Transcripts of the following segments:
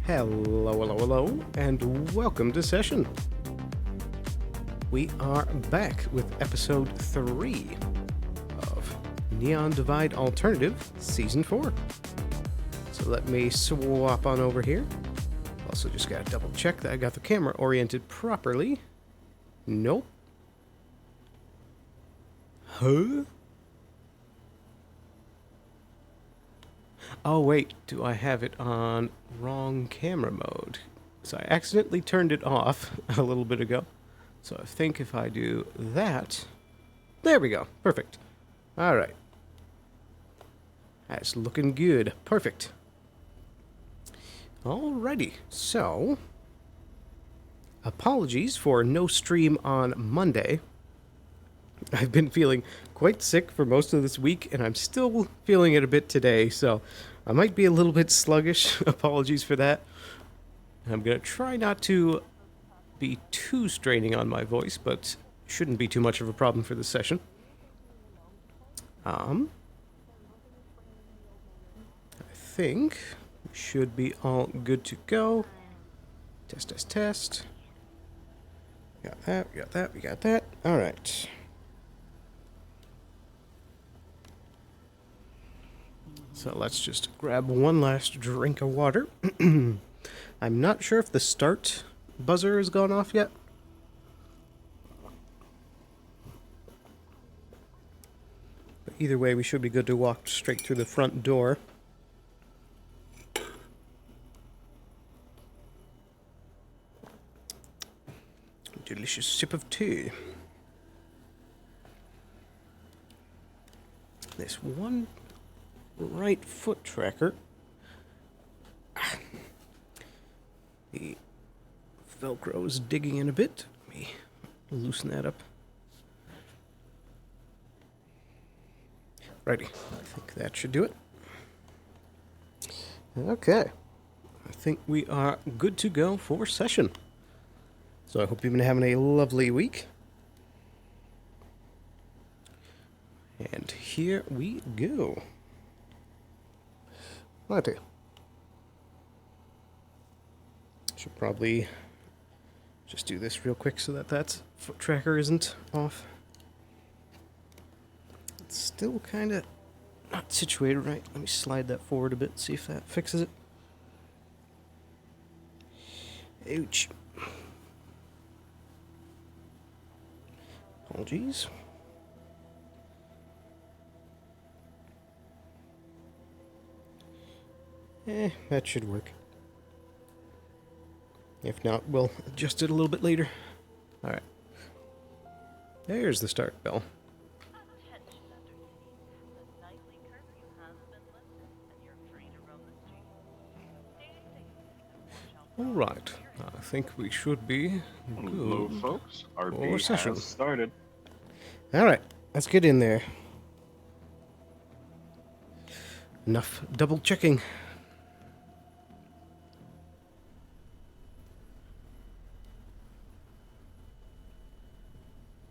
Hello, and welcome to session. We are back with episode 3 of Neon Divide Alternative Season 4. So let me swap on over here. Also just gotta double check that I got the camera oriented properly. Nope. Huh? Oh wait, do I have it on wrong camera mode? So I accidentally turned it off a little bit ago. So I think if I do that... There we go. Perfect. Alright. That's looking good. Perfect. Alrighty. So... Apologies for no stream on Monday. I've been feeling quite sick for most of this week, and I'm still feeling it a bit today, so I might be a little bit sluggish. Apologies for that. I'm going to try not to be too straining on my voice, but shouldn't be too much of a problem for this session. I think we should be all good to go. Test. Got that, we got that. All right. So let's just grab one last drink of water. I'm not sure if the start buzzer has gone off yet. But either way, we should be good to walk straight through the front door. Delicious sip of tea. This one right foot tracker. The Velcro is digging in a bit. Let me loosen that up. Righty. I think that should do it. Okay. I think we are good to go for session. So I hope you've been having a lovely week. And here we go. Righty. Should probably just do this real quick so that foot tracker isn't off. It's still kind of not situated right. Let me slide that forward a bit, see if that fixes it. Ouch. Apologies. That should work. If not, we'll adjust it a little bit later. Alright. There's the start bell. Alright. I think we should be good. Hello, folks. RP session. has started. Alright. Let's get in there. Enough double checking.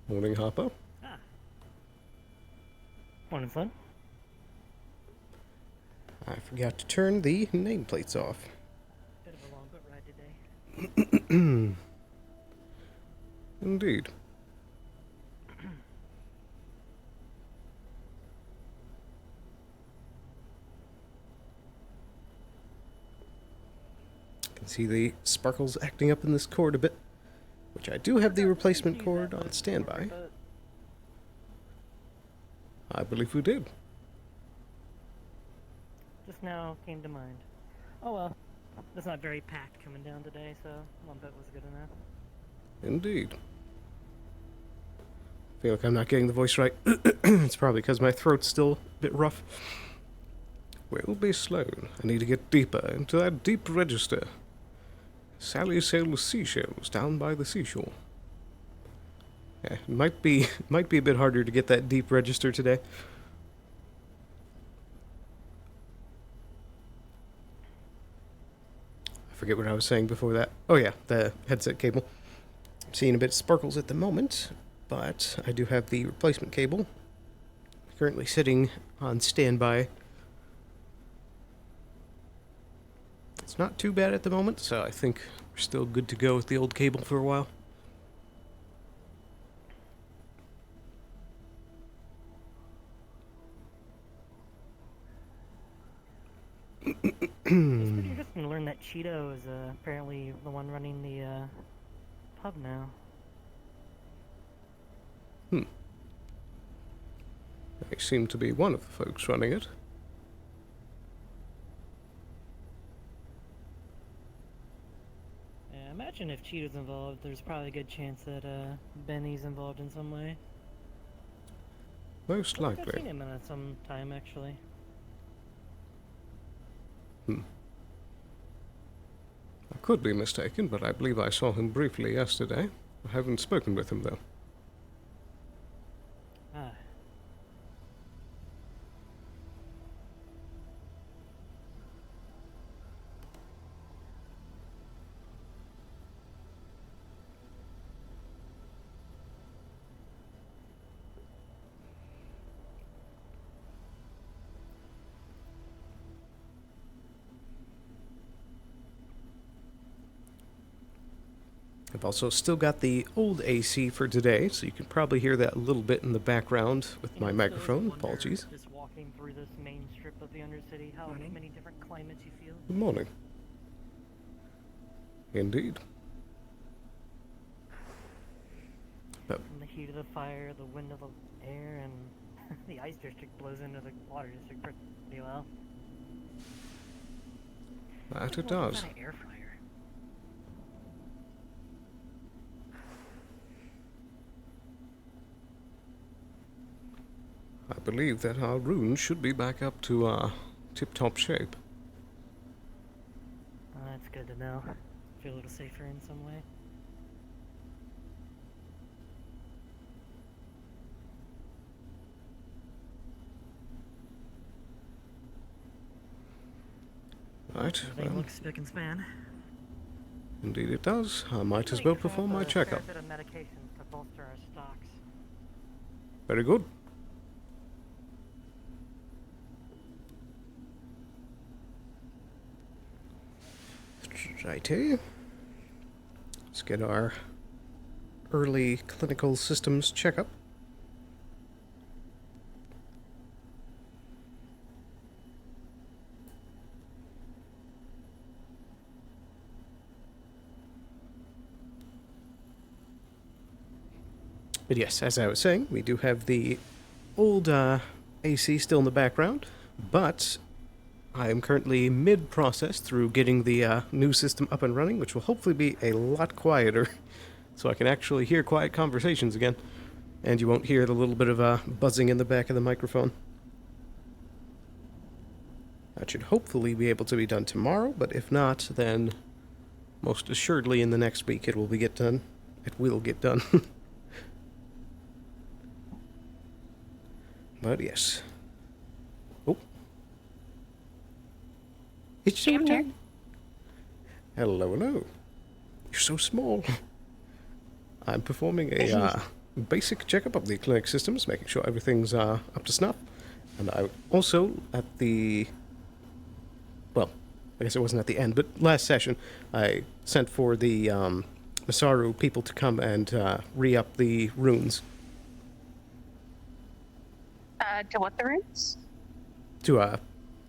Morning, Hoppo. Ah. Morning, fun. I forgot to turn the nameplates off. Bit of a long boat ride today. Indeed. Can see the sparkles acting up in this cord a bit. which I do have the replacement Use cord that on load standby. but I believe we did. just now came to mind. Oh well, it's not very packed coming down today, so one bit was good enough. Indeed. I feel like I'm not getting the voice right. It's probably because my throat's still a bit rough. Welby Sloan. I need to get deeper into that deep register. Sally sells seashells down by the seashore. Yeah, it might be a bit harder to get that deep register today. I forget what I was saying before that. Oh yeah, the headset cable. I'm seeing a bit of sparkles at the moment, but I do have the replacement cable currently sitting on standby. It's not too bad at the moment, so I think we're still good to go with the old cable for a while. It's pretty interesting to learn that Cheeto is apparently the one running the pub now. I seem to be one of the folks running it. Yeah, I imagine if Cheeto's involved, there's probably a good chance that Benny's involved in some way. Most I think I've likely. seen him in some time actually. I could be mistaken, but I believe I saw him briefly yesterday. I haven't spoken with him, though. Ah. I've also still got the old AC for today, so you can probably hear that a little bit in the background with my microphone. Apologies. Just walking through this main strip of the Undercity, how many different climates you feel. Good morning. Indeed. But From the heat of the fire, the wind of the air, and the ice district blows into the water district pretty well. that it What does. kind of air fryer? I believe that our runes should be back up to tip-top shape. Oh, that's good to know. Feel a little safer in some way. Right, Everything well, looks spick and span. indeed it does. I might as We well have perform my a checkup. fair bit of medications to bolster our stocks. Very good. Righty. Let's get our early clinical systems checkup. But yes, as I was saying, we do have the old AC still in the background, but I am currently mid-process through getting the new system up and running, which will hopefully be a lot quieter, so I can actually hear quiet conversations again, and you won't hear the little bit of buzzing in the back of the microphone. That should hopefully be able to be done tomorrow, but if not, then most assuredly in the next week it will get done. It will get done. But yes. Oh. It's your turn. Hello, hello. You're so small. I'm performing a basic checkup of the clinic systems, making sure everything's up to snuff. And I also, at the... Well, I guess it wasn't at the end, but last session, I sent for the Masaru people to come and re-up the runes. To what the runes? To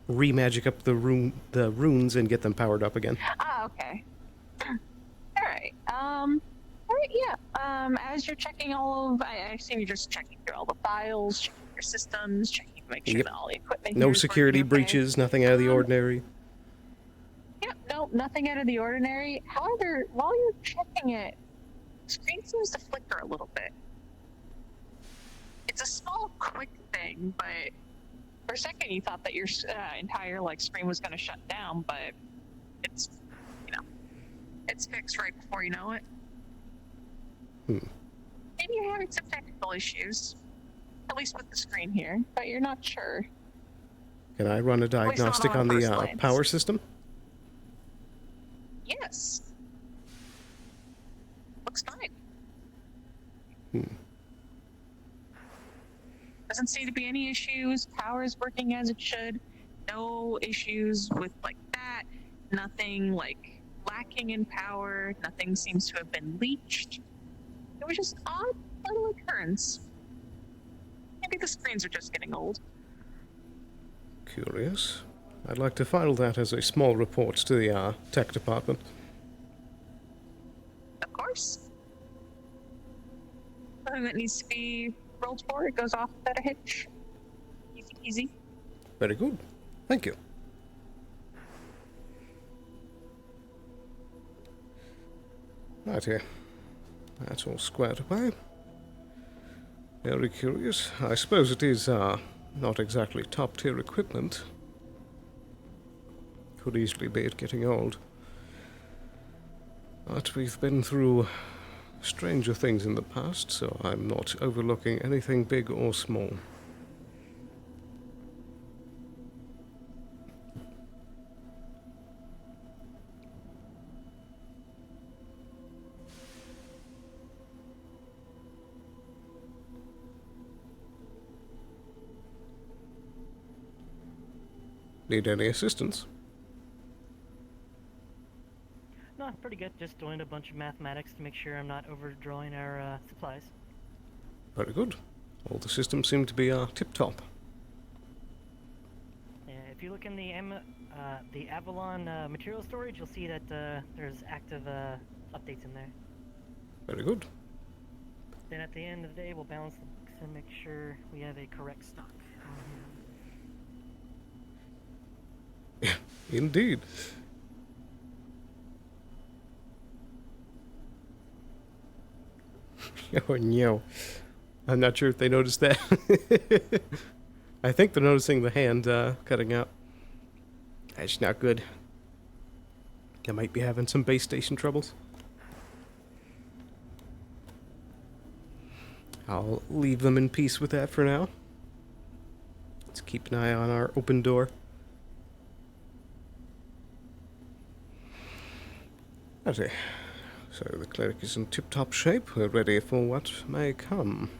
re-magic up the runes and get them powered up again. Ah, okay. Alright, Alright, yeah. As you're checking I assume you're just checking through all the files, checking your systems, checking to make sure Yep. that all the equipment No here is security working okay. breaches, nothing out of the ordinary. Yep, no, nothing out of the ordinary. However, while you're checking it, the screen seems to flicker a little bit. It's a small, quick thing, but for a second you thought that your entire screen was going to shut down, but it's, it's fixed right before you know it. Maybe you're having some technical issues, at least with the screen here, but you're not sure. Can I run a diagnostic on the power system? Yes. Looks fine. Doesn't seem to be any issues. Power is working as it should. No issues with that. Nothing lacking in power. Nothing seems to have been leached. It was just an odd little occurrence. Maybe the screens are just getting old. Curious. I'd like to file that as a small report to the tech department. Of course. Something that needs to be rolled for. It goes off without a hitch. Easy peasy. Very good. Thank you. Right here. That's all squared away. Very curious. I suppose it is not exactly top-tier equipment. Could easily be it getting old. But we've been through stranger things in the past, so I'm not overlooking anything big or small. Need any assistance? No, pretty good. Just doing a bunch of mathematics to make sure I'm not overdrawing our supplies. Very good. All the systems seem to be tip-top. Yeah, if you look in the Avalon material storage, you'll see that there's active updates in there. Very good. Then at the end of the day, we'll balance the books and make sure we have a correct stock. Indeed. Oh no. I'm not sure if they noticed that. I think they're noticing the hand cutting out. That's not good. I might be having some base station troubles. I'll leave them in peace with that for now. Let's keep an eye on our open door. Okay. So the cleric is in tip-top shape. We're ready for what may come.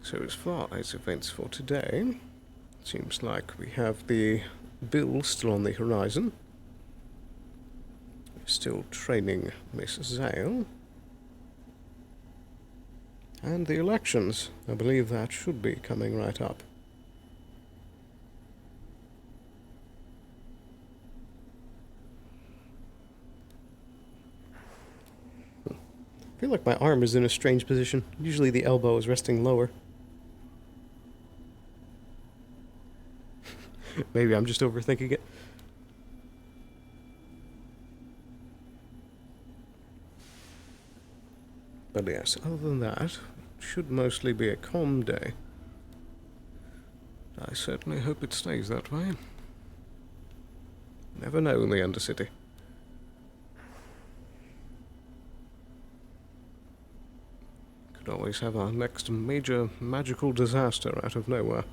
So as far as events for today, it seems like we have the bill still on the horizon. We're still training Miss Zale. And the elections. I believe that should be coming right up. I feel like my arm is in a strange position. Usually the elbow is resting lower. Maybe I'm just overthinking it. But yes, other than that, it should mostly be a calm day. I certainly hope it stays that way. Never know in the Undercity. Could always have our next major magical disaster out of nowhere.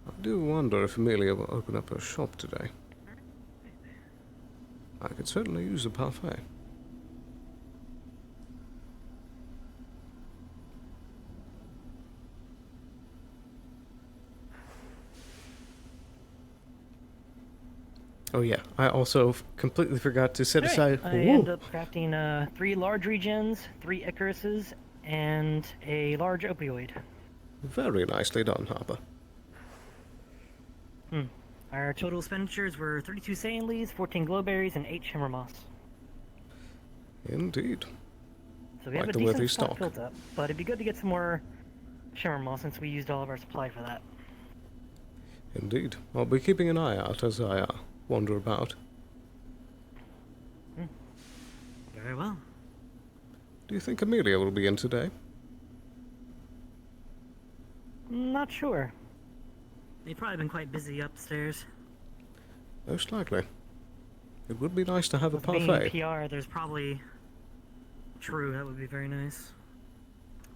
I do wonder if Amelia will open up her shop today. I could certainly use a parfait. Oh yeah, I also completely forgot to set aside... I end up crafting 3 large regens, 3 Icaruses, and a large opioid. Very nicely done, Harper. Our total expenditures were 32 sand leaves, 14 glowberries, and 8 shimmer moss. Indeed. So we have Quite a the worthy decent stock stock. built up, but it'd be good to get some more shimmer moss since we used all of our supply for that. Indeed. I'll be keeping an eye out as I wander about. Very well. Do you think Amelia will be in today? Not sure. They've probably been quite busy upstairs. Most likely. It would be nice to have a With being parfait. PR, there's probably... True, that would be very nice.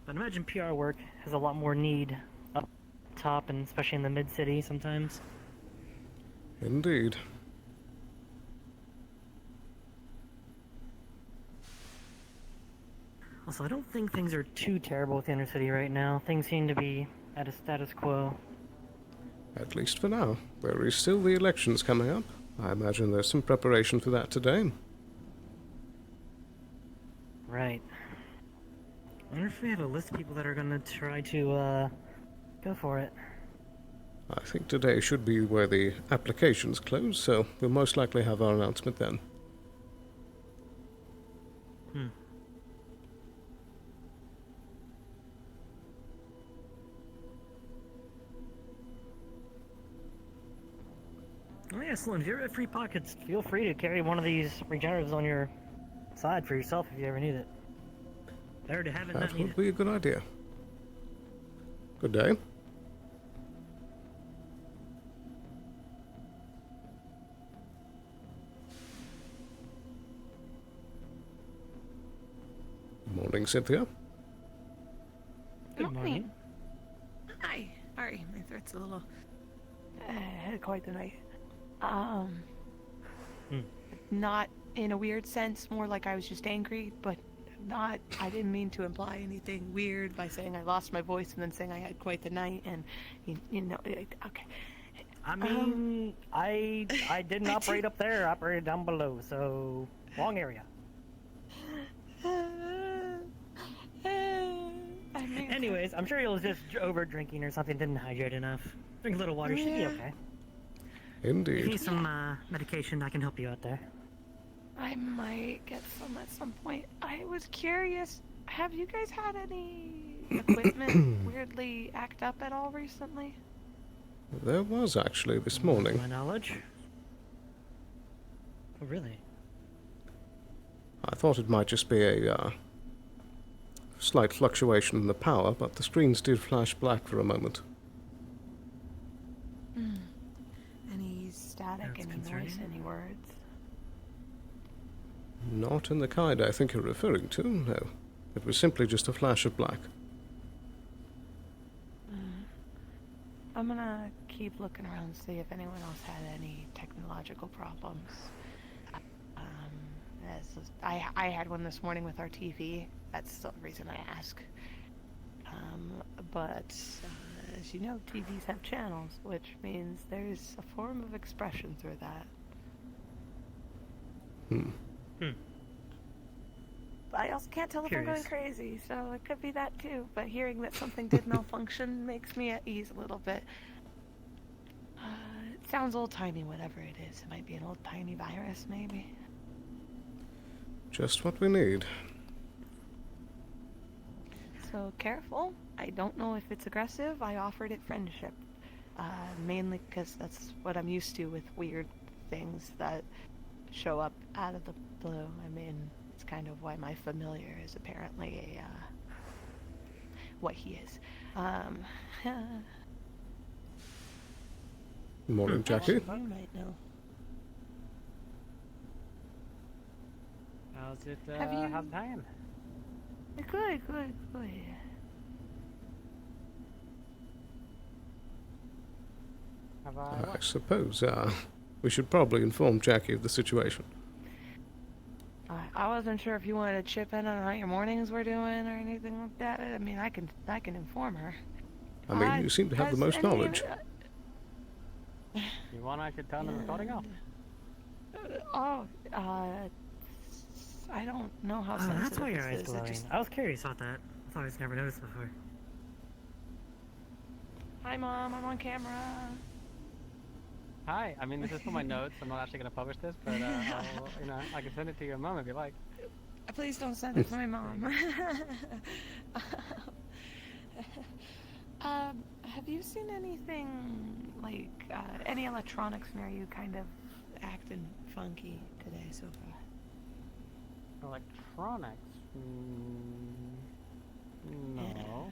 But imagine PR work has a lot more need up top, and especially in the mid-city sometimes. Indeed. Also, I don't think things are too terrible with the inner city right now. Things seem to be at a status quo. At least for now. There is still the elections coming up. I imagine there's some preparation for that today. Right. I wonder if we have a list of people that are gonna try to, go for it. I think today should be where the applications close, so we'll most likely have our announcement then. Oh yeah, Sloan, if you ever have free pockets, feel free to carry one of these regeneratives on your side for yourself if you ever need it. Better to have it than That not need would it. be a good idea. Good day. Morning, Cynthia. Good morning. Hi. Sorry, my throat's a little. Had quite the night. Not in a weird sense, more like I was just angry, but not. I didn't mean to imply anything weird by saying I lost my voice and then saying I had quite the night, and you know, okay. I mean, I didn't operate up there, I operated down below, so wrong area. I mean, Anyways, I'm sure you'll just over drinking or something, didn't hydrate enough. Drink a little water, should be Yeah. okay. If you Indeed. need some medication, I can help you out there. I might get some at some point. I was curious. Have you guys had any equipment weirdly act up at all recently? There was actually this To morning. my knowledge. Oh, really? I thought it might just be a slight fluctuation in the power, but the screens did flash black for a moment. Any static, That's any concerning. noise, any words? Not in the kind I think you're referring to, no. It was simply just a flash of black. I'm gonna keep looking around, see if anyone else had any technological problems. I had one this morning with our TV. That's the reason I ask. But as you know, TVs have channels, which means there's a form of expression through that. I also can't tell if I'm going Curious. crazy, so it could be that too. But hearing that something did malfunction makes me at ease a little bit. It sounds old-timey, whatever it is. It might be an old-timey virus, maybe. Just what we need. So careful. I don't know if it's aggressive. I offered it friendship. Mainly because that's what I'm used to with weird things that show up out of the blue. I mean, it's kind of why my familiar is apparently what he is. Morning, Jackie. You might know. How's it, Have you- how's time? Good. Have I suppose we should probably inform Jackie of the situation. I wasn't sure if you wanted to chip in on how your mornings were doing or anything like that. I mean, I can inform her. I mean, you seem to have the Has most any of- knowledge. You want I could turn the recording off? I don't know how sensitive that's why your this eyes is. It glowing. just- I was curious about that. I thought I just never noticed before. Hi, Mom. I'm on camera. Hi. I mean, this is for my notes. I'm not actually going to publish this, but I can send it to your mom if you like. Please don't send it to my mom. Have you seen anything like any electronics near you kind of acting funky today so far? Electronics? No. Yeah.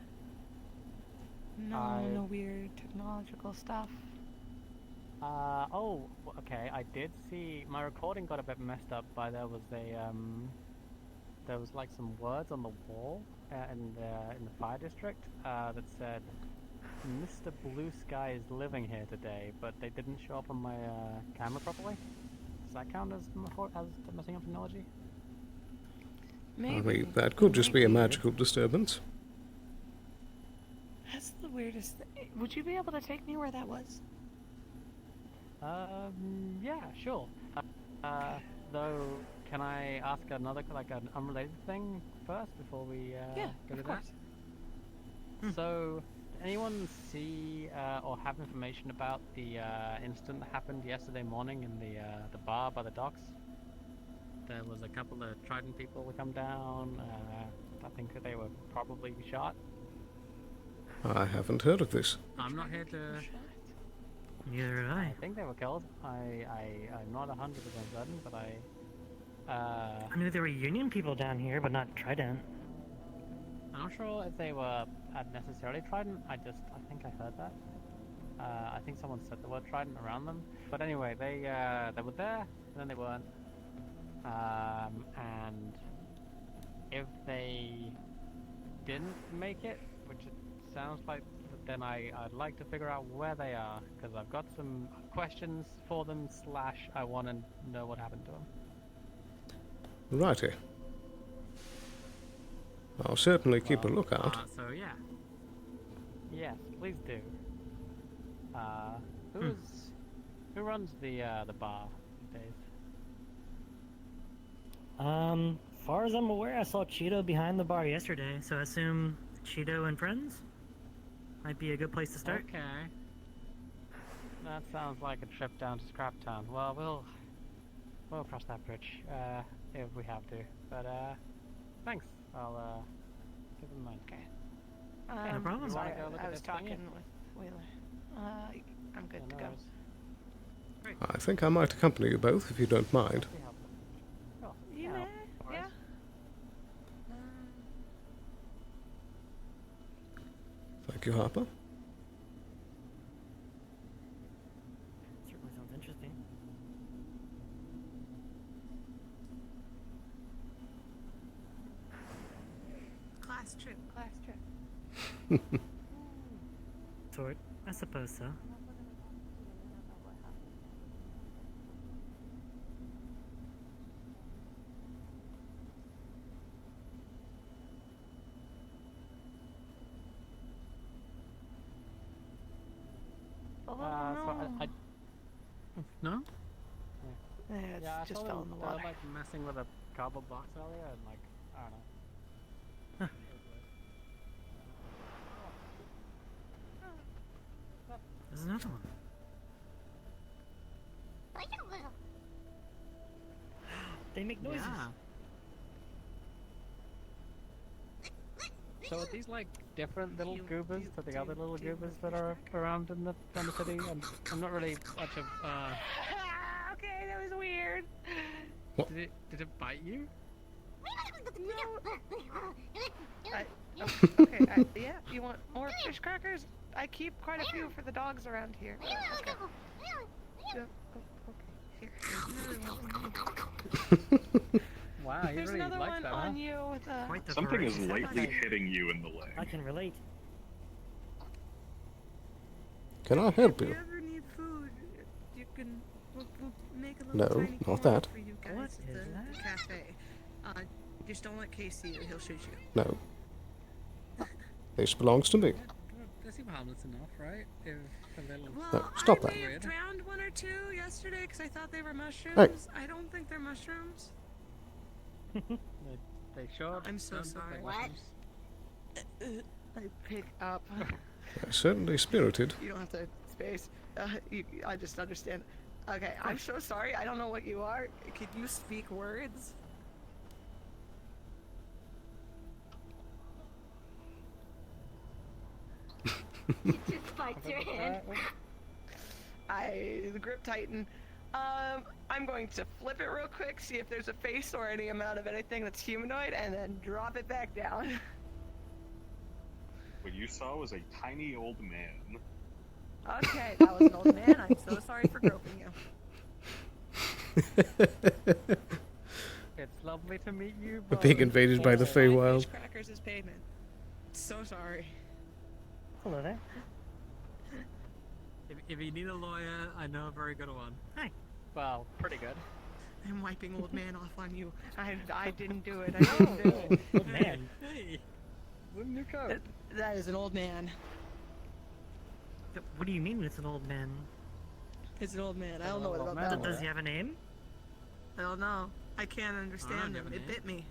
No, no weird technological stuff. Okay. I did see my recording got a bit messed up by there was like some words on the wall in the fire district that said Mr. Blue Sky is living here today, but they didn't show up on my camera properly. Does that count as messing up technology? Maybe. I mean, that could just be a magical disturbance. That's the weirdest thing. Would you be able to take me where that was? Yeah, sure. Though, can I ask another, like, an unrelated thing first before we go to that? So, did anyone see or have information about the incident that happened yesterday morning in the bar by the docks? There was a couple of Trident people that come down. I think that they were probably shot. I haven't heard of this. I'm not here to... Neither did I. I think they were killed. I'm not 100% certain, but I knew there were Union people down here, but not Trident. I'm not sure if they were necessarily Trident. I think I heard that. I think someone said the word Trident around them. But anyway, they were there, and then they weren't. And if they didn't make it, which it sounds like, then I'd like to figure out where they are, because I've got some questions for them, / I want to know what happened to them. Righty. I'll certainly keep a lookout. So yeah. Yes, please do. Who runs the bar these days? Far as I'm aware, I saw Cheeto behind the bar yesterday, so I assume Cheeto and friends might be a good place to start. Okay. That sounds like a trip down to Scraptown. Well, we'll cross that bridge if we have to. But thanks. I'll keep in mind. Okay. No problem. Sorry, You wanna go look I at was this thingy? talking with Wheeler. I'm good to go. I think I might accompany you both, if you don't mind. You may, yeah. Thank you, Harper. Certainly sounds interesting. Class trip. Sort, I suppose so. No? Yeah, it Yeah, I just saw fell them, in the they were, water. like messing with a cardboard box earlier, and like, I don't know. There's another one. They make noises. Yeah. So are these like different little goobers to the other little goobers that are around in the city? I'm not really much of. Okay, that was weird. Did it bite you? Okay, yeah. You want more fish crackers? I keep quite a few for the dogs around here. Okay. Yeah, Wow, you There's really another like one that, on huh? you with a. Quite the Something is variety. lightly hitting you in the leg. I can relate. Can I help you? ever need food, you can we'll make a No, little tiny not corner that. for you guys What at is the that? cafe. Just don't let Case see you; he'll shoot you. No. This belongs to me. They seem harmless enough, right? If a little... Well, No, stop I that. may have drowned one or two yesterday because I thought they were mushrooms. I don't think they're mushrooms. They sure I'm so don't look sorry. like What? mushrooms. I pick up. Certainly spirited. You don't have to space. I just understand. Okay, I'm so sorry. I don't know what you are. Could you speak words? You just spiked your hand. The grip tighten. I'm going to flip it real quick, see if there's a face or any amount of anything that's humanoid, and then drop it back down. What you saw was a tiny old man. Okay, that was an old man. I'm so sorry for groping you. It's lovely to meet you. We're being invaded by the Feywild. Fish crackers is pavement. So sorry. Hello there. If you need a lawyer, I know a very good one. Hi. Well, pretty good. I'm wiping old man off on you. I didn't do it. I didn't do it. Old man. Hey, wouldn't you go? That is an old man. What do you mean it's an old man? It's an old man. I don't know what Old about man. that. Does he have a name? I don't know. I can't understand give him. a It name. bit me.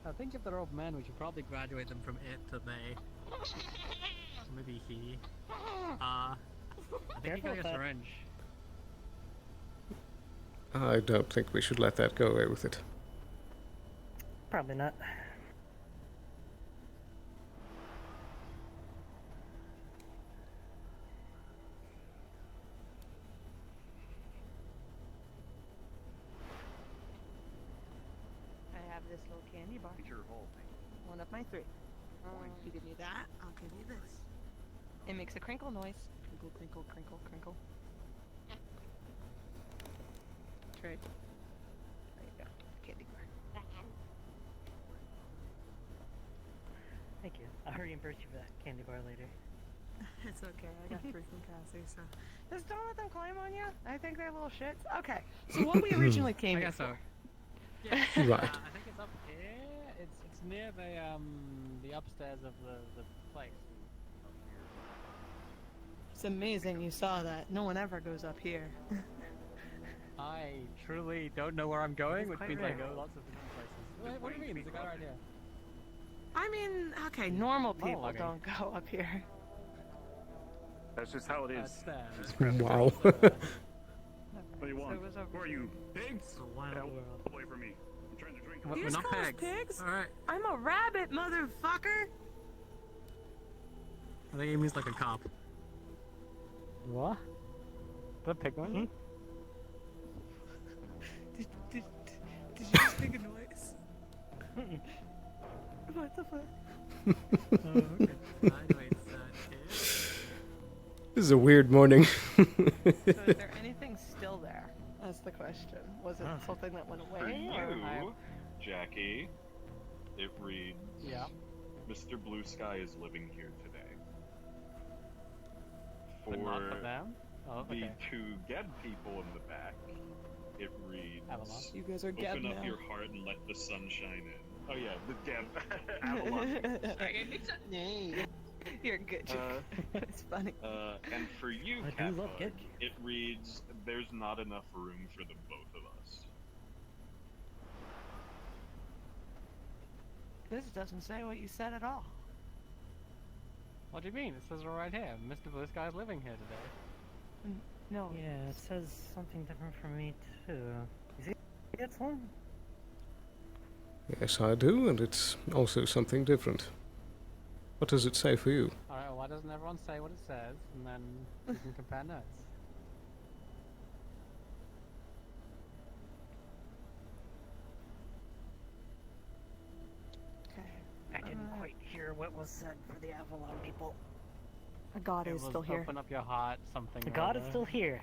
I think if they're old men, we should probably graduate them from it to they. Maybe he. I think Careful you got with a that. syringe. I don't think we should let that go away with it. Probably not. I have this little candy bar. Eat your whole thing. One of my 3. You give me that, I'll give you this. It makes a crinkle noise. Crinkle, crinkle, crinkle, crinkle. Trade. There you go. Candy bar. Thank you. I'll reimburse you for that candy bar later. It's okay. I got 3 from Cassie, so. Just don't let them climb on you. I think they're little shits. Okay. So what we originally came I here guess so. for. Yeah. Right. I think it's up here. It's near the upstairs of the place. It's amazing you saw that. No one ever goes up here. I truly don't know where I'm going, It's which quite means rare. I go lots of different places. Wait, what do you mean? There's a guy right here. I mean, okay. Normal people Monologuing. don't go up here. That's just how it is. That's there. Just grab the Wow. girls. What do you So want? it was over Who are you? Pigs? It's a wild Get world. away from me. I'm trying to drink. We're You just not call us pigs. pigs? Alright. I'm a rabbit, motherfucker. I think he means like a cop. What? The pig one? Did you just make a noise? What the fuck? Oh, okay. Anyways, This is a weird morning. So is there anything still there? That's the question. Was it something that went For away? Or... you, Jackie, it reads, yeah. Mr. Blue Sky is living here today. But not for For them? Oh, the okay. to get people in the back, it reads, Avalon. You guys are Geb open up now. your heart and let the sun shine in. Oh yeah, the Geb. Avalon. You're good. It's funny. And for you, I do Cat love Bug, Geb. it reads, there's not enough room for the both of us. This doesn't say what you said at all. What do you mean? It says right here. Mr. Blue Sky is living here today. No. Yeah, it says something different for me too. Is it get one? Yes, I do, and it's also something different. What does it say for you? Alright, well, why doesn't everyone say what it says, and then we can compare notes? Okay. I didn't quite hear what was said for the Avalon people. A god It is was still here. Open up your heart, something. The or god is other. still here.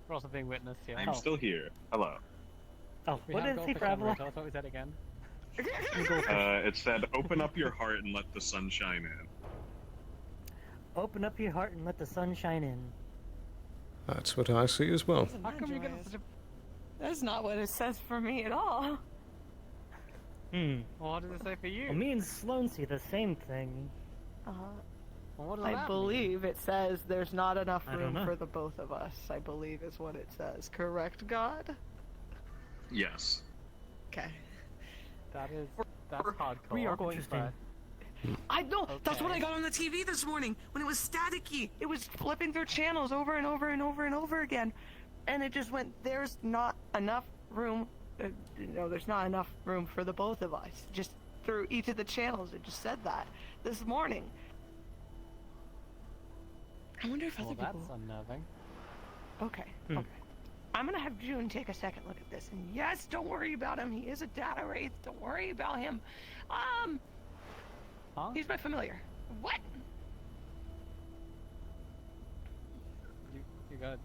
We're also being witnessed here. I'm still here. Hello. Oh, We what have did it say goldfish for on Avalon? Tell us what we said again. It said, open up your heart and let the sun shine in. Open up your heart and let the sun shine in. That's what I see as well. How come you get such a... That's not what it says for me at all. Hmm. Well, what does it say for you? Well, me and Sloan see the same thing. Uh, Well, what does that I mean? believe it says there's not enough I don't room know. for the both of us. I believe is what it says. Correct, God? Yes. Okay. that's hardcore. We are going to. I know. That's what I got On the TV this morning when it was staticky. It was flipping through channels over and over and over and over again, and it just went. There's not enough room. There's not enough room for the both of us. Just through each of the channels, it just said that this morning. I wonder if other people. That's unnerving. Okay. Okay. I'm gonna have June take a second look at this, and yes, don't worry about him. He is a data wraith. Don't worry about him. Huh? He's my familiar. What? You got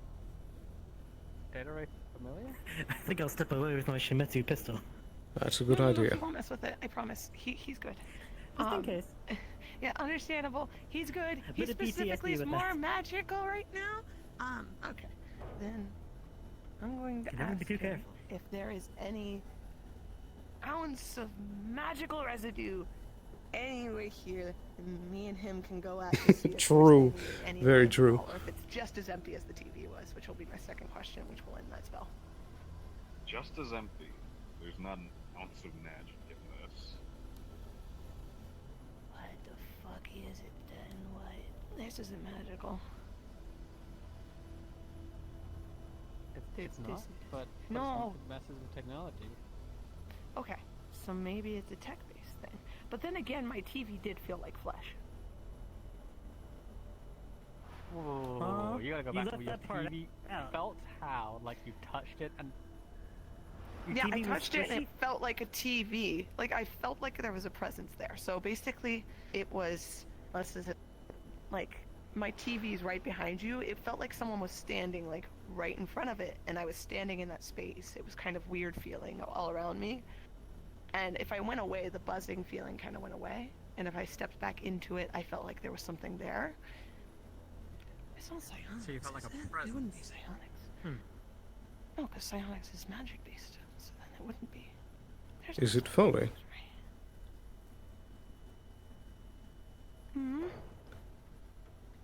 data wraith familiar? I think I'll step away with my Shimetsu pistol. That's a good No, idea. he won't mess with it. I promise. He's good. Just in case. Yeah, understandable. He's good. A He bit of PTSD specifically is with more that. magical right now. Okay. Then I'm going to You never ask be too him careful. if there is any ounce of magical residue anywhere here that me and him can go at to see if True. there's any Very magic true. at all, or if it's just as empty as the TV was, which will be my second question, which will end that spell. Just as empty. There's not an ounce of magic in this. What the fuck is it then? What? This isn't magical. It's not, This- but No. it's messes with technology. Okay, so maybe it's a tech-based thing. But then again, my TV did feel like flesh. Whoa, you gotta go you back left to your that part TV out. felt how? Like you touched it and Your Yeah, TV I was touched it and squishy? it felt like a TV. Like I felt like there was a presence there. So basically, it was like my TV's right behind you. It felt like someone was standing like right in front of it, and I was standing in that space. It was kind of weird feeling all around me. And if I went away, the buzzing feeling kind of went away. And if I stepped back into it, I felt like there was something there. It's not psionics. So you felt like a is it? It presence. wouldn't be psionics. No, because psionics is magic based, so then it wouldn't be. There's Is no it Foley? Hmm.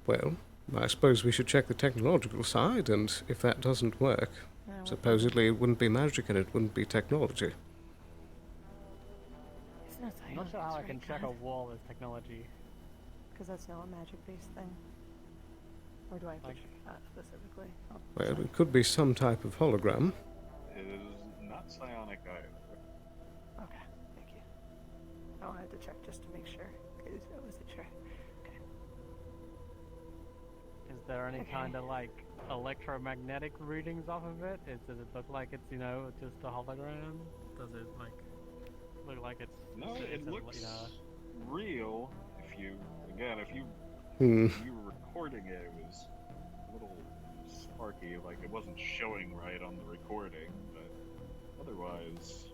Well, I suppose we should check the technological side, and if that doesn't work, supposedly it wouldn't be magic and it wouldn't be technology. It's not I'm not sure how I can check a wall as technology. Because that's not a magic based thing. Or do I have to Like- check that specifically? Oh, Well, sorry. it could be some type of hologram. It is not psionic either. Okay, thank you. I wanted to check just to make sure. Because I wasn't sure. Okay. Is there any Okay. kind of like electromagnetic readings off of it? Does it look like it's just a hologram? Does it like look like it's No, it's it a, looks real. If you were recording it, it was a little sparky, like it wasn't showing right on the recording, but otherwise.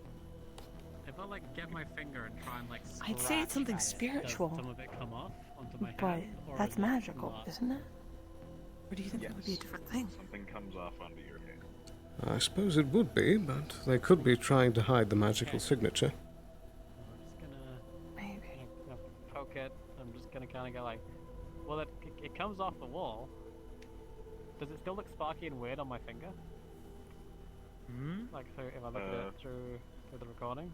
If I like get my finger and try and like I'd say it's something scratch at it, spiritual. does some of it come off onto my But hand? Or that's is it magical, not? isn't it? Or do you think that would be a Yes. different thing? Something comes off onto your hand. I suppose it would be, but they could be trying to hide the magical Okay. signature. I'm just gonna Maybe. poke it. I'm just gonna kind of go like, well, it comes off the wall. Does it still look sparky and weird on my finger? Hmm? Like if I look at it through the recording?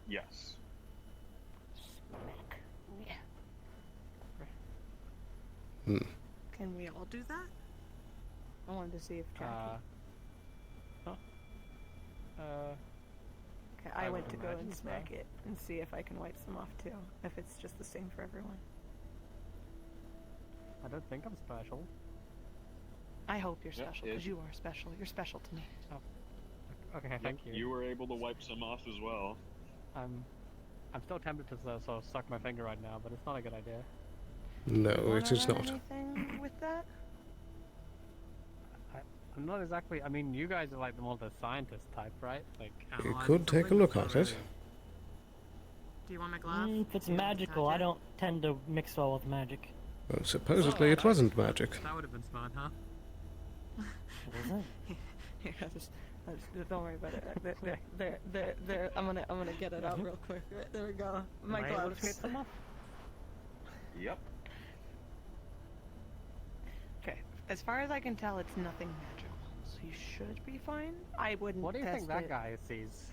Yes. Smack. Yeah. Hmm. Can we all do that? I wanted to see if Jackie. Okay, I I went would to go and imagine so. smack it and see if I can wipe some off too. If it's just the same for everyone. I don't think I'm special. I hope you're Yeah, special, it- because you are special. You're special to me. Okay, thank you. You were able to wipe some off as well. I'm still tempted to sort of suck my finger right now, but it's not a good idea. No, Wanna it is run not. Anything with that? I'm not exactly. I mean, you guys are like the more the scientist type, right? Like, You analyzing could take a something, look so at it. Do you want my glove? If it's Do you want to magical, touch I it? don't tend to mix well with magic. Well, supposedly it wasn't magic. That would have been smart, huh? What is it? Here, don't worry about it. There. I'm gonna get it out real quick. There we go. My Am I able to gloves. scrape them off? Yep. Okay. As far as I can tell, it's nothing magical, so you should be fine. I wouldn't. What do you think test that it. guy sees?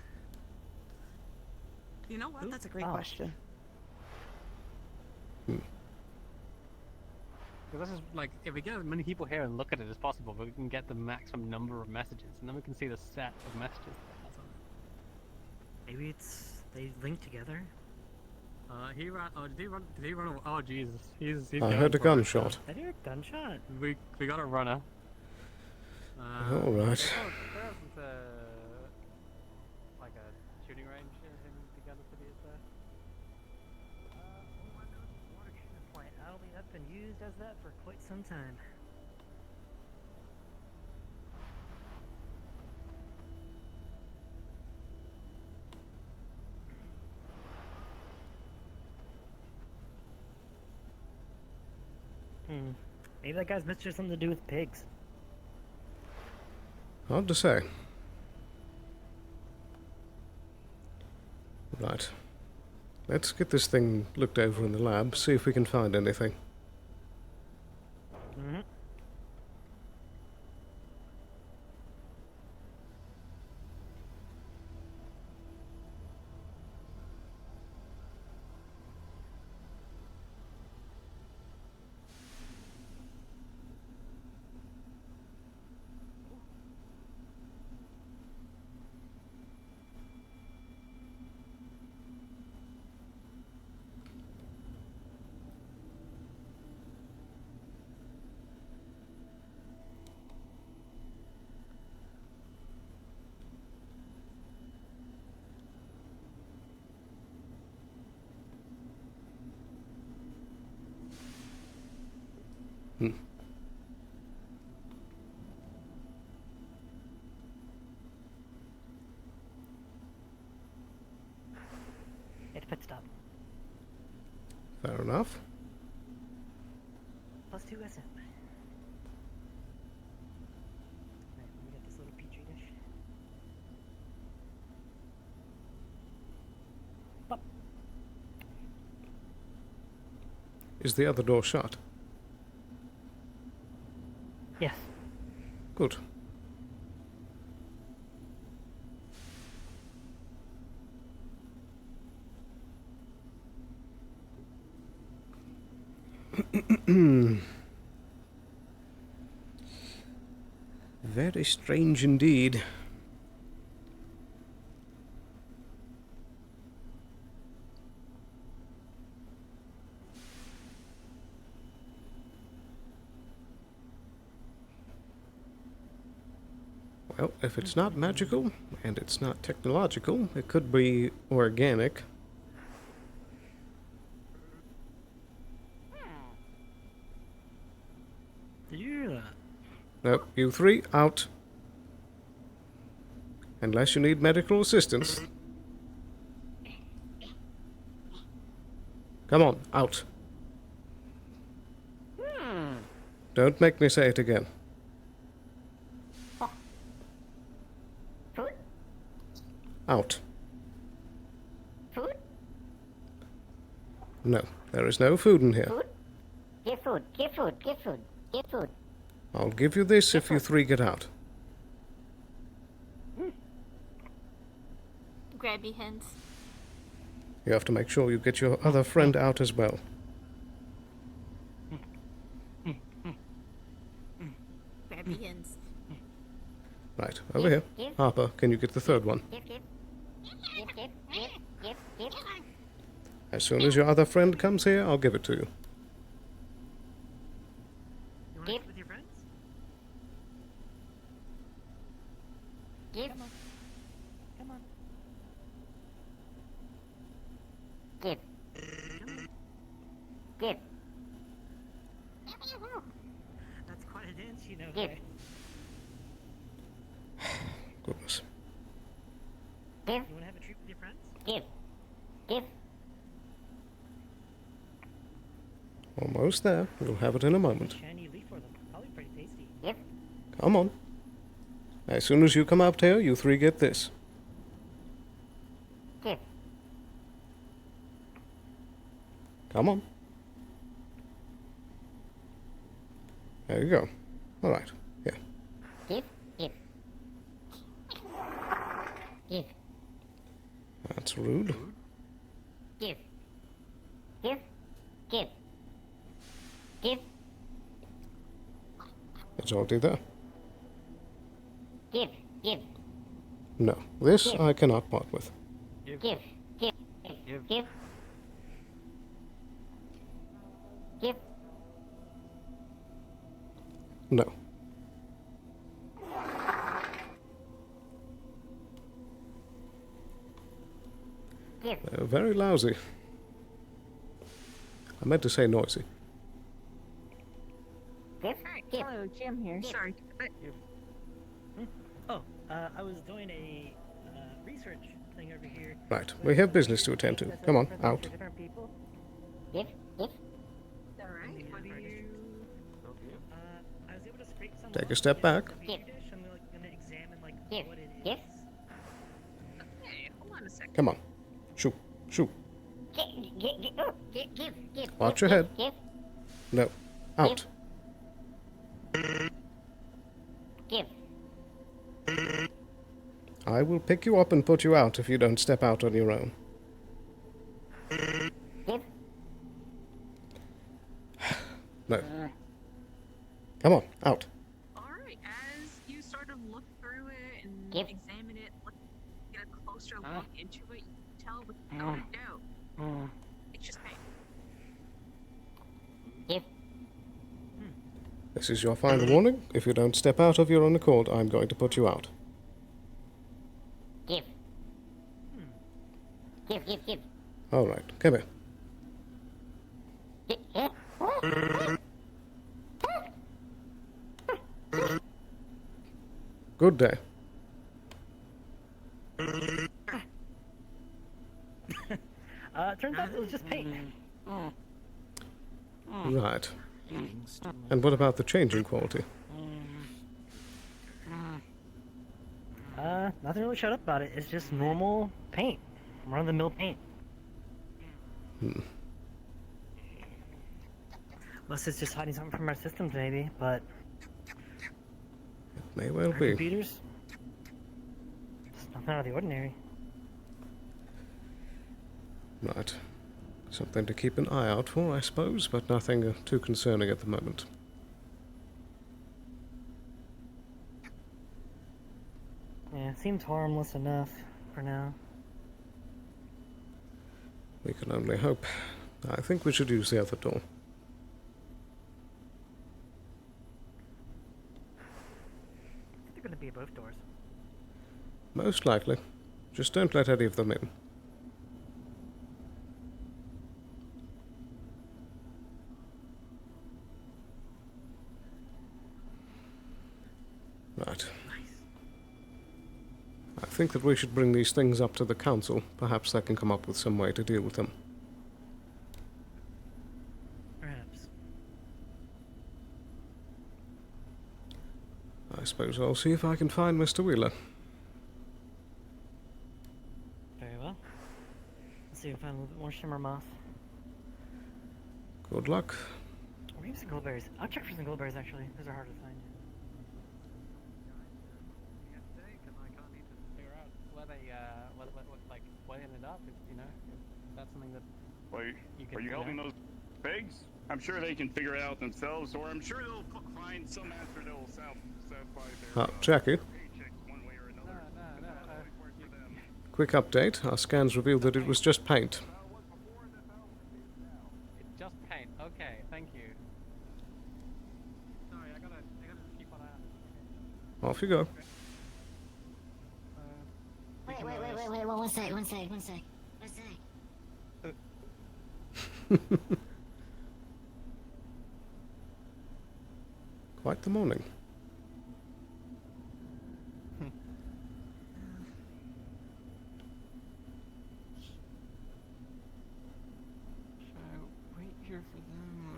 You know what? That's a great Oh. question. Because this is like, if we get as many people here and look at it as possible, we can get the maximum number of messages, and then we can see the set of messages that it has on it. Maybe it's they link together. He ran. Oh, did he run? Did he run? Oh, Jesus. He's I going heard a for it. I gunshot. hear a gunshot. We got a runner. All right. There isn't like a shooting range in the gun city, is there? Water treatment plant. That'll be up and used as that for quite some time. Maybe that guy's mystery has something to do with pigs. Hard to say. Right. Let's get this thing looked over in the lab, see if we can find anything. Mm-hmm. It's pit stop. Fair enough. +2 SM. Alright, let me get this little petri dish. Pop. Is the other door shut? Yes. Good. Very strange indeed. Well, if it's not magical, and it's not technological, it could be organic. Did you hear that? No, you three, out. Unless you need medical assistance. Come on, out. Don't make me say it again. Food? Out. Food? No, there is no food in here. Food? Get food, get food, get food, get food. I'll give you this if you three get out. Grabby hands. You have to make sure you get your other friend out as well. Grabby hands. Right, over here. Harper, can you get the third one? Give. As soon as your other friend comes here, I'll give it to you. You want to eat with your friends? Give. Come on. Give. Give. That's quite a dance, you know. Give. Right? Goodness. Give. You want to have a treat with your friends? Give. Give. Almost there. You'll have it in a moment. Shiny leaf for them. Probably pretty tasty. Give. Come on. As soon as you come out here, you three get this. Give. Come on. There you go. All right. Here. Give. Give. Give. That's rude. Give. Give. Give. Give. It's already there. Give. Give. No, this Give. I cannot part with. Give. Give. Give. Give. Give. No. Give. They're very lousy. I meant to say noisy. Give. Alright, Give. hello, Jim here. Sorry. But Oh, I was doing a research thing over here. Right, we have business to attend to. Come on, out. Different people. Give. Give. alright, what do you... I was able to scrape some. Take a off step the back. petri dish, and we're gonna examine Give. what it is. Give. Okay, hold on a second. Come on. Shoo. Shoo. Give. Watch your head. Give. No. Out. Give. I will pick you up and put you out if you don't step out on your own. Give. No. Come on, out. Alright, as you sort of look through it and Give. examine it, get a closer look into it, you can tell without a doubt. It's just paint. Give. This is your final warning. If you don't step out of your own accord, I'm going to put you out. Give. Give. All right, come here. Good day. Turns out it was just paint. Right. And what about the changing quality? Nothing really showed up about it. It's just normal paint. Run-of-the-mill paint. Unless it's just hiding something from our systems, maybe, but... May well our be. computers? It's nothing out of the ordinary. Right. Something to keep an eye out for, I suppose, but nothing too concerning at the moment. Yeah, it seems harmless enough for now. We can only hope. I think we should use the other door. They're gonna be at both doors. Most likely. Just don't let any of them in. Right. I think that we should bring these things up to the council. Perhaps they can come up with some way to deal with them. Perhaps. I suppose I'll see if I can find Mr. Wheeler. Very well. Let's see if we can find a little bit more shimmer moth. Good luck. Or maybe some goldberries. I'll check for some goldberries, actually. Those are hard to find. What ended up, if that's something that Like, you could are you helping those pigs? I'm sure they can figure it out themselves, or I'm sure they'll find some answer that will satisfy their Jackie. paychecks one way or another. No. Work for them. Quick update. Our scans revealed that it was just paint. It's just paint. Okay, thank you. Sorry, I gotta keep on out. Off you go. Wait, one sec. Quite the morning. Should I wait here for them or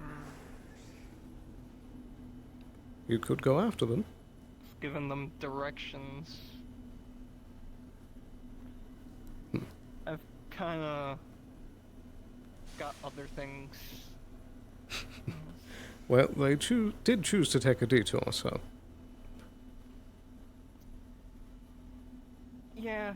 You could go after them. giving them directions? I've kinda got other things. Well, they did choose to take a detour, so... Yeah.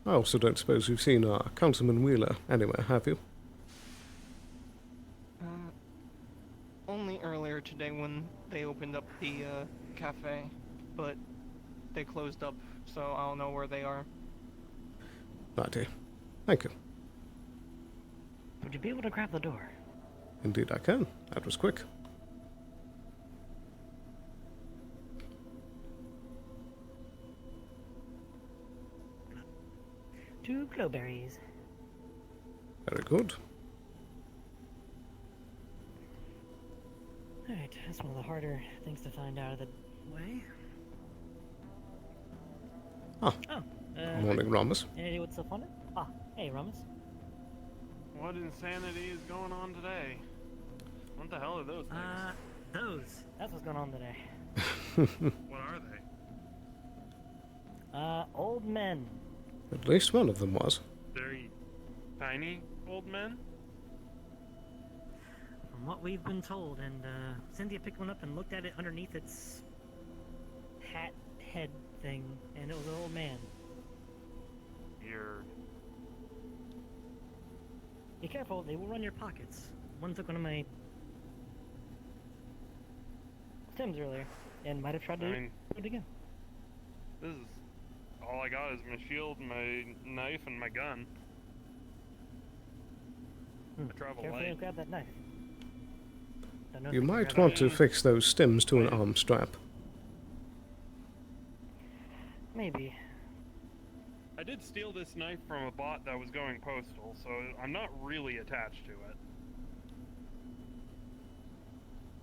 I also don't suppose you've seen Councilman Wheeler anywhere, have you? Only earlier today when they opened up the cafe, but they closed up, so I don't know where they are. Righty. Thank you. Would you be able to grab the door? Indeed I can. That was quick. Two glowberries. Very good. Alright, that's one of the harder things to find out of the way. Ah. Oh, Morning, Ramos. any idea what's up on it? Ah, hey, Ramos. What insanity is going on today? What the hell are those things? That's what's going on today. What are they? Old men. At least one of them was. Very tiny old men? From what we've been told, and Cynthia picked one up and looked at it underneath its hat head thing, and it was an old man. Weird. Be careful, they will run your pockets. One took one of my Tim's earlier, and might have tried to do it again. This is all I got is my shield, my knife, and my gun. I travel Careful, light. don't grab that knife. Don't know if You can might grab want it. to fix those stems to an arm strap. Maybe. I did steal this knife from a bot that was going postal, so I'm not really attached to it.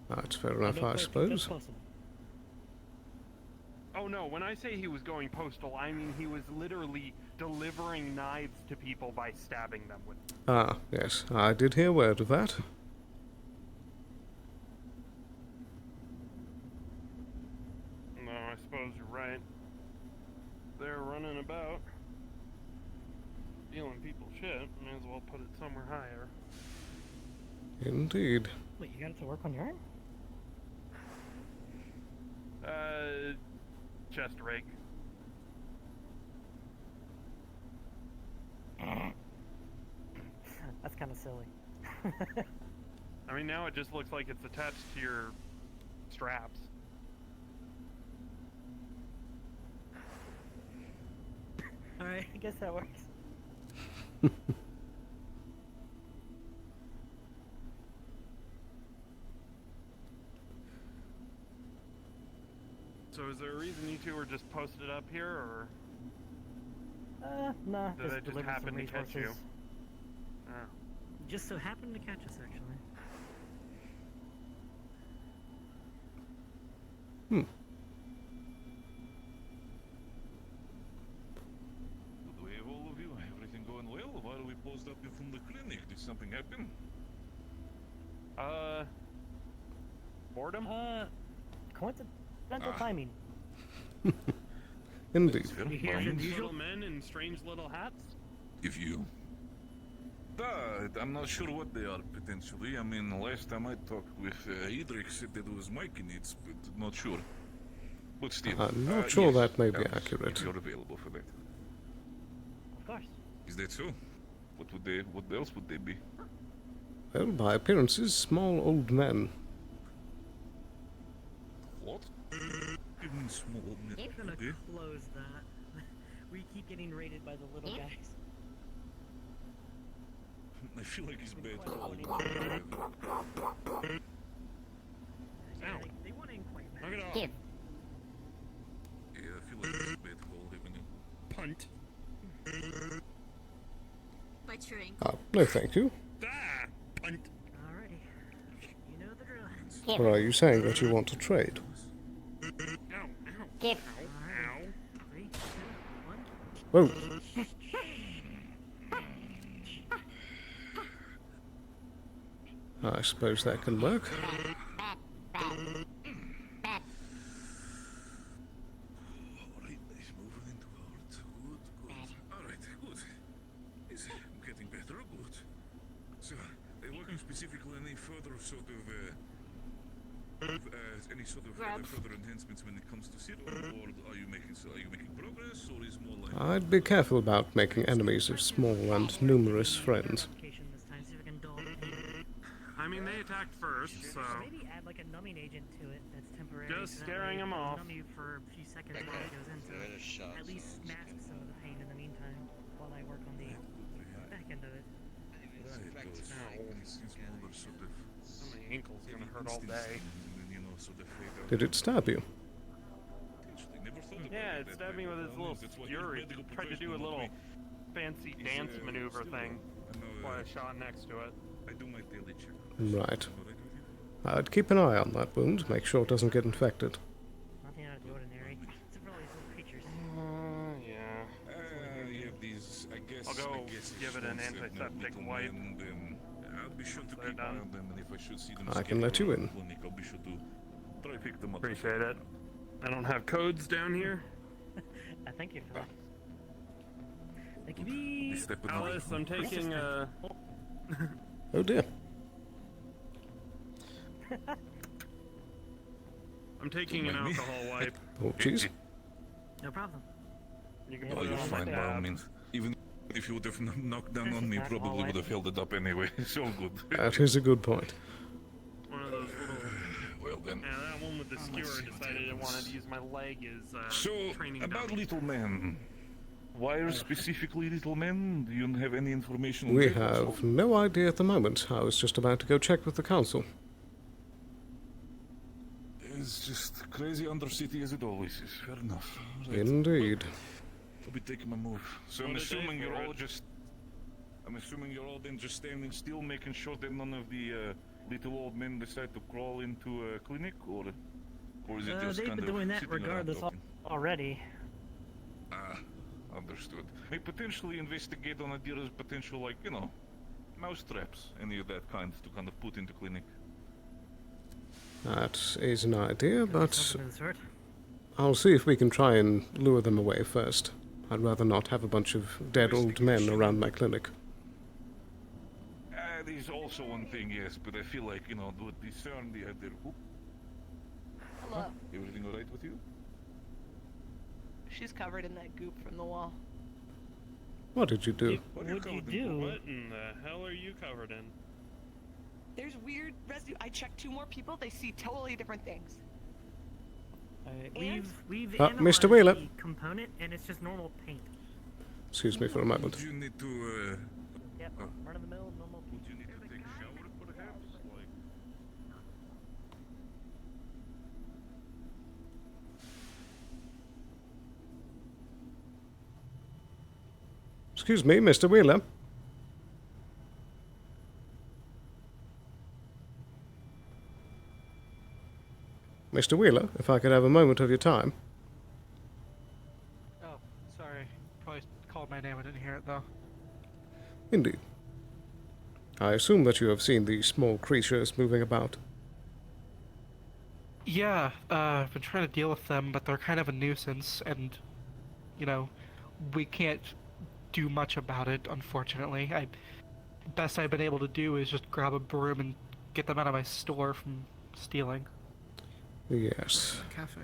That's fair enough, I suppose. Oh no, when I say he was going postal, I mean he was literally delivering knives to people by stabbing them with them. Ah, yes, I did hear word of that. No, I suppose you're right. They're running about, stealing people's shit. May as well put it somewhere higher. Indeed. Wait, you got it to work on your arm? Chest rake. That's kind of silly. I mean, now it just looks like it's attached to your straps. Alright, I guess that works. So is there a reason you two were just posted up here, or Nah, did they just delivered happen some to catch you? resources. Oh. Just so happened to catch us, actually. Good day, all of you. Everything going well? While we closed up from the clinic, did something happen? Boredom? Coincidental timing. Indeed. You hear Strange the usual? little men in strange little hats? If you. I'm not sure what they are, potentially. I mean, last time I talked with Idrik said that it was Mikey needs, but not sure. But still. I'm not sure yes, that may be Alice, accurate. If you're available for that. Of course. Is that so? What else would they be? Well, by appearances, small old men. What? You mean small men? I'm gonna Okay. close that. We keep getting raided by the little guys. I feel like it's bad Quite call. funny. Yeah, they want in quite bad. Knock it off. Give. Yeah, I feel like it's a bad call, haven't you? Punt. Bite your ankle. Ah, no thank you. Ah! Punt. Alrighty. You know the drill. Or are you saying that you want to trade? Ow, ow. Give. Ow. 3, 2, 1. Whoa. I suppose that can work. Alright, he's moving into art. Good. Alright, good. He's getting better, good. So, are you looking specifically any further sort of, further enhancements when it comes to Cyril, or are you making progress? us, or is more like... I'd be careful about making enemies of small and numerous friends. I mean, they attacked first, so... Maybe add like a numbing agent to it that's temporary. Just scaring them off. Numb you for a few seconds while it goes in, so at least mask some of the pain in the meantime while I work on the back end of it. My ankle's gonna hurt all day. Did it stab you? Yeah, it stabbed me with his little fury. Tried to do a little fancy dance maneuver thing while I shot next to it. I do my daily check. Right. I'd keep an eye on that wound, make sure it doesn't get infected. Nothing out of the ordinary. Except for all these little creatures. Yeah. You have these, I guess... I'll go give it an antiseptic wipe. I'll be sure to keep an eye on them, and if I should see them... I can let you in. Clinic, I'll be sure to try to pick them up. Appreciate it. I don't have codes down here. Thank you for that. Thank you. Alice, I'm taking Oh dear. I'm taking an alcohol wipe. Oh jeez. No problem. You can Oh, put it you're on my fine by all tab. means. Even if you would have knocked down on me, probably would have held it up anyway. It's all good. That is a good point. One of those little... Well then. Yeah, that one with the skewer decided it wanted to use my leg as So, training about dummy. little men. Why are specifically little men? Do you have any information on We that also? have no idea at the moment. I was just about to go check with the council. It's just crazy undercity as it always is. Fair enough. Right. Indeed. I'll be taking my move. So I'm What a day assuming for you're all it. just... I'm assuming you're all then just standing still, making sure that none of the little old men decide to crawl into a clinic, or is it just They've kind been of doing that sitting around regardless talking? already. Ah, understood. May potentially investigate on ideas of potential, like, you know, mouse traps, any of that kind, to kind of put into clinic. That is an idea, but Something of the sort. I'll see if we can try and lure them away first. I'd rather not have a bunch of dead old men around my clinic. There's also one thing, yes, but I feel like, you know, to discern the other... Hello. Everything alright with you? She's covered in that goop from the wall. What did you do? What did you do? What in the hell are you covered in? There's weird residue. I checked 2 more people. They see totally different things. We've Mr. analyzed Wheeler. the component, and it's just normal paint. Excuse me for a moment. Would you need to, Yep, run of the mill, normal paint. would you need to take a shower, perhaps? Like... Excuse me, Mr. Wheeler. Mr. Wheeler, if I could have a moment of your time. Oh, sorry. Probably called my name. I didn't hear it though. Indeed. I assume that you have seen these small creatures moving about. Yeah, I've been trying to deal with them, but they're kind of a nuisance, and, you know, we can't do much about it, unfortunately. Best I've been able to do is just grab a broom and get them out of my store from stealing. Yes. Cafe.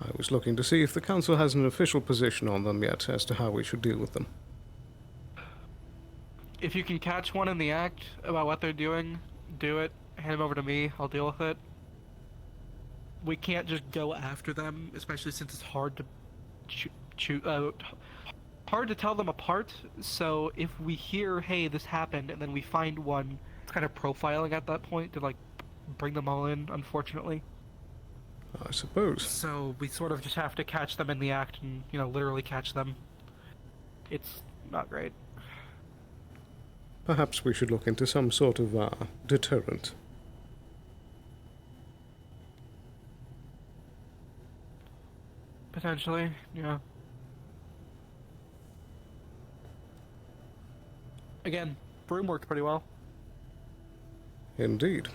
I was looking to see if the council has an official position on them yet as to how we should deal with them. If you can catch one in the act about what they're doing, do it. Hand them over to me. I'll deal with it. We can't just go after them, especially since it's hard to hard to tell them apart. So if we hear, hey, this happened, and then we find one, it's kind of profiling at that point to like bring them all in. Unfortunately. I suppose. So we sort of just have to catch them in the act, and literally catch them. It's not great. Perhaps we should look into some sort of deterrent. Potentially, yeah. Again, broom worked pretty well. Indeed.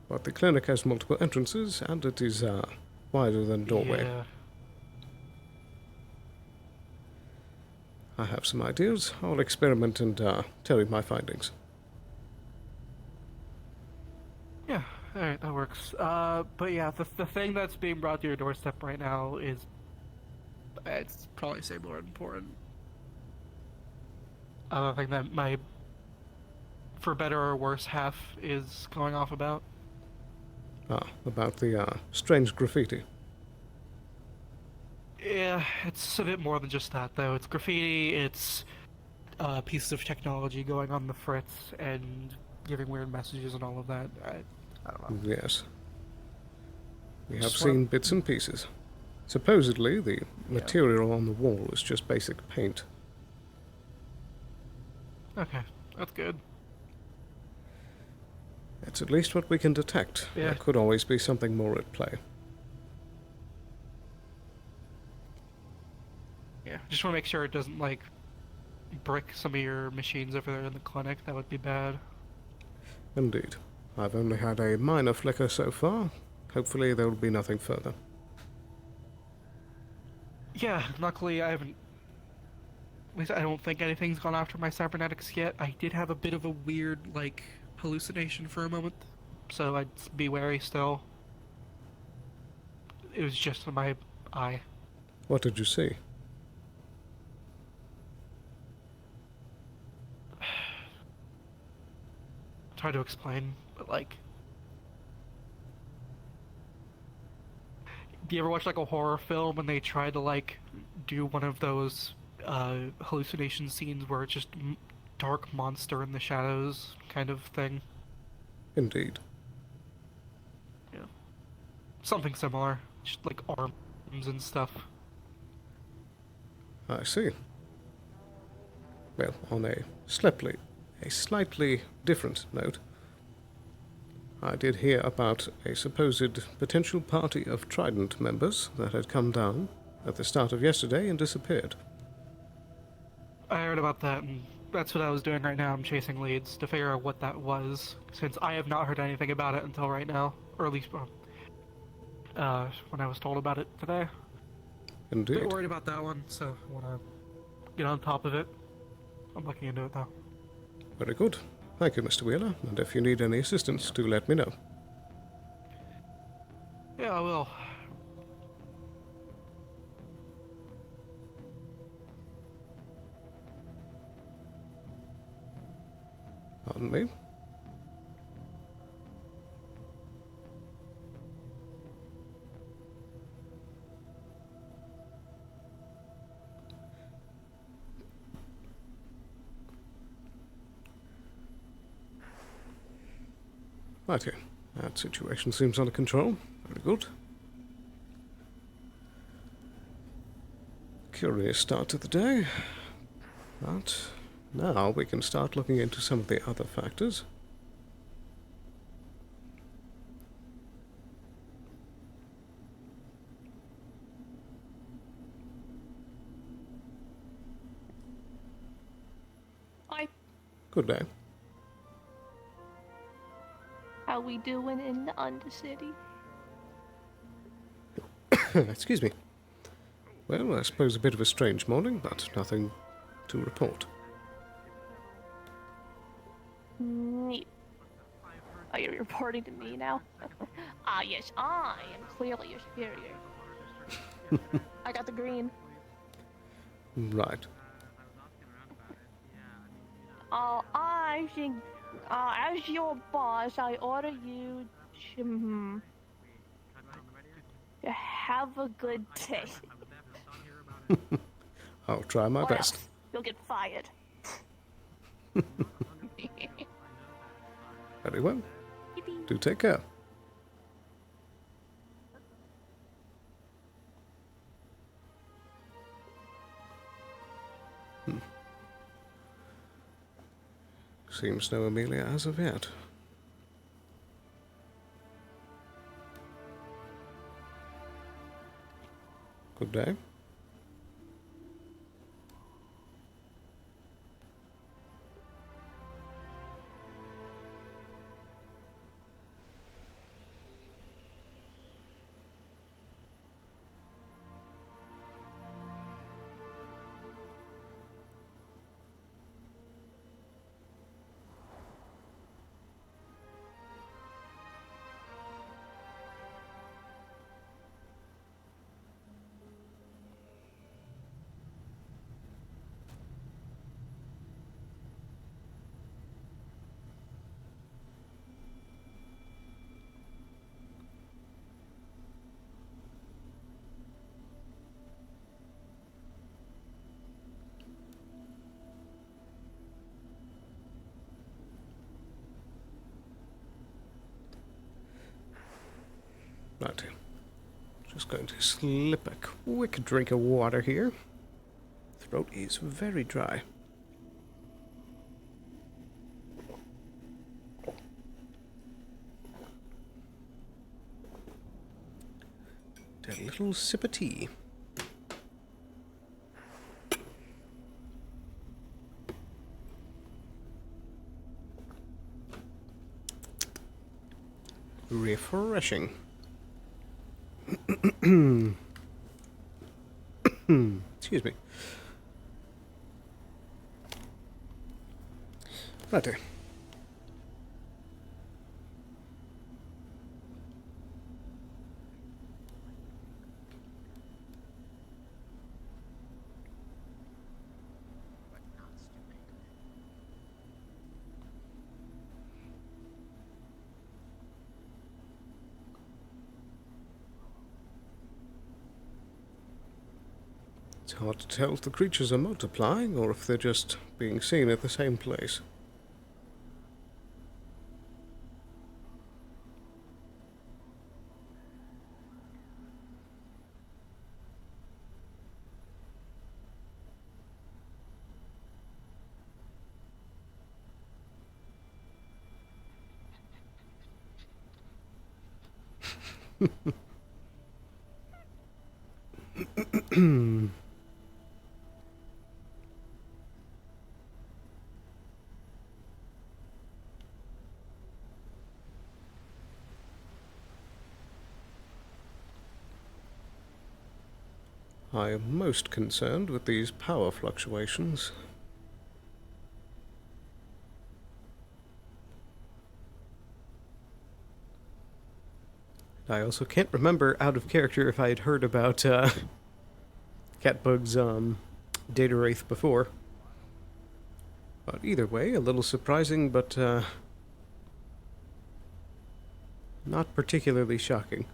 But the clinic has multiple entrances, and it is wider than a doorway. Yeah. I have some ideas. I'll experiment and tell you my findings. Yeah, alright, that works. But yeah, the thing that's being brought to your doorstep right now is It's probably say more important. Other thing that my, for better or worse, half is going off about. Ah, about the strange graffiti. Yeah, it's a bit more than just that, though. It's graffiti, it's pieces of technology going on the fritz and giving weird messages and all of that. I don't know. Yes. We have seen bits and pieces. Supposedly, the material on the wall is just basic paint. Okay, that's good. That's at least what we can detect. Yeah. There could always be something more at play. Yeah, just want to make sure it doesn't, like, brick some of your machines over there in the clinic. That would be bad. Indeed. I've only had a minor flicker so far. Hopefully there will be nothing further. Yeah, luckily I haven't... At least I don't think anything's gone after my cybernetics yet. I did have a bit of a weird, like, hallucination for a moment, so I'd be wary still. It was just in my eye. What did you see? It's hard to explain, but like... Do you ever watch like a horror film and they try to like do one of those hallucination scenes where it's just dark monster in the shadows kind of thing? Indeed. Yeah. Something similar. Just like arms and stuff. I see. Well, on a slightly different note, I did hear about a supposed potential party of Trident members that had come down at the start of yesterday and disappeared. I heard about that, and that's what I was doing right now. I'm chasing leads to figure out what that was, since I have not heard anything about it until right now, or at least when I was told about it today. Indeed. A bit worried about that one, so I want to get on top of it. I'm looking into it, though. Very good. Thank you, Mr. Wheeler, and if you need any assistance, do let me know. Yeah, I will. Pardon me? Right here. That situation seems under control. Very good. Curious start to the day. But now we can start looking into some of the other factors. Hi. Good day. How we doing in the Undercity? Excuse me. Well, I suppose a bit of a strange morning, but nothing to report. Neat. Oh, you're reporting to me now? Ah, yes, I am clearly your superior. I got the green. Right. I think, as your boss, I order you to have a good day. I'll try my Or best. else you'll get fired. Very well. Yippee. Do take care. Seems no Amelia as of yet. Good day. Right. Just going to slip a quick drink of water here. Throat is very dry. A little sip of tea. Refreshing. Excuse me. Righto. It's hard to tell if the creatures are multiplying or if they're just being seen at the same place. I am most concerned with these power fluctuations. I also can't remember out of character if I had heard about Catbug's data wraith before. But either way, a little surprising, but not particularly shocking.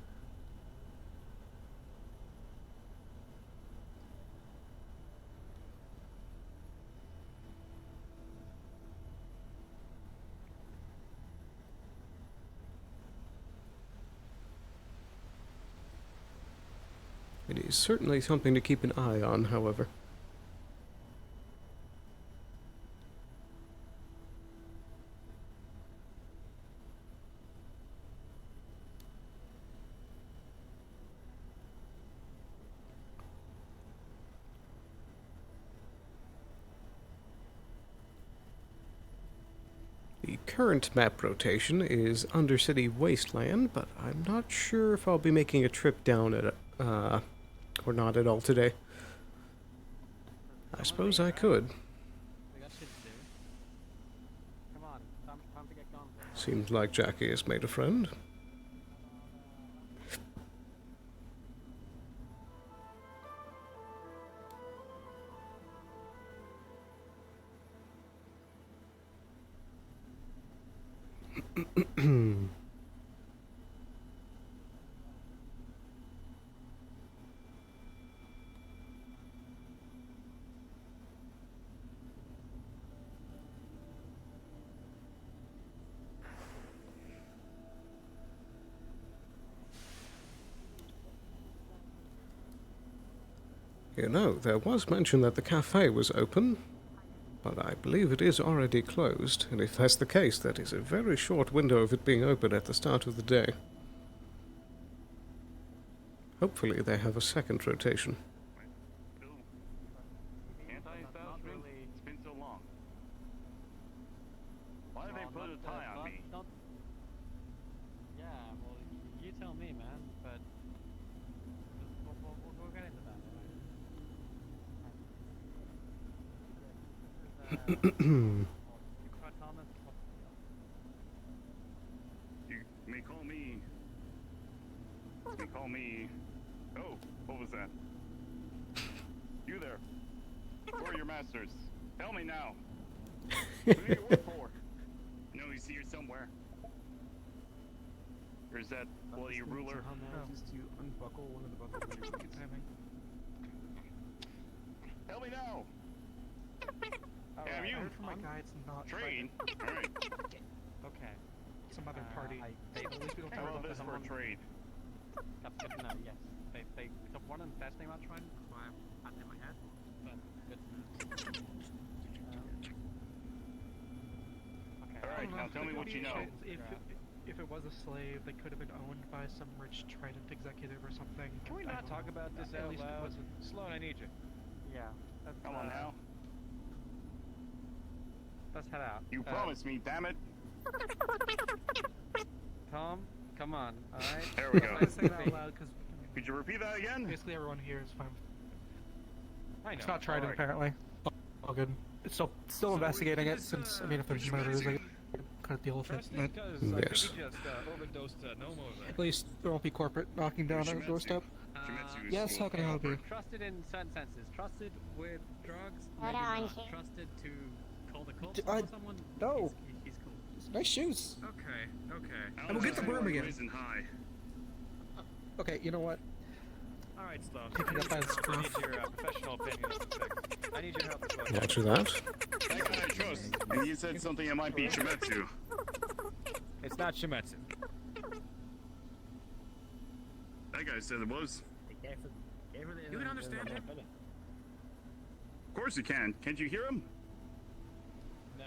It is certainly something to keep an eye on, however. The current map rotation is Undercity Wasteland, but I'm not sure if I'll be making a trip down it, or not at all today. I suppose I could. Seems like Jackie has made a friend. You know, there was mention that the cafe was open, but I believe it is already closed, and if that's the case, that is a very short window of it being open at the start of the day. Hopefully they have a second rotation. Anti-establishment? It's been so long. Why did they put a tie on me? Yeah, well, you tell me, man, but we'll get into that. You may call me. You may call me. Oh, what was that? You there? Who are your masters? Tell me now. Who do you work for? I know he's here somewhere. Or is that bloody ruler? To unbuckle one of the buckles. Tell me now. Have you? I heard from my guides not Trade? Alright. Okay. some other party. How How about this for a trade? That's good to know, yes. They the one and best thing about Trident, why I had it in my head, but good to know. Okay. Alright, now tell me what you know. If it was a slave, they could have been owned by some rich Trident executive or something. Can we not talk about this At out least it loud? wasn't. Sloan, I need you. Yeah. Come on now. Let's head out. You promised me, damn it. Tom, come on, alright? There we go. I'm saying it out loud because Could you repeat that again? basically everyone here is fine. I know. It's not Trident, Alright. apparently. All good. It's still investigating it, since, I mean, if there's murders, I gotta deal with it. Trust But because Yes. I think he just overdosed Nomo. at least there won't be corporate knocking down our doorstep. Shimetsu is Yes, how can I help you? Trusted in certain senses. Trusted with drugs, Hold maybe on, not. sir. Trusted to call the cops I- on someone. no. He's cool. Nice shoes. Okay. And we'll get the broom again. Raising high. Okay, you know what? Alright, Sloan. Picking up by the I need scruff. your professional opinion on this thing. I need your help as well. Roger that. That guy I trust. And you said something that might be Shimetsu. It's not Shimetsu. That guy said it was. You can understand him? Of course you can. Can't you hear him? No.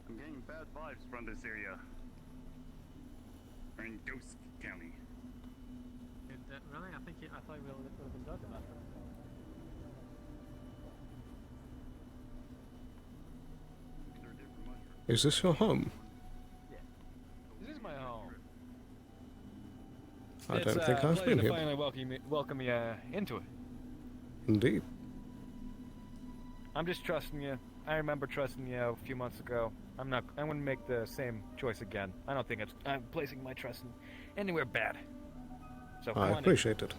I'm getting bad vibes from this area. We're in Ghost County. Really? I thought we would have been done about that. Is this your home? This is my home. I It's, don't think I've pleasure been to here. finally welcome you into it. Indeed. I'm just trusting you. I remember trusting you a few months ago. I wouldn't make the same choice again. I don't think I'm placing my trust in anywhere bad. So come I on in. appreciate it.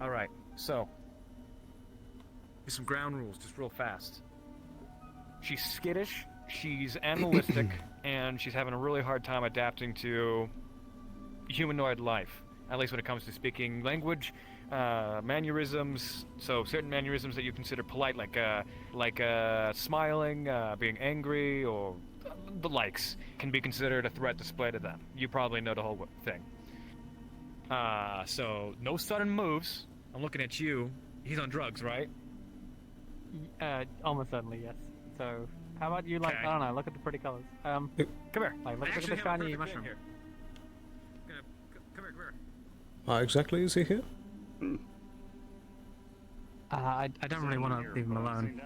All right. So, here's some ground rules, just real fast. She's skittish. She's animalistic, and she's having a really hard time adapting to humanoid life. At least when it comes to speaking language, mannerisms. So certain mannerisms that you consider polite, like smiling, being angry, or the likes, can be considered a threat display to them. You probably know the whole thing. So no sudden moves. I'm looking at you. He's on drugs, right? Almost certainly, yes. So, how about you, like, Okay. I don't know, look at the pretty colors. Come here. Like, look I at actually the have a shiny perfect mushroom. thing here. Come here. Why exactly is he here? I don't really want to leave him alone.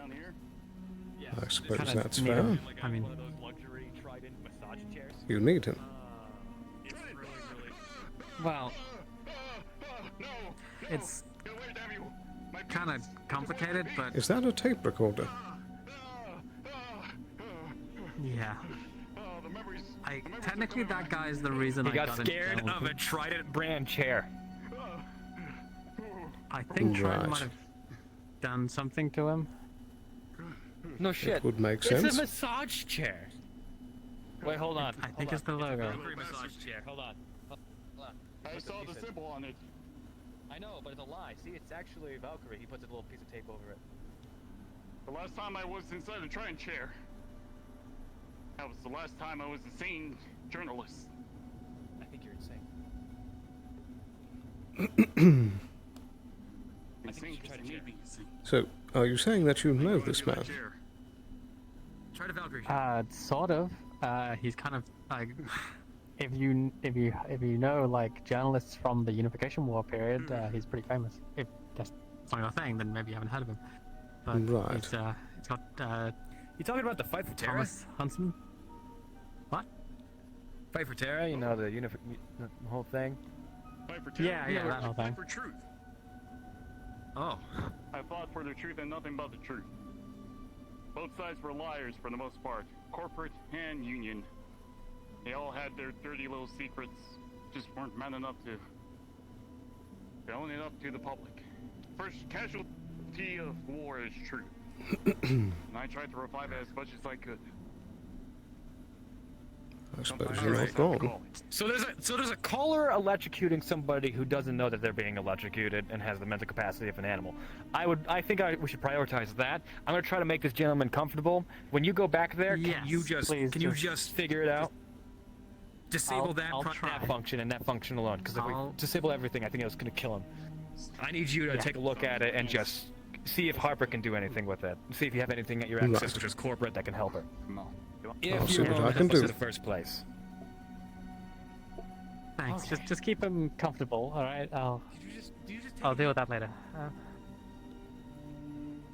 Yes. I suppose Kinda that's need fair. him. Like I mean- one of those luxury Trident massage chairs. You need him. It's really. Well, it's kind of complicated, but Is that a tape recorder? yeah. Technically, that guy is the reason He I got got scared into of a Trident brand chair. I think Trident Right. might have done something to him. No shit. It would make It's sense. a massage chair. Wait, hold on. I think it's the logo. It's a Valkyrie massage chair. Hold on. Hold on. I What's the saw piece the of- symbol on it. I know, but it's a lie. See, it's actually Valkyrie. He puts a little piece of tape over it. The last time I was inside a Trident chair. That was the last time I was a sane journalist. I think you're insane. I think you should try to chair. So, are you saying that you know this man? Try to Valkyrie. Sort of. He's kind of like, if you know like journalists from the Unification War period, he's pretty famous. If that's not your thing, then maybe you haven't heard of him. But Right. it's got You talking about the fight for Terra? Thomas Huntsman. What? Fight for Terra? You know the the whole thing. Fight for truth. Yeah, that whole thing. Fight for truth. Oh. I fought for the truth and nothing but the truth. Both sides were liars for the most part, corporate and union. They all had their dirty little secrets, just weren't man enough to own it up to the public. First casualty of war is truth. And I tried to revive it as much as I could. I suppose you're not wrong. So there's a caller electrocuting somebody who doesn't know that they're being electrocuted and has the mental capacity of an animal. I think we should prioritize that. I'm gonna try to make this gentleman comfortable. When you go back there, can you just figure it out? Disable that function and that function alone, because if we disable everything, I think it's gonna kill him. I need you to take a look at it and just see if Harper can do anything with it. See if you have anything at your access, which is corporate, that can help her. I'll see what I can do. In the first place. Thanks. Just keep him comfortable. All right. I'll deal with that later.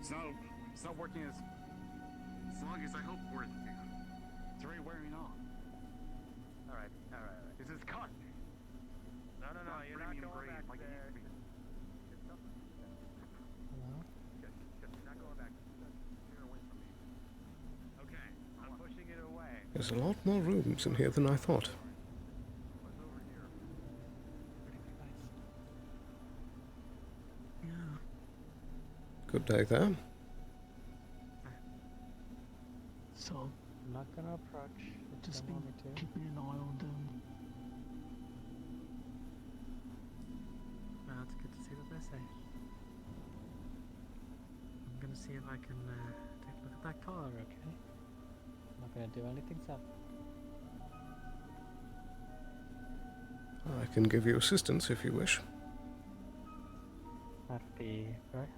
It's not working as long as I hoped for it to. It's already wearing off. All right. This is cut. No, you're not going back there. Hello? You're not going back. You're away from me. Okay, I'm pushing it away. There's a lot more rooms in here than I thought. Good day there. So, I'm not gonna approach. just been keeping an eye on them. Well, it's good to see what they say. I'm gonna see if I can take a look at that collar, okay? I'm not gonna do anything so. I can give you assistance if you wish. That'd be very helpful.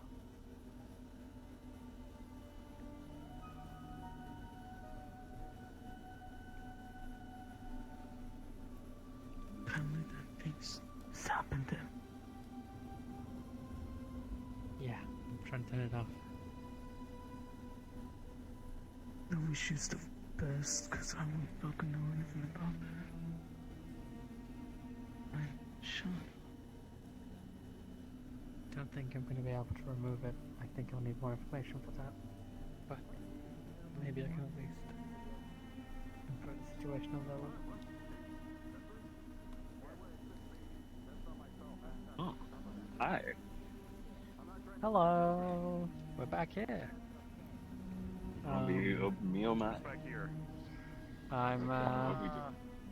Apparently that thing's zapping them. Yeah, I'm trying to turn it off. No issues the best, because I don't fucking know anything about that. I'm sure. Don't think I'm going to be able to remove it. I think I'll need more information for that. But maybe I can at least improve the situation a little. Oh, hi. Hello. We're back here. I'm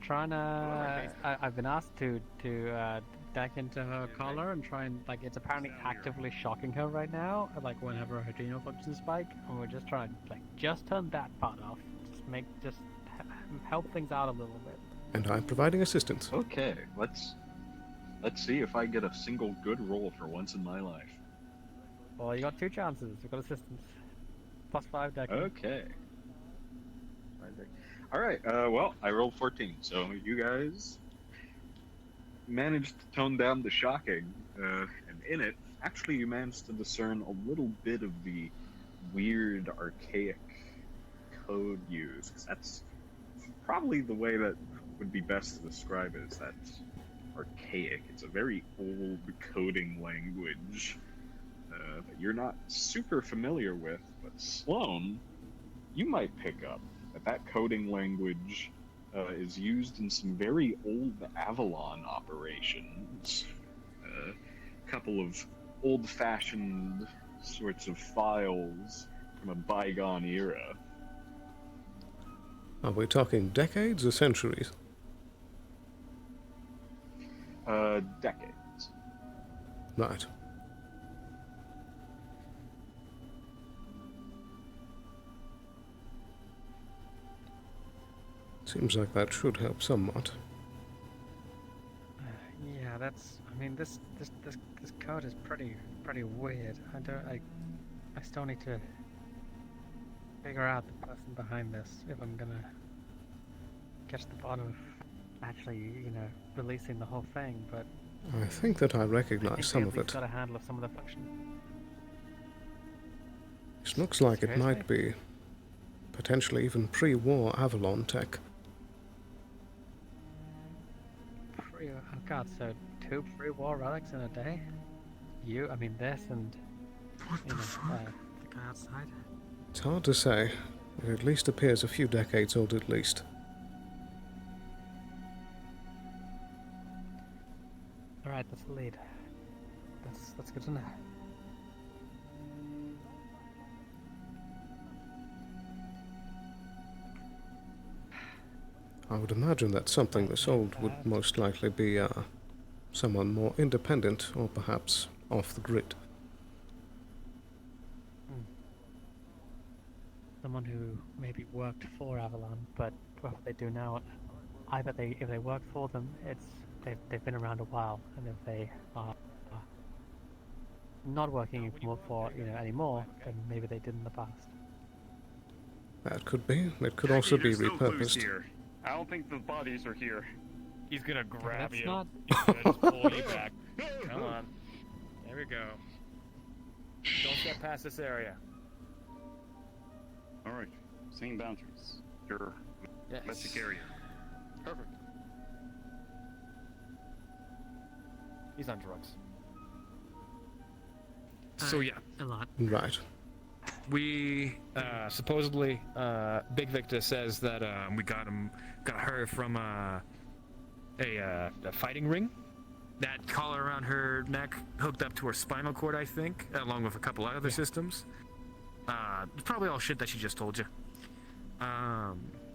trying to. I've been asked to deck into her collar and try and it's apparently actively shocking her right now. Whenever her adrenal functions spike, and we're just trying to just turn that part off. Just help things out a little bit. And I'm providing assistance. Okay, let's see if I get a single good roll for once in my life. Well, you got 2 chances. You've got assistance. +5 deck. Okay. Alright, well, I rolled 14, so you guys managed to tone down the shocking, and in it, actually you managed to discern a little bit of the weird, archaic code used, because that's probably the way that would be best to describe it, is that archaic. It's a very old coding language that you're not super familiar with, but Sloan, you might pick up that coding language is used in some very old Avalon operations. A couple of old-fashioned sorts of files from a bygone era. Are we talking decades or centuries? Decades. Right. Seems like that should help somewhat. Yeah, that's. I mean, this code is pretty weird. I still need to figure out the person behind this if I'm gonna get to the bottom of actually, releasing the whole thing. But I think that I recognize some of it. Got a handle of some of the function. This looks like it might be potentially even pre-war Avalon tech. Oh god, so 2 pre-war relics in a day? This and the guy outside? It's hard to say. It at least appears a few decades old at least. That's a lead. That's good to know. I would imagine that something this old would most likely be someone more independent or perhaps off the grid. Someone who maybe worked for Avalon, but what they do now, I bet if they work for them, they've been around a while, and if they are not working for anymore, then maybe they did in the past. That could be. It could also be There's no clues repurposed. here. I don't think the bodies are here. He's gonna grab That's you. not- He's gonna just pull you back. Come on. There we go. Don't step past this area. All right. Same boundaries. Your domestic area. Perfect. He's on drugs. So yeah, a lot. Right. We supposedly Big Victor says that we got her from a fighting ring. That collar around her neck hooked up to her spinal cord, I think, along with a couple other systems. Probably all shit that she just told you.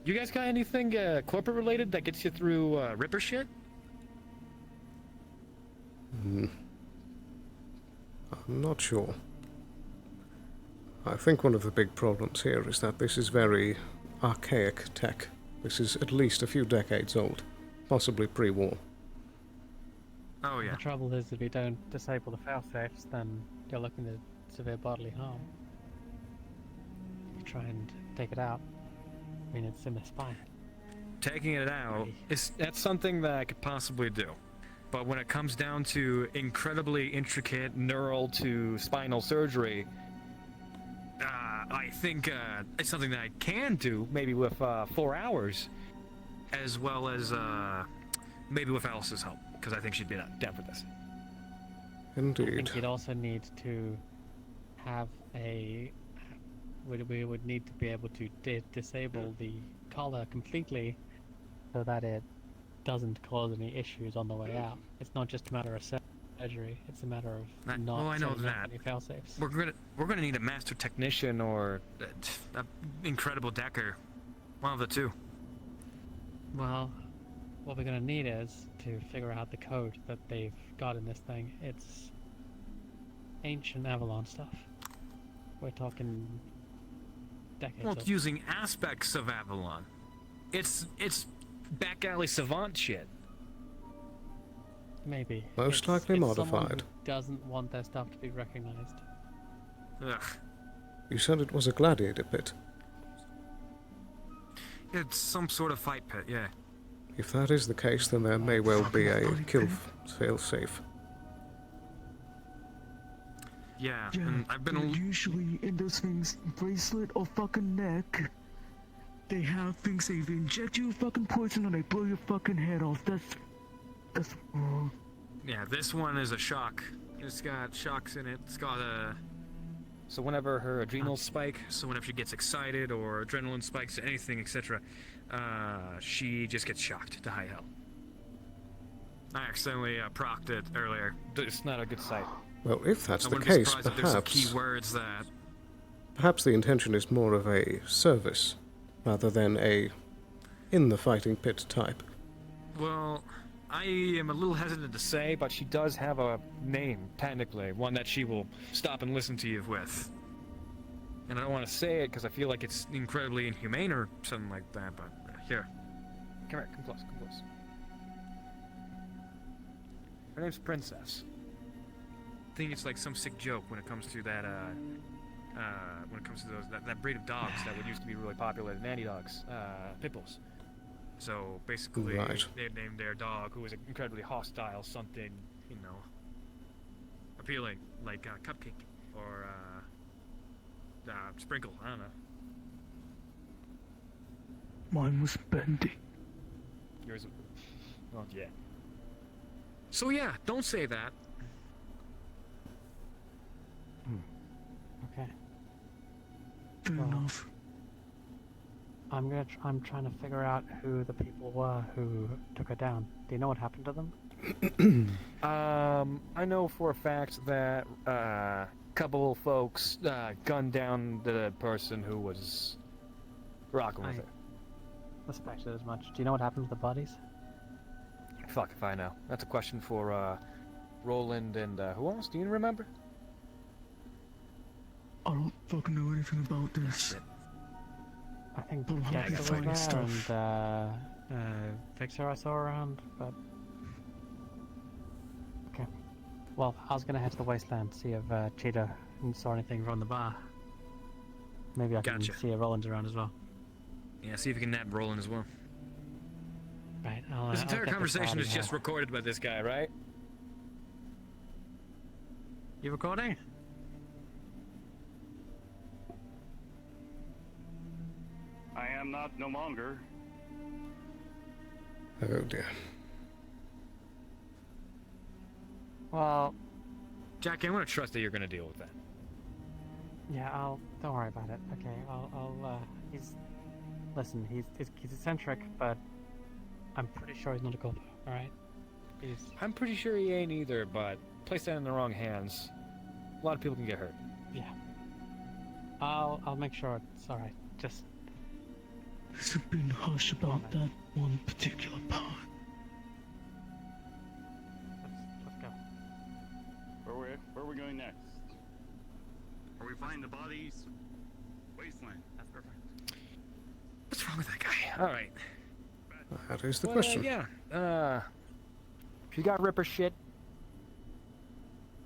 You guys got anything corporate related that gets you through Ripper shit? I'm not sure. I think one of the big problems here is that this is very archaic tech. This is at least a few decades old, possibly pre-war. Oh yeah. The trouble is, if you don't disable the failsafes, then you're looking at severe bodily harm. If you try and take it out, I mean, it's in the spine. Taking it out that's something that I could possibly do. But when it comes down to incredibly intricate neural to spinal surgery, I think it's something that I can do, maybe with 4 hours, as well as maybe with Alice's help, because I think she'd be down for this. Indeed. I think you'd also need to have we would need to be able to disable the collar completely, so that it doesn't cause any issues on the way out. It's not just a matter of surgery; it's a matter of not I know setting up that. any failsafes. We're gonna need a master technician or an incredible decker, one of the two. Well, what we're gonna need is to figure out the code that they've got in this thing. It's ancient Avalon stuff. We're talking decades. Well, it's using aspects of Avalon. It's back alley savant shit. Maybe. Most likely it's someone modified. who doesn't want their stuff to be recognized. Ugh. You said it was a gladiator pit. It's some sort of fight pit, yeah. If that is the case, then there may well be a kill fail-safe. Yeah, and I've been usually in those things, bracelet or fucking neck. They have things they inject you with fucking poison and they blow your fucking head off. That's wrong. Yeah, this one is a shock. It's got shocks in it. It's got a... So whenever her adrenals spike, so whenever she gets excited or adrenaline spikes, anything, etc., she just gets shocked to high hell. I accidentally procced it earlier. It's not a good sight. Well, if that's I the wouldn't be case, surprised if there's some perhaps... key words that... Perhaps the intention is more of a service, rather than a in-the-fighting pit type. Well, I am a little hesitant to say, but she does have a name, technically. One that she will stop and listen to you with. And I don't want to say it because I feel like it's incredibly inhumane or something like that, but here. Come here, come close, come close. Her name's Princess. I think it's like some sick joke when it comes to that, when it comes to that breed of dogs that would used to be really popular, nanny dogs, pit bulls. So basically, Right. they had named their dog, who was incredibly hostile, something, you know, appealing, like Cupcake or Sprinkle. I don't know. Mine was Bendy. Yours, well, yeah. So yeah, don't say that. Okay. Fair enough. I'm trying to figure out who the people were who took her down. Do you know what happened to them? I know for a fact that a couple folks gunned down the person who was rocking with I her. suspected as much. Do you know what happened to the bodies? Fuck if I know. That's a question for Roland and who else? Do you remember? I don't fucking know anything about this. I think But Dex was finding there stuff. and Fixer I saw around, but... Okay. Well, I was gonna head to the wasteland to see if Cheetah saw anything from the bar. Maybe I can Gotcha. see if Roland's around as well. Yeah, see if you can nab Roland as well. Right, This I'll entire get conversation body is just here. recorded by this guy, right? You recording? I am not no longer. Oh dear. Well, Jackie, I'm gonna trust that you're gonna deal with that. yeah, don't worry about it. Okay, listen, he's eccentric, but I'm pretty sure he's not a culprit, alright? I'm pretty sure he ain't either, but place that in the wrong hands. A lot of people can get hurt. Yeah. I'll make sure it's alright. Just There's been hush about that one particular part. let's go. Where are we going next? Are we finding the bodies? Wasteland. That's perfect. What's wrong with that guy? All right. That is the Well, question. Yeah. She got Ripper shit.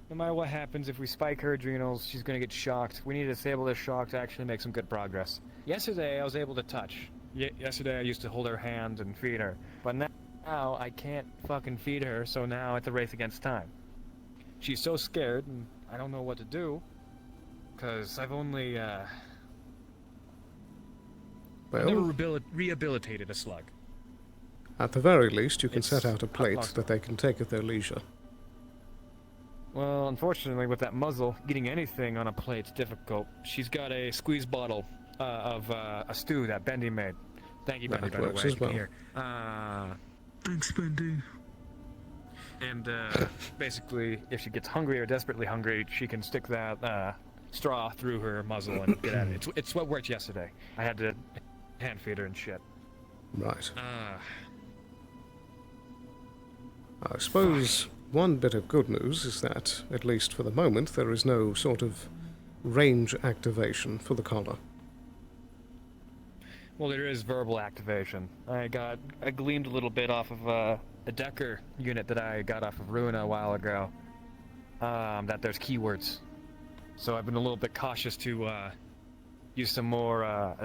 No matter what happens, if we spike her adrenals, she's gonna get shocked. We need to disable this shock to actually make some good progress. Yesterday, I was able to touch. Yesterday, I used to hold her hand and feed her. But now, I can't fucking feed her, so now it's a race against time. She's so scared, and I don't know what to do. Because I've only, I've never Well, rehabilitated a slug. at the very least, you can It's set out a plate impossible. that they can take at their leisure. Well, unfortunately, with that muzzle, getting anything on a plate's difficult. She's got a squeeze bottle of a stew that Bendy made. Thank you, Bendy, That by the way. works You as can well. hear. Thanks, Bendy. And basically, if she gets hungry or desperately hungry, she can stick that straw through her muzzle and get at it. It's what worked yesterday. I had to hand feed her and shit. Right. I suppose one bit of good news is that, at least for the moment, there is no sort of range activation for the collar. Well, there is verbal activation. I gleamed a little bit off of a Decker unit that I got off of Ruina a while ago. That there's keywords. So I've been a little bit cautious to use some more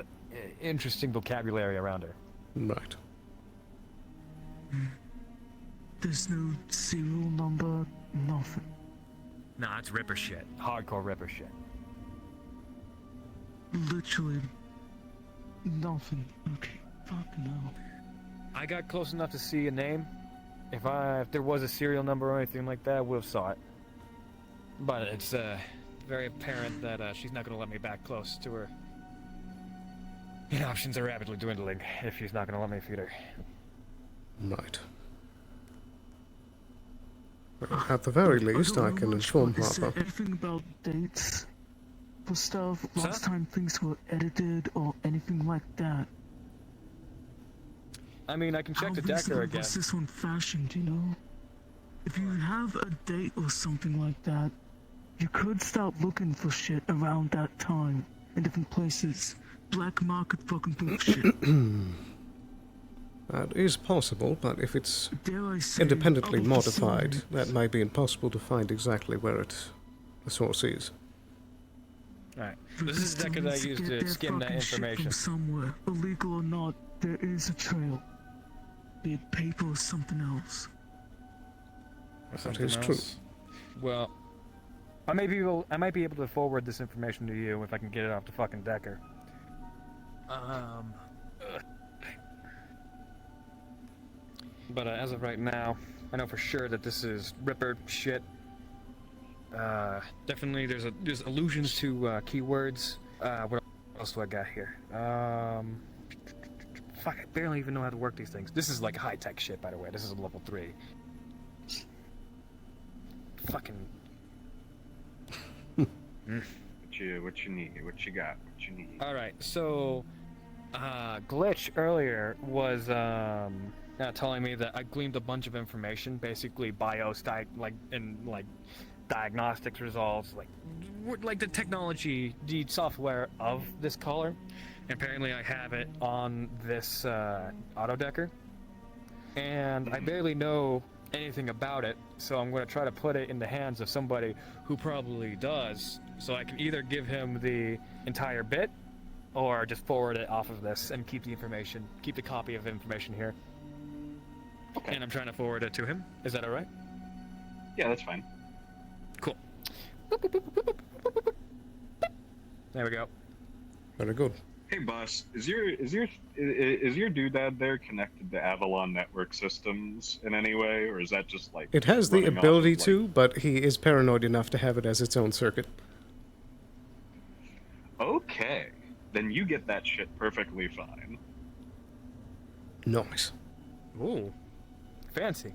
interesting vocabulary around her. Right. There's no serial number, nothing. Nah, it's Ripper shit. Hardcore Ripper shit. Literally nothing. Okay, fucking hell. I got close enough to see a name. If there was a serial number or anything like that, I would have saw it. But it's very apparent that she's not going to let me back close to her. And options are rapidly dwindling if she's not going to let me feed her. Right. Well, at the very least, I don't can know much, inform but is there Harper. anything about dates for stuff? Last time things were edited or anything like that? I mean, I can check How the Decker reasonable again. was this one fashioned, you know? If you have a date or something like that, you could start looking for shit around that time in different places. Black market fucking bullshit. That is possible, but if it's Dare I say, independently other modified, facilities. that may be impossible to find exactly where the source is. Alright, this is the Decker that I Facilities used get to their skim that fucking shit information. From somewhere, illegal or not, there is a trail. Be it paper or something else. That is true. Well, I might be able to forward this information to you if I can get it off the fucking Decker. But as of right now, I know for sure that this is Ripper shit. Definitely, there's allusions to keywords. What else do I got here? Fuck, I barely even know how to work these things. This is like high-tech shit, by the way. This is level 3. fucking. What you need? What you got? What you need? All right, so Glitch earlier was telling me that I gleaned a bunch of information, basically diagnostics results, like the technology, the software of this collar. And apparently, I have it on this auto decker, and I barely know anything about it, so I'm going to try to put it in the hands of somebody who probably does, so I can either give him the entire bit or just forward it off of this and keep the copy of information here. Okay. And I'm trying to forward it to him. Is that alright? Yeah, that's fine. Cool. There we go. Very good. Hey boss, is your doodad there connected to Avalon network systems in any way, or is that just like It has the running off ability of, like... to, but he is paranoid enough to have it as its own circuit. Okay, then you get that shit perfectly fine. Nice. Ooh, fancy.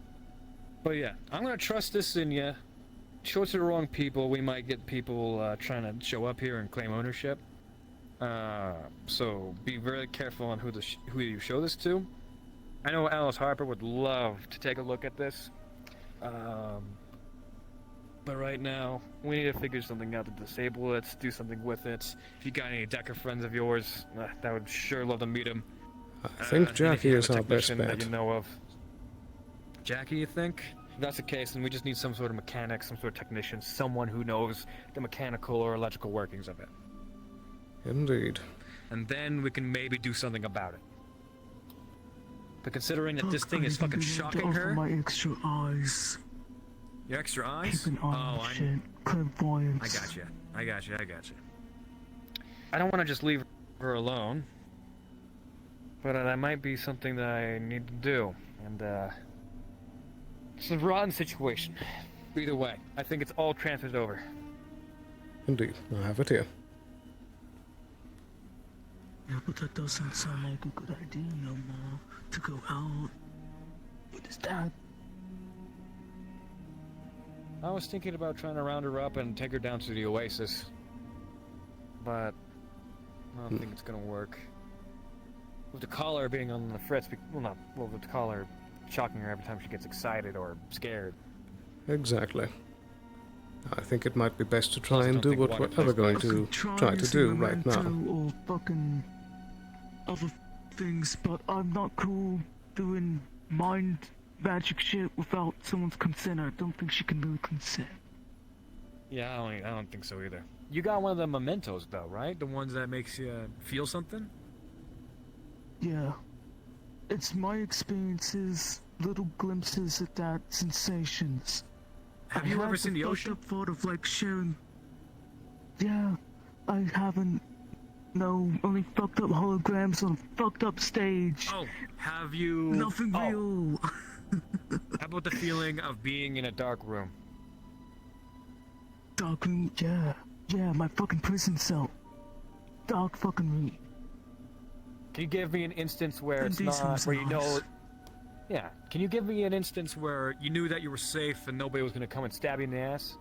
But yeah, I'm gonna trust this in you. Show it to the wrong people, we might get people trying to show up here and claim ownership. So be very careful on who you show this to. I know Alice Harper would love to take a look at this. But right now, we need to figure something out to disable it, do something with it. If you got any Decker friends of yours, that would sure love to meet them. I think Jackie is our best bet. That you know of. Jackie, you think? If that's the case, then we just need some sort of mechanic, some sort of technician, someone who knows the mechanical or electrical workings of it. Indeed. And then we can maybe do something about it. But considering that this thing is fucking shocking her... my extra eyes. Your extra eyes? Keep an eye on shit. Clairvoyance. I got you. I don't want to just leave her alone. But that might be something that I need to do. And, it's a rotten situation. Either way, I think it's all transferred over. Indeed. I have it here. Yeah, but that doesn't sound like a good idea no more. To go out with his dad. I was thinking about trying to round her up and take her down to the Oasis. But I don't think it's gonna work. With the collar being on the fritz, with the collar shocking her every time she gets excited or scared. Exactly. I think it might be best to try and do what we're ever going to try to do right now. Or fucking other things, but I'm not cool doing mind magic shit without someone's consent. I don't think she can really consent. Yeah, I don't think so either. You got one of the mementos though, right? The ones that makes you feel something? Yeah. It's my experiences, little glimpses at that, sensations. Have you ever seen the ocean? I've thought of like sharing. Yeah, I haven't. No, only fucked up holograms on a fucked up stage. Oh, have you? Nothing real. How about the feeling of being in a dark room? Dark room, yeah. Yeah, my fucking prison cell. Dark fucking room. Can you give me an instance where it's not, where you know... Yeah, can you give me an instance where you knew that you were safe and nobody was going to come and stab you in the ass?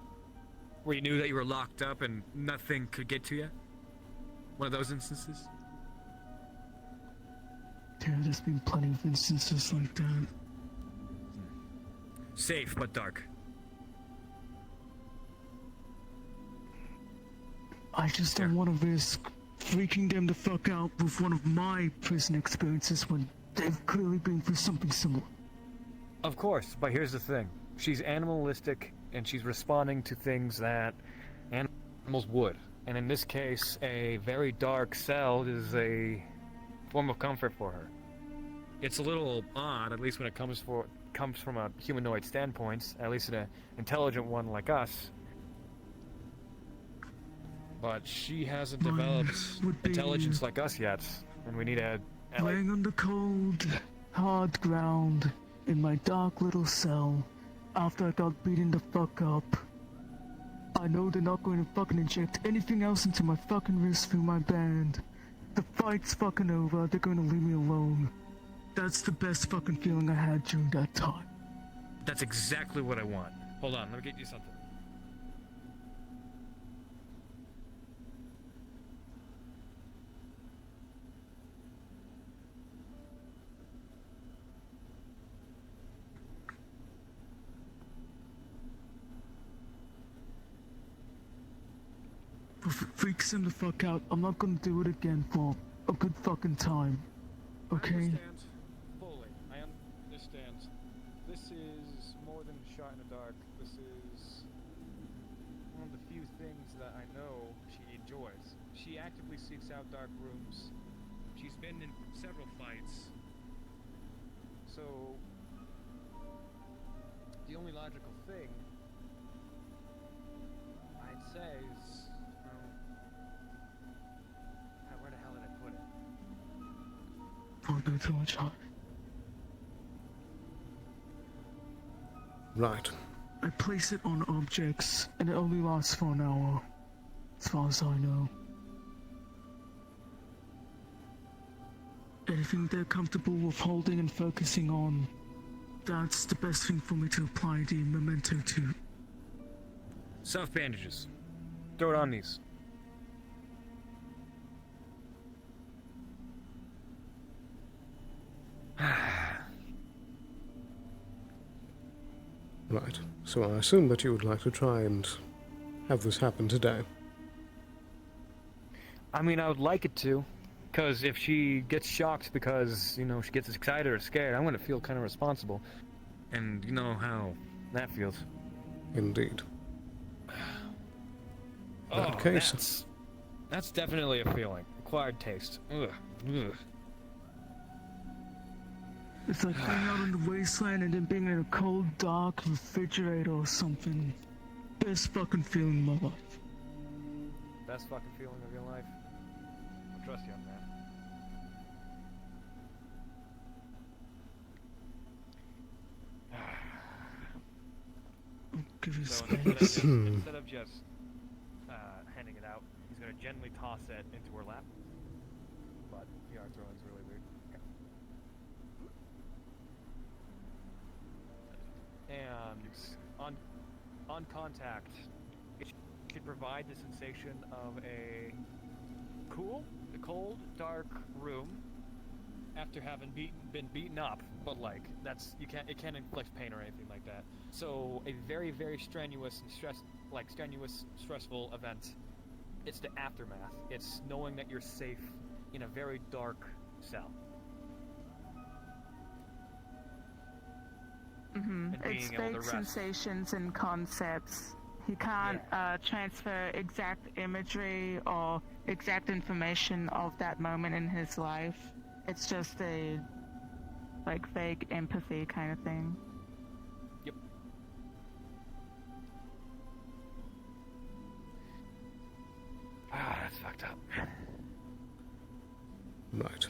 Where you knew that you were locked up and nothing could get to you? One of those instances? Yeah, there's been plenty of instances like that. Safe, but dark. I just don't want to risk freaking them the fuck out with one of my prison experiences when they've clearly been through something similar. Of course, but here's the thing. She's animalistic, and she's responding to things that animals would. And in this case, a very dark cell is a form of comfort for her. It's a little odd, at least when it comes from a humanoid standpoint, at least an intelligent one like us. But she hasn't developed intelligence like us yet, and we need a... Laying on the cold, hard ground in my dark little cell after I got beaten the fuck up. I know they're not going to fucking inject anything else into my fucking wrist through my band. The fight's fucking over, they're going to leave me alone. That's the best fucking feeling I had during that time. That's exactly what I want. Hold on, let me get you something. freaks him the fuck out. I'm not gonna do it again for a good fucking time. Okay? I understand fully. I understand. This is more than a shot in the dark. This is one of the few things that I know she enjoys. She actively seeks out dark rooms. She's been in several fights. So, the only logical thing I'd say is, where the hell did I put it? Don't do too much harm. Right. I place it on objects, and it only lasts for an hour, as far as I know. Anything they're comfortable with holding and focusing on, that's the best thing for me to apply the memento to. Soft bandages. Throw it on these. Right. So I assume that you would like to try and have this happen today. I mean, I would like it to. Because if she gets shocked because, you know, she gets excited or scared, I'm going to feel kind of responsible. And you know how that feels. Indeed. Oh, that case. That's definitely a feeling. Acquired taste. Ugh. Ugh. It's like being out in the wasteland and then being in a cold, dark refrigerator or something. Best fucking feeling in my life. Best fucking feeling of your life. I trust you on that. Give you So space. instead of just handing it out, he's going to gently toss it into her lap. But PR throwing's really weird. Okay. And on contact, it should provide the sensation of a cold, dark room after having been beaten up. But like it can't inflict pain or anything like that. So a very, very strenuous and stressful event. It's the aftermath. It's knowing that you're safe in a very dark cell. It's vague sensations and concepts. He can't transfer exact imagery or exact information of that moment in his life. It's just a vague empathy kind of thing. Yep. Ah, that's fucked up. Right.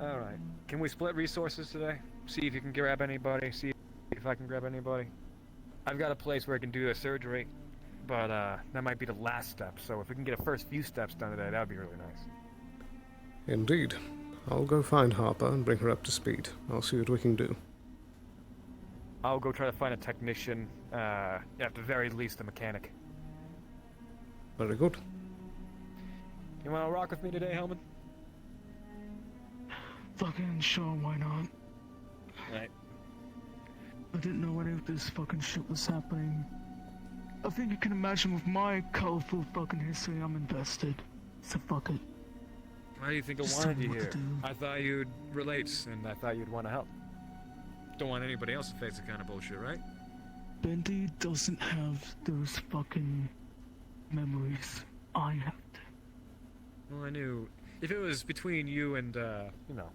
Alright. Can we split resources today? See if you can grab anybody, see if I can grab anybody. I've got a place where I can do a surgery, but that might be the last step, so if we can get a first few steps done today, that would be really nice. Indeed. I'll go find Harper and bring her up to speed. I'll see what we can do. I'll go try to find a technician, at the very least a mechanic. Very good. You wanna rock with me today, Hellman? Fucking sure, why not? Right. I didn't know any of this fucking shit was happening. I think you can imagine with my colorful fucking history, I'm invested. So fuck it. Why do you think I Just wanted tell me you what here? to do. I thought you'd relate, and I thought you'd want to help. Don't want anybody else to face that kind of bullshit, right? Bendy doesn't have those fucking memories. I have to. Well, I knew. If it was between you and, you know,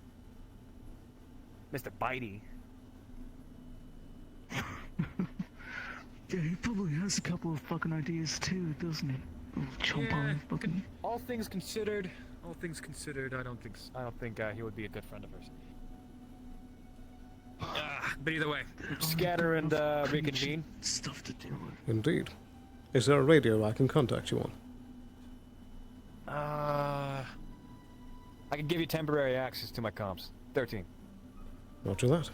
Mr. Bitey. Yeah, he probably has a couple of fucking ideas too, doesn't he? Chomp on fucking. All things considered, I don't think he would be a good friend of hers. But either way, scatter and reconvene. Stuff to deal with. Indeed. Is there a radio I can contact you on? I can give you temporary access to my comms. 13. Roger that.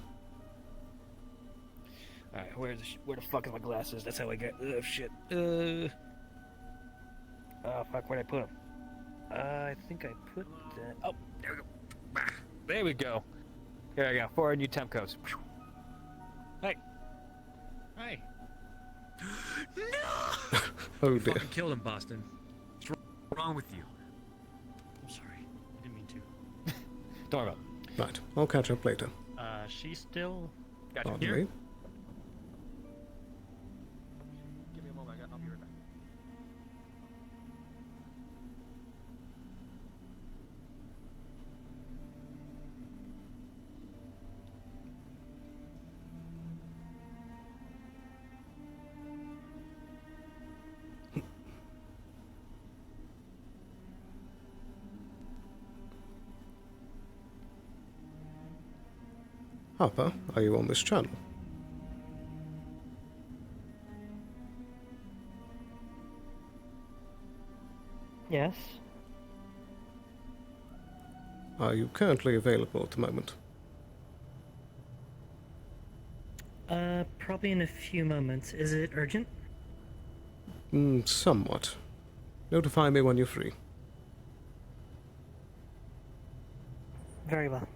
Alright, where the fuck is my glasses? That's how I get. Oh shit. Oh fuck, where'd I put them? I think I put that. Oh, there we go. There we go. Here I go. 4 new temp codes. Hey. Hey. No! Oh You dear. fucking killed him, Boston. What's wrong with you? I'm sorry. I didn't mean to. Don't worry about it. Right, I'll catch up later. She's still Pardon here. me. Give me a moment. I'll be right back. Harper, are you on this channel? Yes. Are you currently available at the moment? Probably in a few moments. Is it urgent? Somewhat. Notify me when you're free. Very well.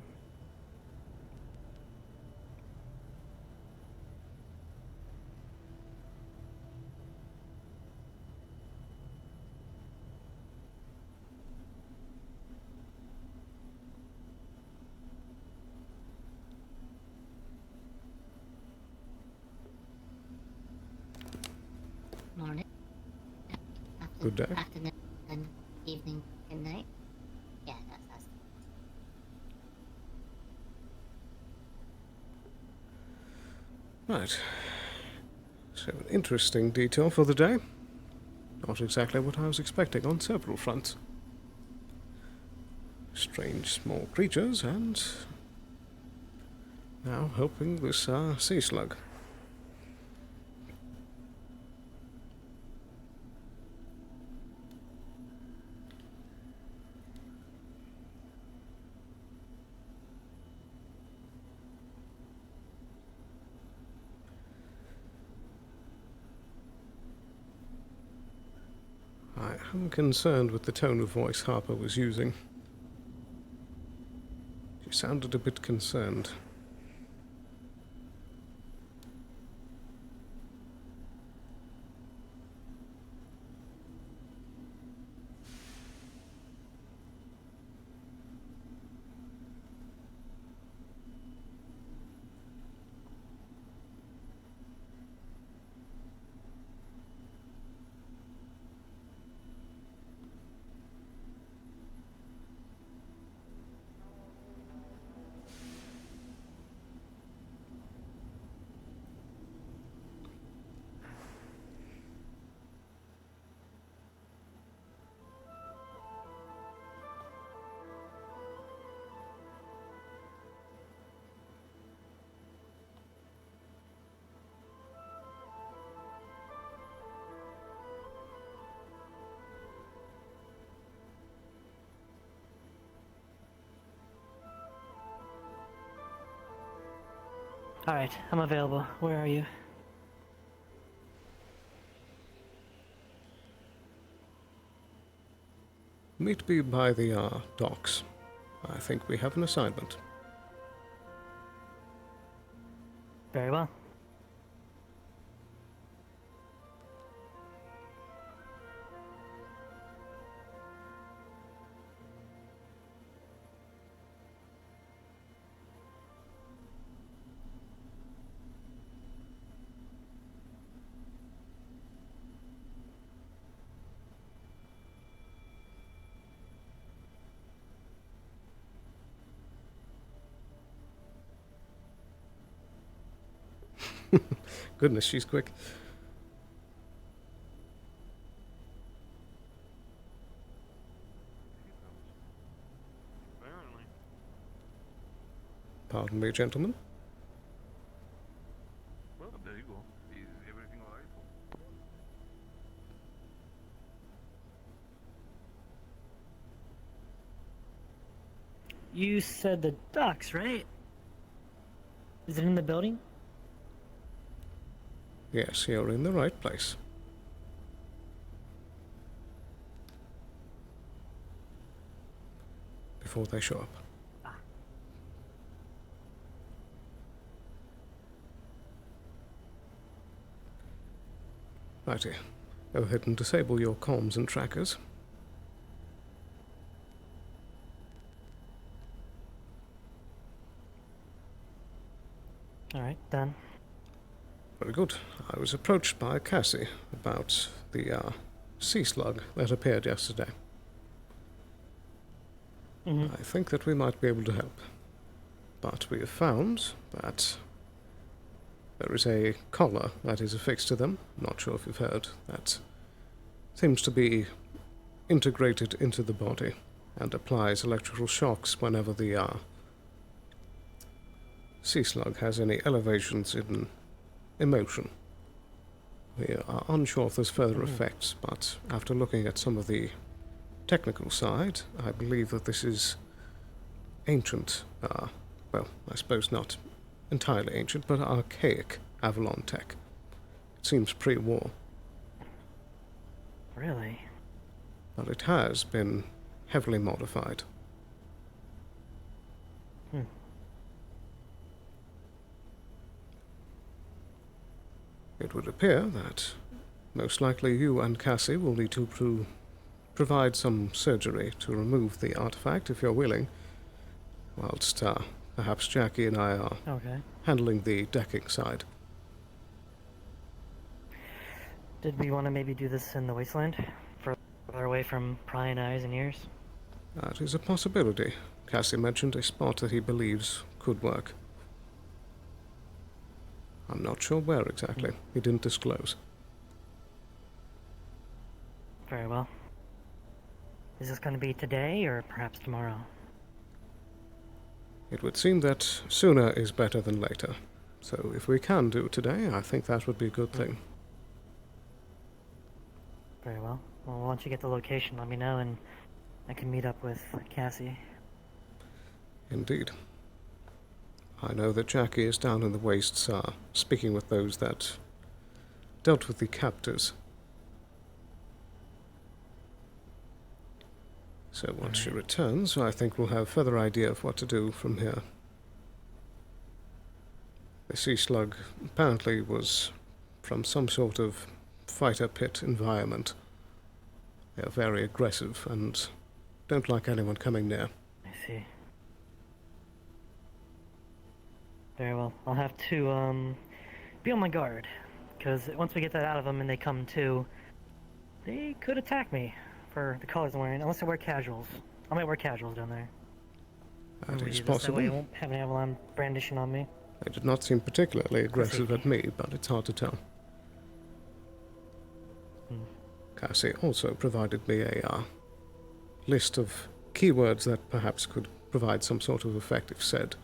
Morning. Good day. Afternoon, evening, and night. Yeah, that's us. Right. So, an interesting detail for the day. Not exactly what I was expecting on several fronts. Strange small creatures, and now helping this sea slug. I am concerned with the tone of voice Harper was using. She sounded a bit concerned. Alright, I'm available. Where are you? Meet me by the docks. I think we have an assignment. Very well. Goodness, she's quick. Apparently. Pardon me, gentlemen. Well, there you go. Is everything alright? You said the docks, right? Is it in the building? Yes, you're in the right place. Before they show up. Righty. Go ahead and disable your comms and trackers. Alright, done. Very good. I was approached by Cassie about the sea slug that appeared yesterday. I think that we might be able to help. But we have found that there is a collar that is affixed to them. Not sure if you've heard. That seems to be integrated into the body and applies electrical shocks whenever the sea slug has any elevations in emotion. We are unsure if there's further effects, but after looking at some of the technical side, I believe that this is ancient, well, I suppose not entirely ancient, but archaic Avalon tech. It seems pre-war. Really? But it has been heavily modified. It would appear that most likely you and Cassie will need to provide some surgery to remove the artifact if you're willing, whilst perhaps Jackie and I are handling the decking side. Did we want to maybe do this in the wasteland? Further away from prying eyes and ears? That is a possibility. Cassie mentioned a spot that he believes could work. I'm not sure where exactly. He didn't disclose. Very well. Is this going to be today or perhaps tomorrow? It would seem that sooner is better than later. So if we can do it today, I think that would be a good thing. Very well. Well, once you get the location, let me know and I can meet up with Cassie. Indeed. I know that Jackie is down in the wastes, speaking with those that dealt with the captors. So once she returns, I think we'll have a further idea of what to do from here. The sea slug apparently was from some sort of fighter pit environment. They are very aggressive and don't like anyone coming near. I see. Very well. I'll have to be on my guard, because once we get that out of them and they come to, they could attack me for the colors I'm wearing, unless I wear casuals. I might wear casuals down there. That is That possible. way I won't have an Avalon brandishing on me. They did not seem particularly aggressive at me, but it's hard to tell. Cassie also provided me a list of keywords that perhaps could provide some sort of effect if said.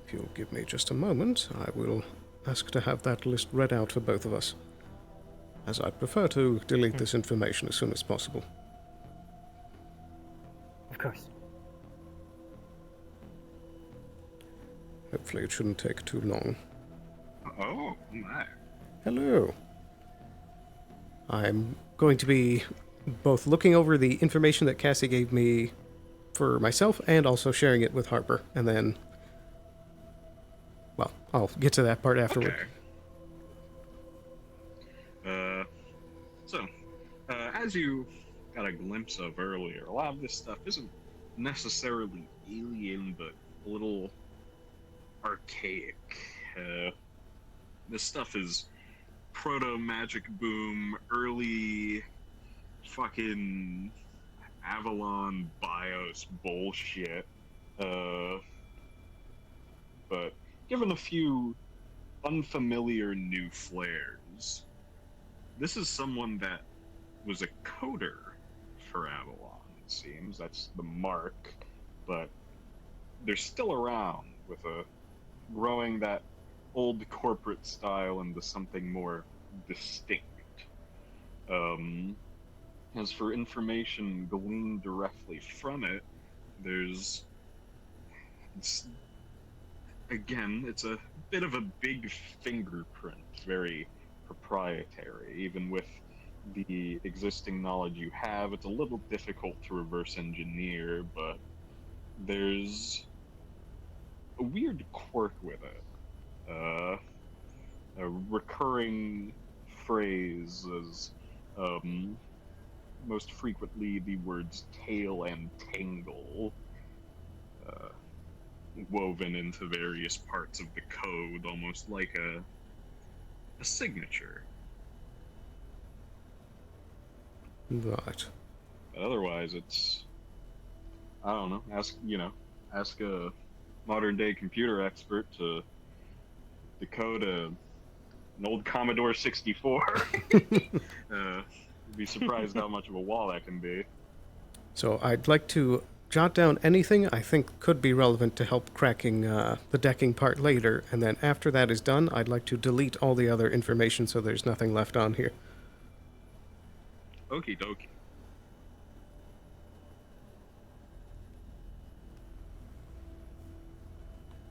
If you'll give me just a moment, I will ask to have that list read out for both of us, as I prefer to delete this information as soon as possible. Of course. Hopefully it shouldn't take too long. Oh, my. Hello. I'm going to be both looking over the information that Cassie gave me for myself and also sharing it with Harper, and then, well, I'll get to that part afterward. Okay. As you got a glimpse of earlier, a lot of this stuff isn't necessarily alien, but a little archaic. This stuff is proto-magic boom, early fucking Avalon BIOS bullshit. But given a few unfamiliar new flares, this is someone that was a coder for Avalon, it seems. That's the mark, but they're still around with growing that old corporate style into something more distinct. As for information gleaned directly from it, it's a bit of a big fingerprint, very proprietary. Even with the existing knowledge you have, it's a little difficult to reverse engineer, but there's a weird quirk with it. A recurring phrases, most frequently the words tail and tangle, woven into various parts of the code, almost like a signature. Right. But otherwise, it's, I don't know. Ask a modern day computer expert to decode an old Commodore 64. You'd be surprised how much of a wall that can be. So I'd like to jot down anything I think could be relevant to help cracking the decking part later, and then after that is done, I'd like to delete all the other information so there's nothing left on here. Okie dokie.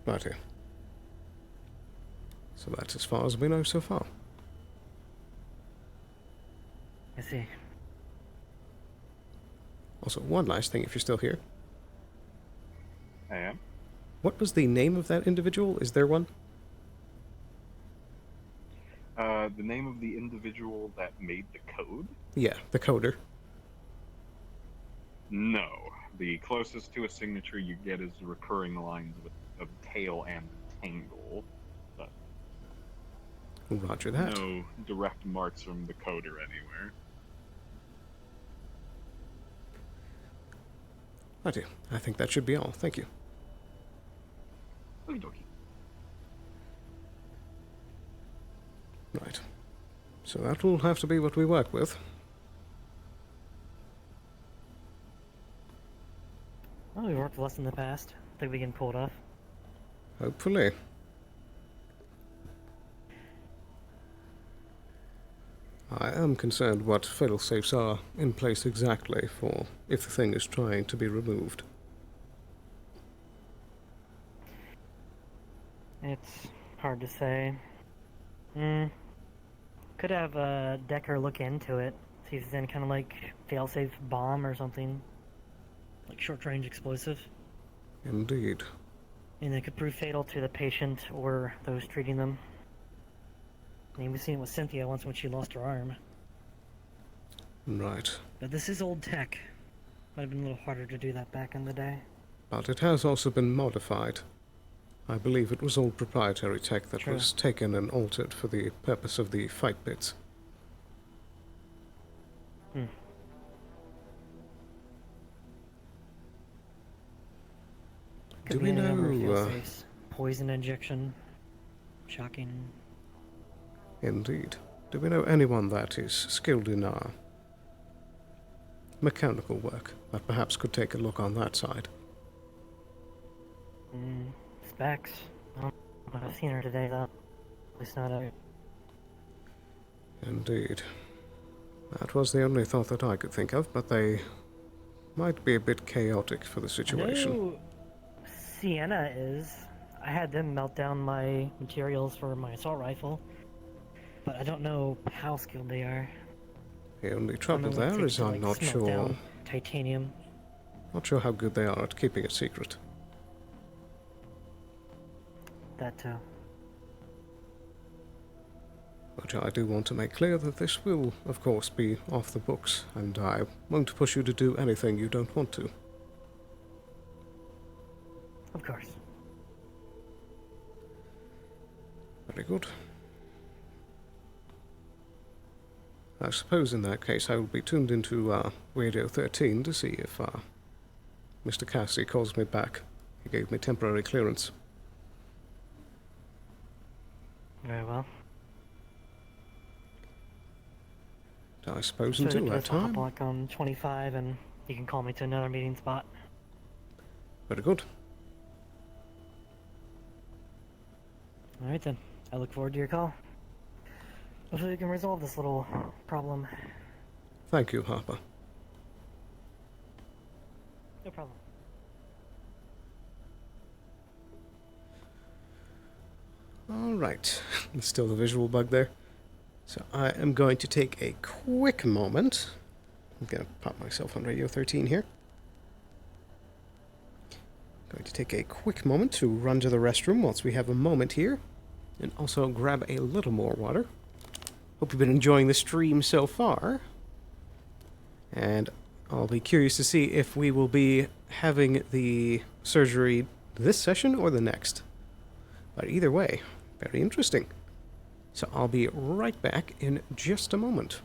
Righty. So that's as far as we know so far. I see. Also, one last thing if you're still here. I am. What was the name of that individual? Is there one? The name of the individual that made the code? Yeah, the coder. No. The closest to a signature you get is the recurring lines of tail and tangle. But Roger that. no direct marks from the coder anywhere. Righty. I think that should be all. Thank you. Okie dokie. Right. So that will have to be what we work with. Well, we worked less in the past. I think we can pull it off. Hopefully. I am concerned what fail-safes are in place exactly for if the thing is trying to be removed. It's hard to say. Could have Decker look into it. See if there's any kind of like fail-safe bomb or something. Like short-range explosive. Indeed. And it could prove fatal to the patient or those treating them. I mean, we've seen it with Cynthia once when she lost her arm. Right. But this is old tech. Might have been a little harder to do that back in the day. But it has also been modified. I believe it was all proprietary tech that True. was taken and altered for the purpose of the fight bits. Could Do be we any number of know, fail-safes. Poison injection. Shocking. Indeed. Do we know anyone that is skilled in mechanical work that perhaps could take a look on that side? Specs. I don't know if I've seen her today, though. At least not out. Indeed. That was the only thought that I could think of, but they might be a bit chaotic for the situation. I know Sienna is. I had them melt down my materials for my assault rifle, but I don't know how skilled they are. The only trouble there is I'm not smelt sure. down titanium. Not sure how good they are at keeping it secret. That too. But I do want to make clear that this will, of course, be off the books, and I won't push you to do anything you don't want to. Of course. Very good. I suppose in that case I will be tuned into Radio 13 to see if Mr. Cassie calls me back. He gave me temporary clearance. Very well. I suppose So until that just hop time. like on 25 and you can call me to another meeting spot. Very good. Alright then. I look forward to your call. Hopefully we can resolve this little problem. Thank you, Harper. No problem. Alright. Still the visual bug there. So I am going to take a quick moment. I'm going to pop myself on Radio 13 here. Going to take a quick moment to run to the restroom whilst we have a moment here. And also grab a little more water. Hope you've been enjoying the stream so far. And I'll be curious to see if we will be having the surgery this session or the next. But either way, very interesting. So I'll be right back in just a moment.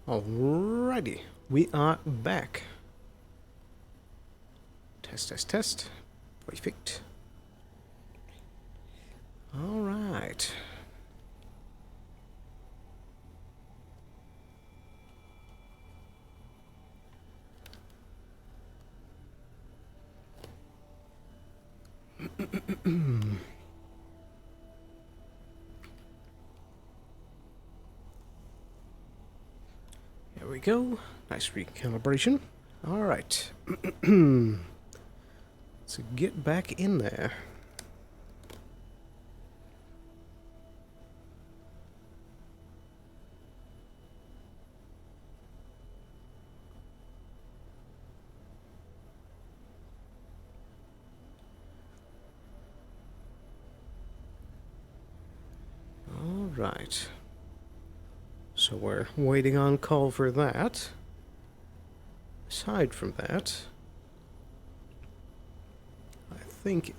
Alrighty, we are back. Test, test, test. Perfect. Alright. There we go. Nice recalibration. Alright. Let's get back in there. Right. So we're waiting on call for that. Aside from that, I think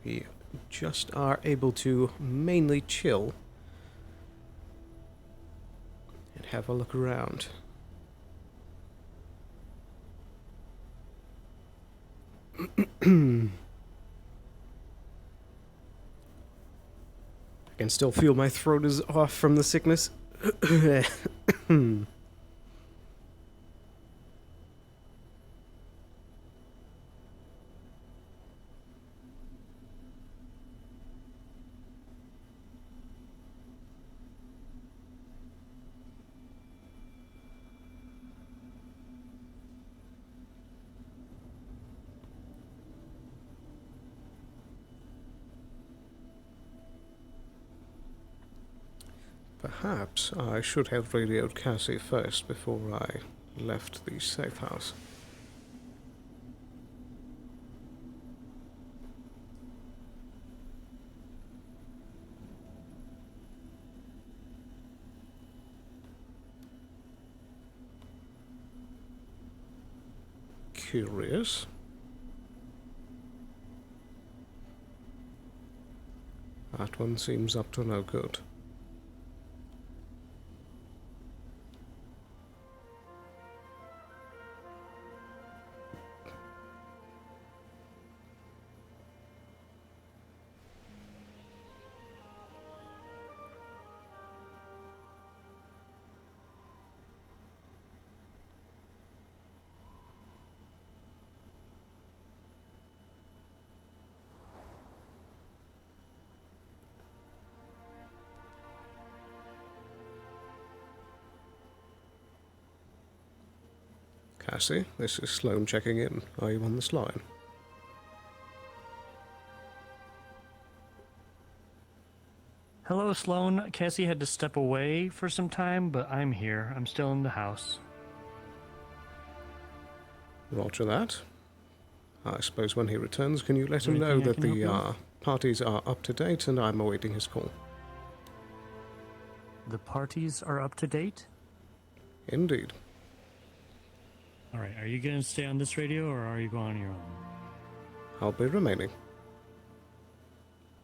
we just are able to mainly chill and have a look around. I can still feel my throat is off from the sickness. Perhaps I should have radioed Cassie first before I left the safe house. Curious. That one seems up to no good. Cassie, this is Sloan checking in. Are you on this line? Hello, Sloan. Cassie had to step away for some time, but I'm here. I'm still in the house. Roger that. I suppose when he returns, can you let him know anything I that can help you the with? parties are up to date and I'm awaiting his call? The parties are up to date? Indeed. Alright, are you going to stay on this radio or are you going on your own? I'll be remaining.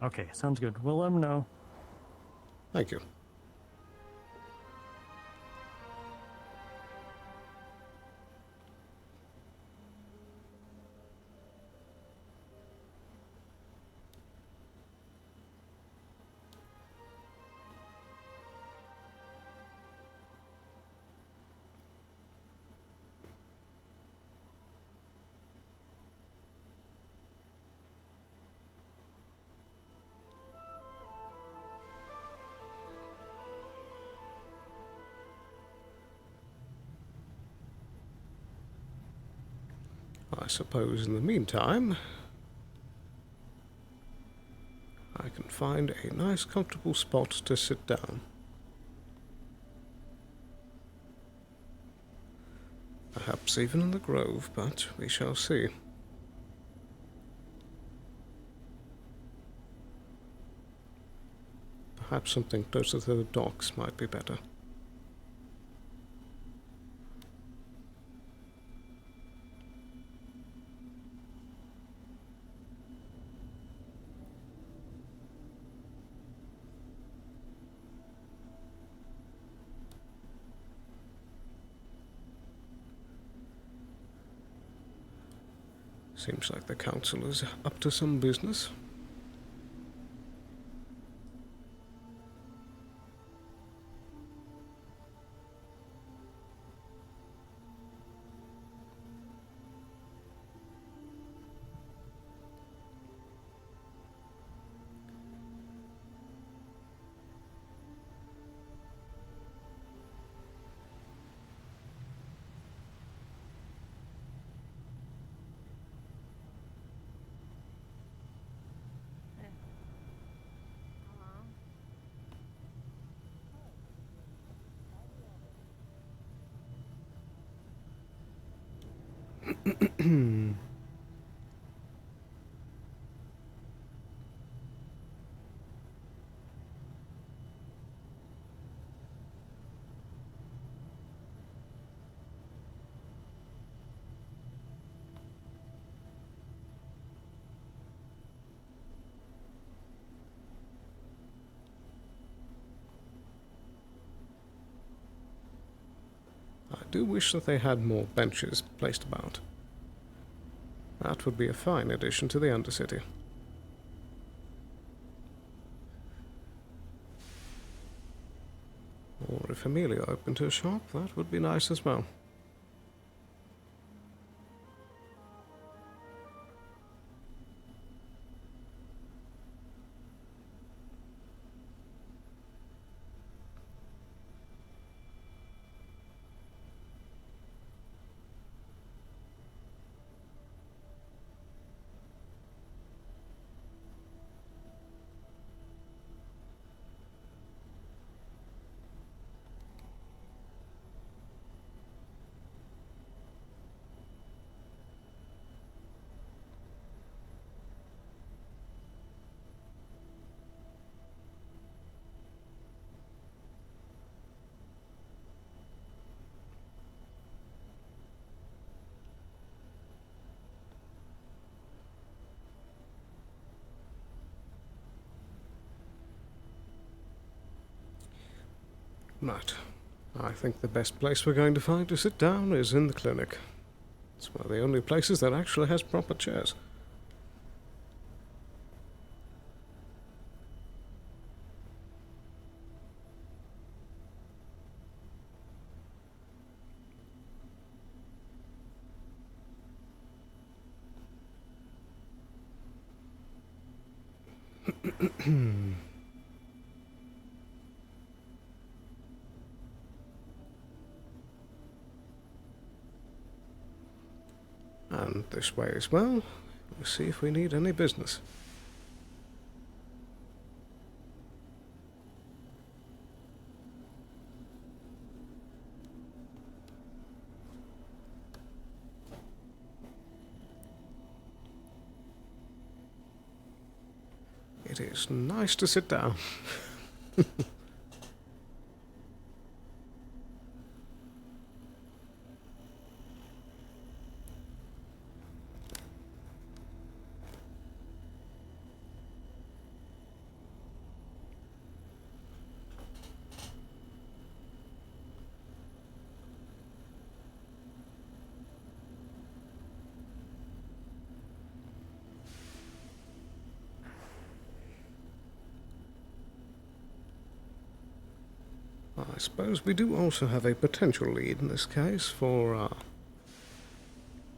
Okay, sounds good. We'll let him know. Thank you. I suppose in the meantime, I can find a nice comfortable spot to sit down. Perhaps even in the grove, but we shall see. Perhaps something closer to the docks might be better. Seems like the council is up to some business. do wish that they had more benches placed about. That would be a fine addition to the Undercity. Or if Amelia opened her shop, that would be nice as well. Right. I think the best place we're going to find to sit down is in the clinic. It's one of the only places that actually has proper chairs. And this way as well. Let's see if we need any business. It is nice to sit down. I suppose we do also have a potential lead in this case for,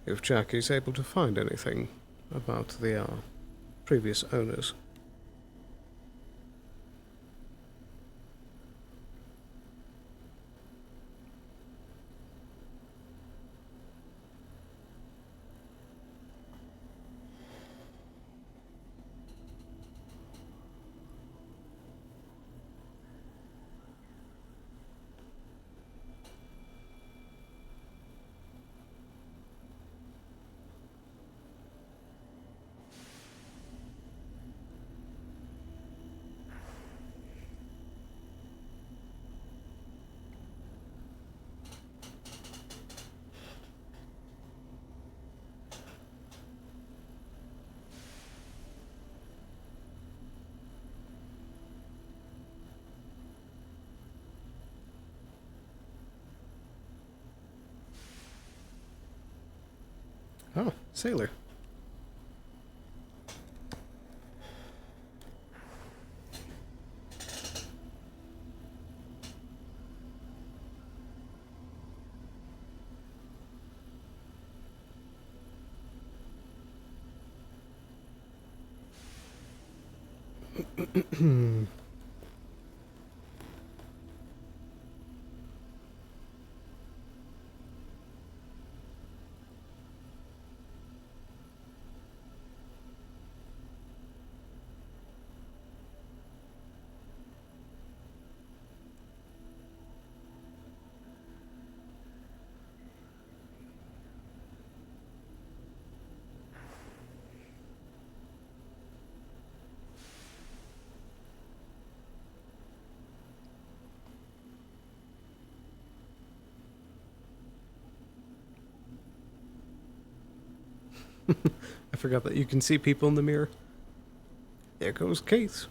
if Jackie's able to find anything about the, previous owners. Oh, sailor. I forgot that you can see people in the mirror. There goes Keith.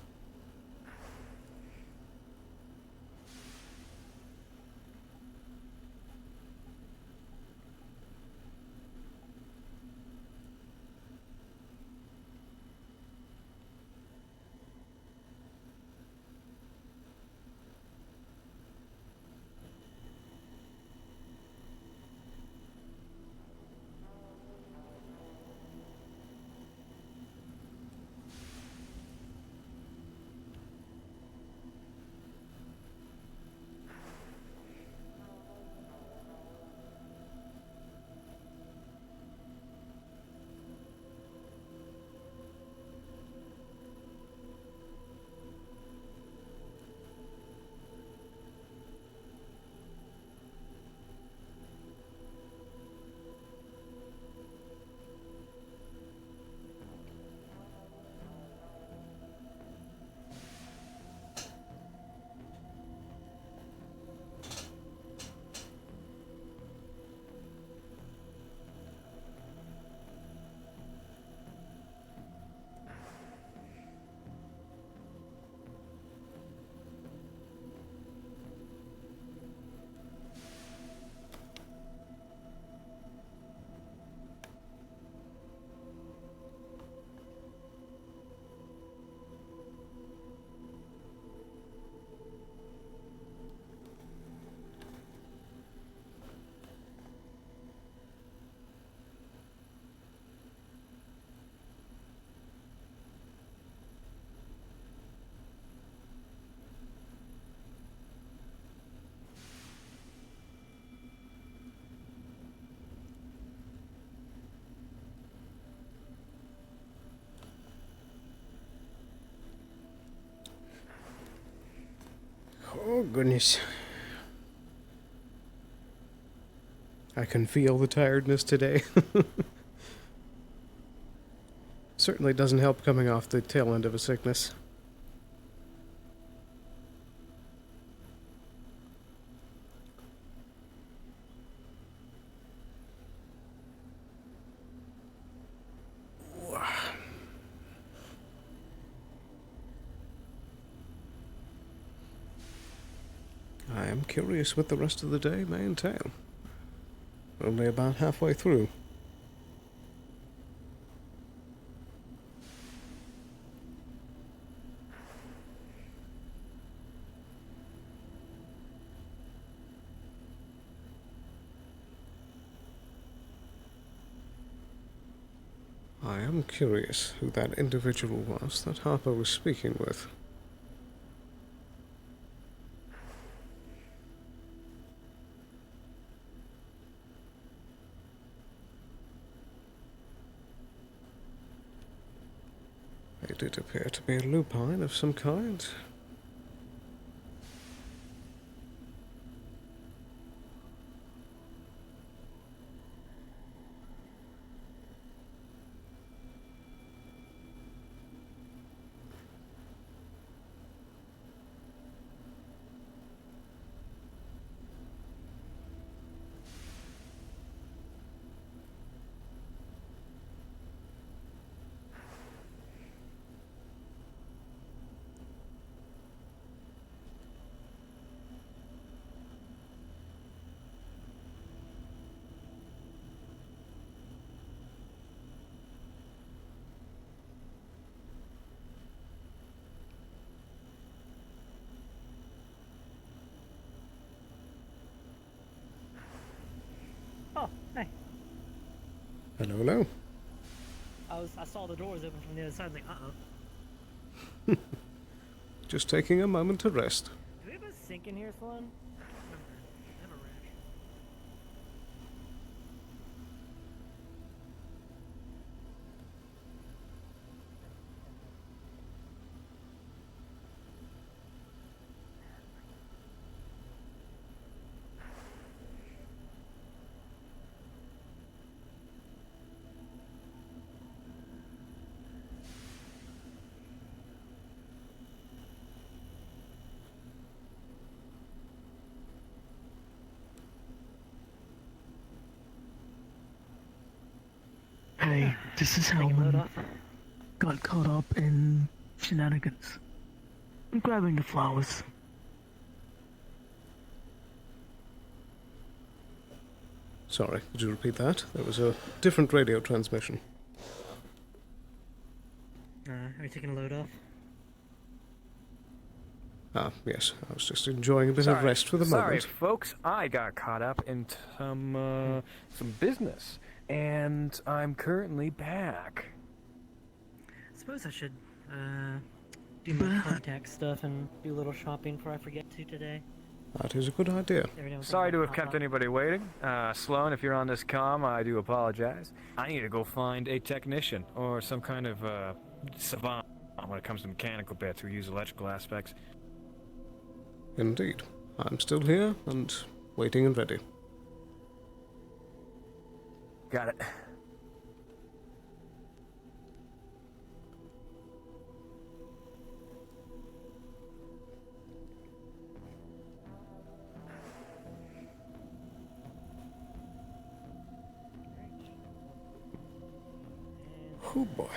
Oh, goodness. I can feel the tiredness today. Certainly doesn't help coming off the tail end of a sickness. I am curious what the rest of the day may entail. Only about halfway through. I am curious who that individual was that Harper was speaking with. It did appear to be a lupine of some kind. Oh, hey. Hello, hello. I saw the doors open from the other side, like, uh-oh. Just taking a moment to rest. Do we have a sink in here, Sloan? Never rash. Hey, this is Hellman. Got caught up in shenanigans. I'm grabbing the flowers. Sorry, could you repeat that? There was a different radio transmission. Are we taking a load off? Ah, yes. I was just enjoying a bit of rest for the moment. Sorry, folks. I got caught up in some business, and I'm currently back. I suppose I should, do my contact stuff and do a little shopping before I forget to today. That is a good idea. Sorry to have kept anybody waiting. Sloan, if you're on this comm, I do apologize. I need to go find a technician or some kind of savant when it comes to mechanical bits who use electrical aspects. Indeed. I'm still here and waiting and ready. Got it. Oh boy.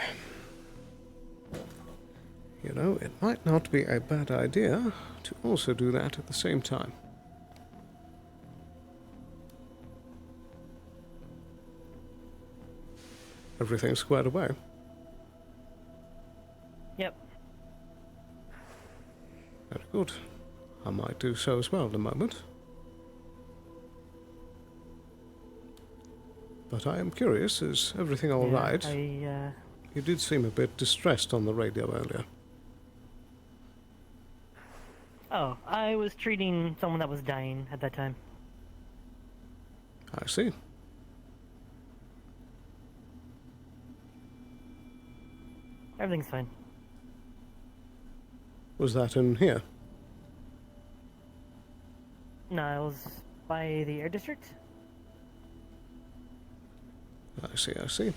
You know, it might not be a bad idea to also do that at the same time. Everything squared away. Yep. Very good. I might do so as well in a moment. But I am curious, is everything all right? You did seem a bit distressed on the radio earlier. Oh, I was treating someone that was dying at that time. I see. Everything's fine. Was that in here? No, it was by the air district. I see, I see.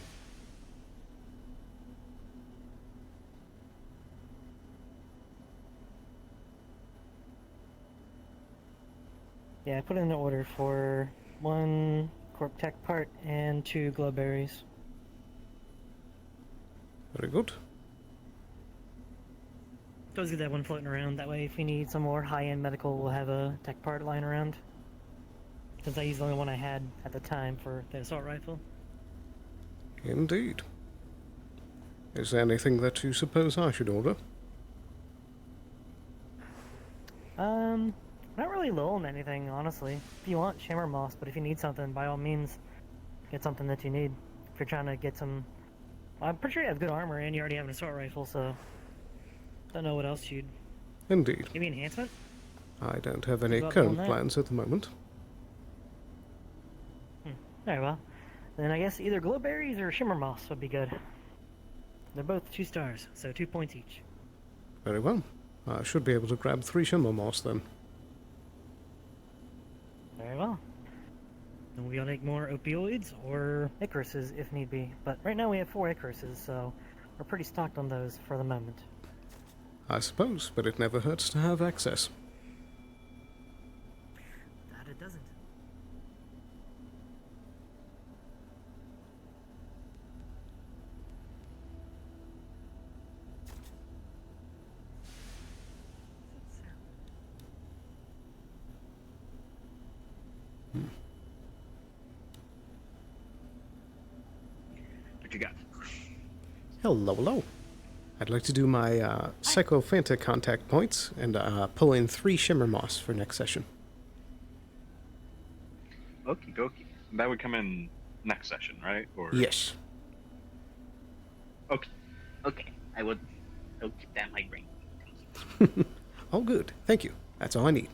Yeah, I put in an order for 1 Corp Tech part and 2 glow berries. Very good. Always get that one floating around. That way, if we need some more high-end medical, we'll have a tech part lying around. Since I used the only one I had at the time for the assault rifle. Indeed. Is there anything that you suppose I should order? Not really low on anything, honestly. If you want, shimmer moss, but if you need something, by all means, get something that you need. If you're trying to get some... I'm pretty sure you have good armor, and you already have an assault rifle, so... Don't know what else you'd... Indeed. Give me enhancement? I don't have any Go up current on that. plans at the moment. Very well. Then I guess either glow berries or shimmer moss would be good. They're both 2 stars, so 2 points each. Very well. I should be able to grab 3 shimmer moss then. Very well. Then we'll take more opioids or Icaruses if need be. But right now we have 4 Icaruses, so we're pretty stocked on those for the moment. I suppose, but it never hurts to have access. That it doesn't. What you got? Hello, hello. I'd like to do my Psychophanta contact points and pull in 3 shimmer moss for next session. Okie dokie. That would come in next session, right? Or Yes. Okay. Okay. I'll keep that in my brain. All good. Thank you. That's all I need.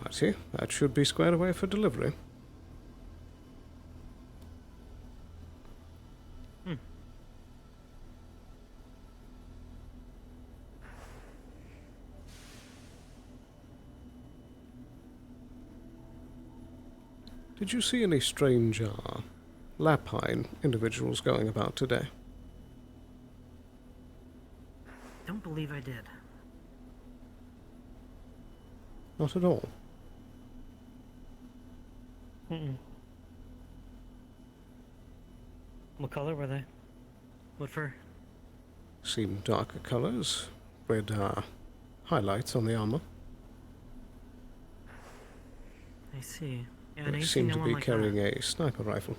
I see. That should be squared away for delivery. Did you see any strange, lapine individuals going about today? Don't believe I did. Not at all. What color were they? What fur? Seem darker colors, red highlights on the armor. I see. Yeah, They seem to be carrying a sniper rifle.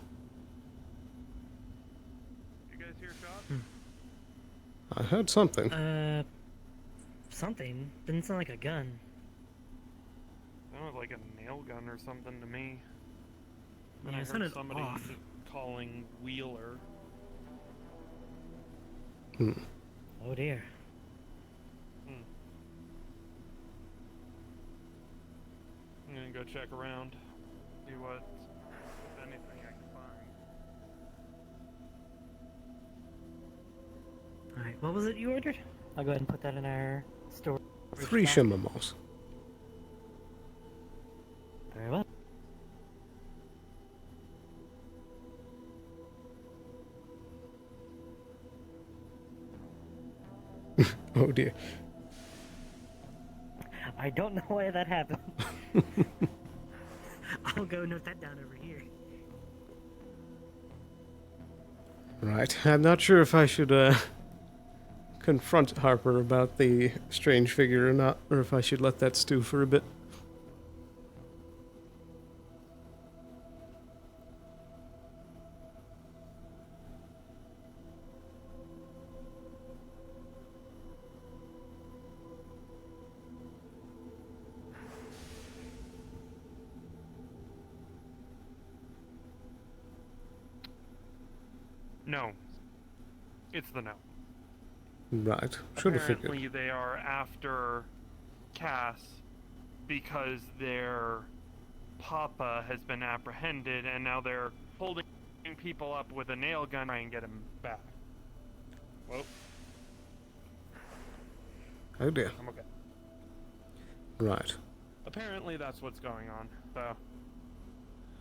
You guys hear shots? I heard something. Something. Didn't sound like a gun. Sounded like a nail gun or something to me. Then Yeah, I it heard sounded somebody off. calling Wheeler. Oh dear. I'm gonna go check around, see what, if anything, I can find. Alright, what was it you ordered? I'll go ahead and put that in our store. 3 shimmer moss. Very well. Oh dear. I don't know why that happened. I'll go note that down over here. Right. I'm not sure if I should confront Harper about the strange figure or not, or if I should let that stew for a bit. No. It's the no. Right. Should have Apparently figured. they are after Cass because their papa has been apprehended and now they're holding people up with a nail gun and get them back. Whoa. Oh dear. I'm okay. Right. Apparently that's what's going on.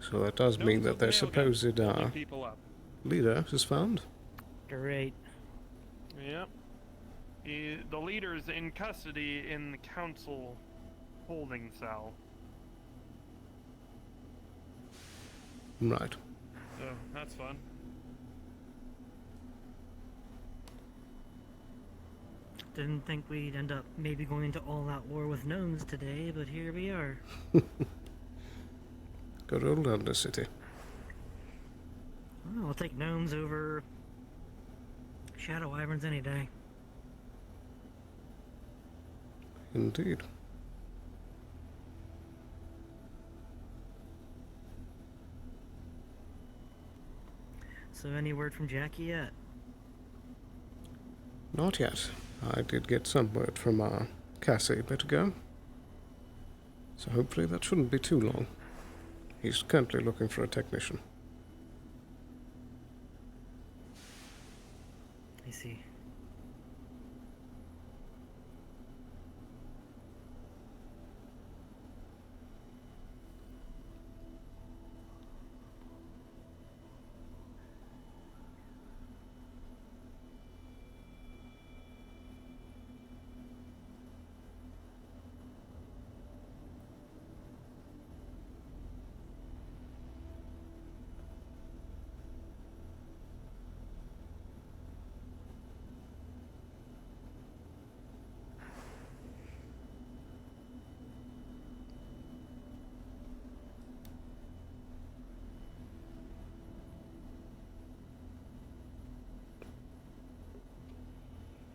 So that does mean that their supposed people up. leader is found. Great. Yep. The leader's in custody in the council holding cell. Right. So that's fun. Didn't think we'd end up maybe going into all-out war with gnomes today, but here we are. Good old Undercity. Well, I'll take gnomes over shadow wyverns any day. Indeed. So any word from Jackie yet? Not yet. I did get some word from Cassie a bit ago. So hopefully that shouldn't be too long. He's currently looking for a technician. I see.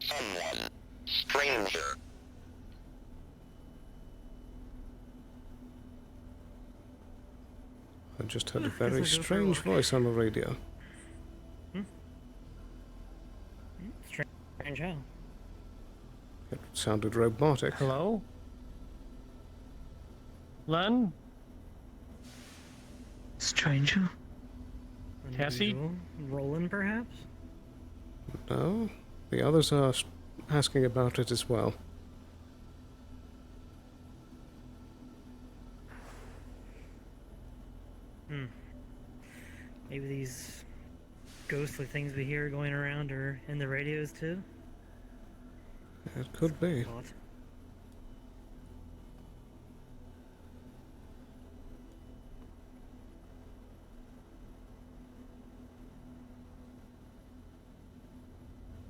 Someone. Stranger. I just heard a very strange voice on the radio. Strange how? It sounded robotic. Hello? Len? Stranger? Cassie? Roland, perhaps? No, the others are asking about it as well. Maybe these ghostly things we hear going around are in the radios too? It could be.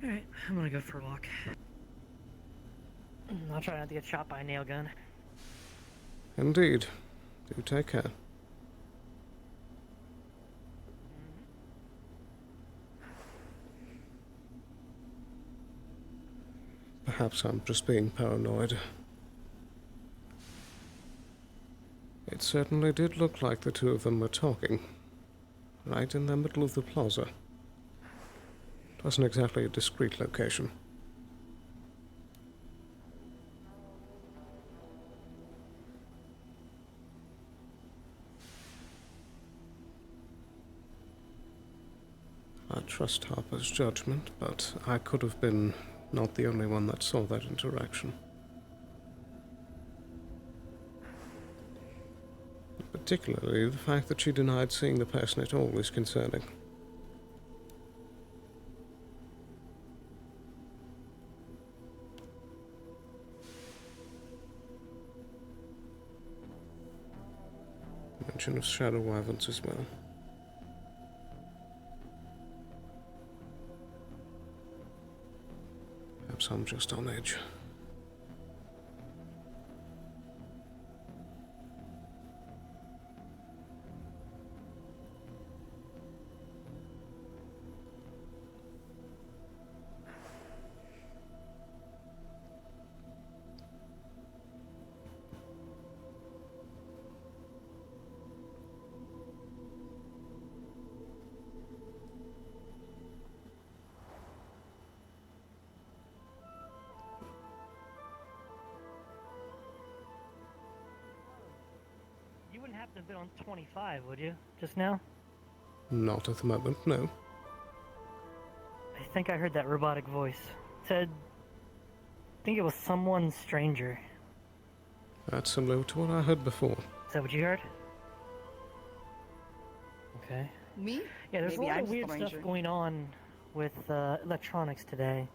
Alright, I'm gonna go for a walk. I'll try not to get shot by a nail gun. Indeed. Do take care. Perhaps I'm just being paranoid. It certainly did look like the two of them were talking, right in the middle of the plaza. It wasn't exactly a discreet location. I trust Harper's judgment, but I could have been not the only one that saw that interaction. Particularly, the fact that she denied seeing the person at all is concerning. Mention of shadow wyverns as well. Perhaps I'm just on edge. You wouldn't happen to have been on 25, would you? Just now? Not at the moment, no. I think I heard that robotic voice. It said, I think it was someone stranger. That's similar to what I heard before. Is that what you heard? Okay. Me? Yeah, there's Maybe a lot I'm of weird stranger. stuff going on with electronics today.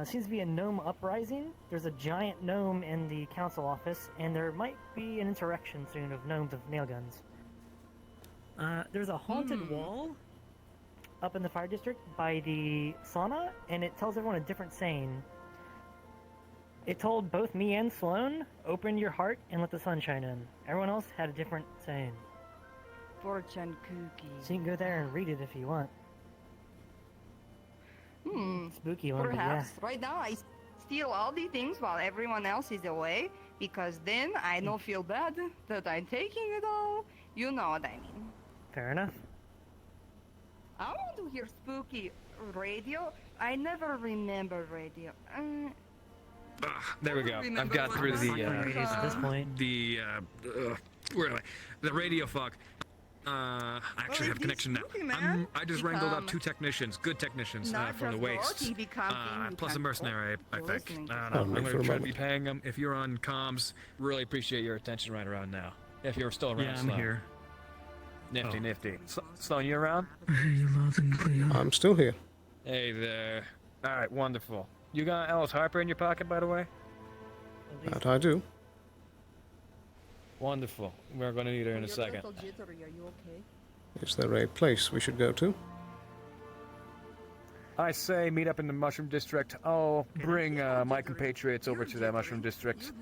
Seems to be a gnome uprising. There's a giant gnome in the council office, and there might be an insurrection soon of gnomes with nail guns. There's a haunted wall up in the fire district by the sauna, and it tells everyone a different saying. It told both me and Sloan, open your heart and let the sun shine in. Everyone else had a different saying. Fortune cookie. So you can go there and read it if you want. Spooky one, Perhaps right now I steal all the things while everyone else is away, because then I don't feel bad that I'm taking it all. You know what I mean. Fair enough. I want to hear spooky radio. I never remember radio. There we go. I've got through the radio fuck. I actually have a connection now. I just wrangled up 2 technicians, good technicians, from the waste. Plus a mercenary, I think. I don't know. I'm going to try to be paying them. If you're on comms, really appreciate your attention right around now. If you're still around, Yeah, I'm Sloan. here. Nifty, nifty. Sloan, you around? Hey, loud and clear. I'm still here. Hey there. Alright, wonderful. You got Alice Harper in your pocket, by the way? That I do. Wonderful. We're going to need her in a second. Jittery. Are you okay? Is there a place we should go to? I say meet up in the Mushroom District. I'll bring my compatriots over to that Mushroom District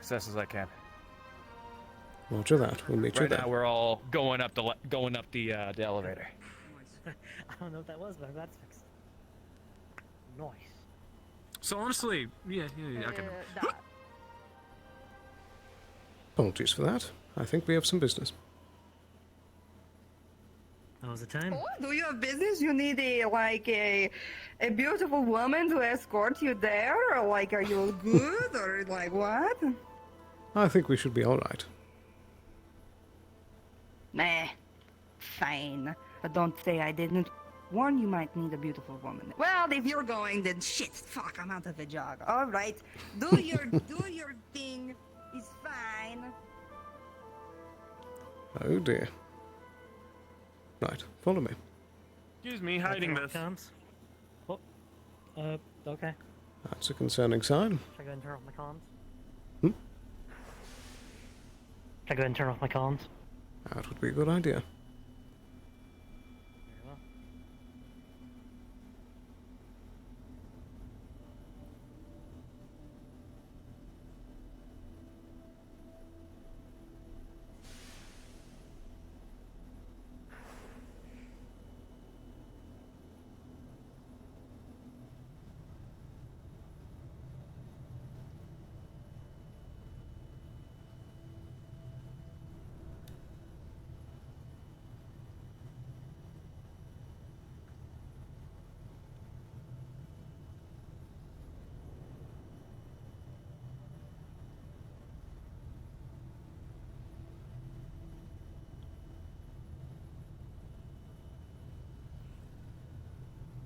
as fast as I can. Roger that. We'll meet you Right there. now we're all going up the elevator. I don't know what that was, but I'm glad it's fixed. Nice. So honestly, yeah, I can. Apologies for that. I think we have some business. That was the time. Oh, do you have business? You need a beautiful woman to escort you there? Or like, are you good? Or like what? I think we should be alright. Nah, fine. But don't say I didn't warn you might need a beautiful woman. Well, if you're going, then shit, fuck, I'm out of a job. All right, do your thing. It's fine. Oh dear. Right, follow me. Excuse me, hiding this. Oh, okay. That's a concerning sign. Should I go ahead and turn off my comms? Hmm? Should I go ahead and turn off my comms? That would be a good idea. Very well.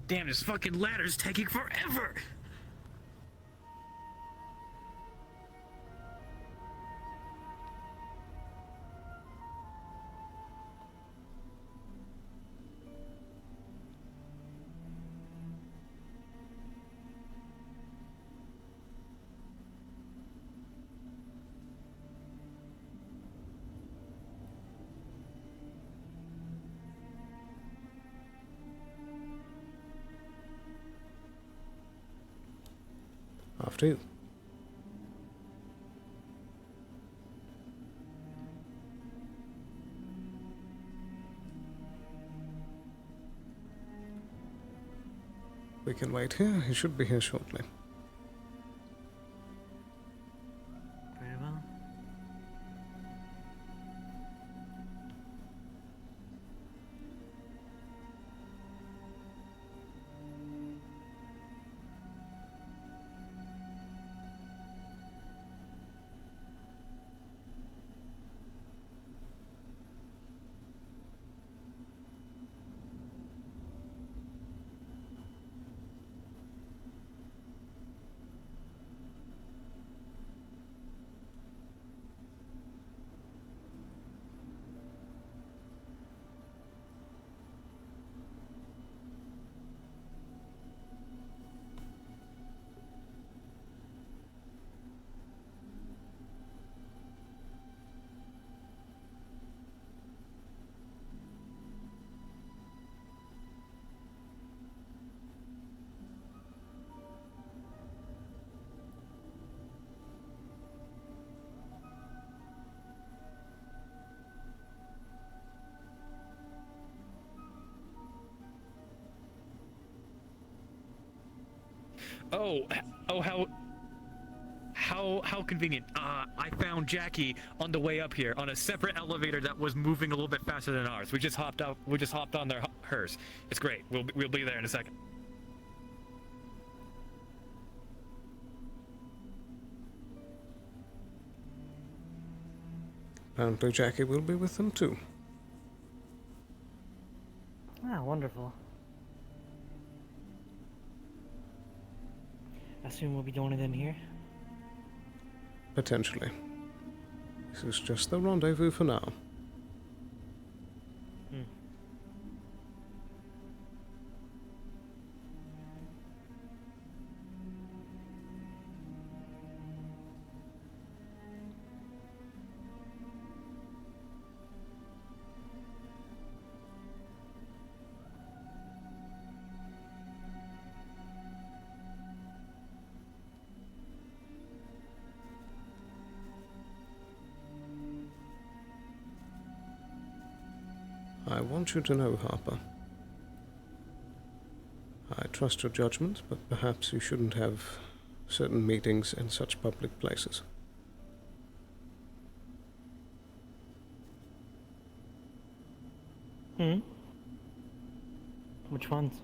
Damn, this fucking ladder's taking forever! After you. We can wait here. He should be here shortly. Very well. Oh, how convenient. I found Jackie on the way up here on a separate elevator that was moving a little bit faster than ours. We just hopped on hers. It's great. We'll be there in a second. Apparently Jackie will be with them too. Ah, wonderful. I assume we'll be joining them here. Potentially. This is just the rendezvous for now. I want you to know, Harper. I trust your judgment, but perhaps you shouldn't have certain meetings in such public places. Which ones?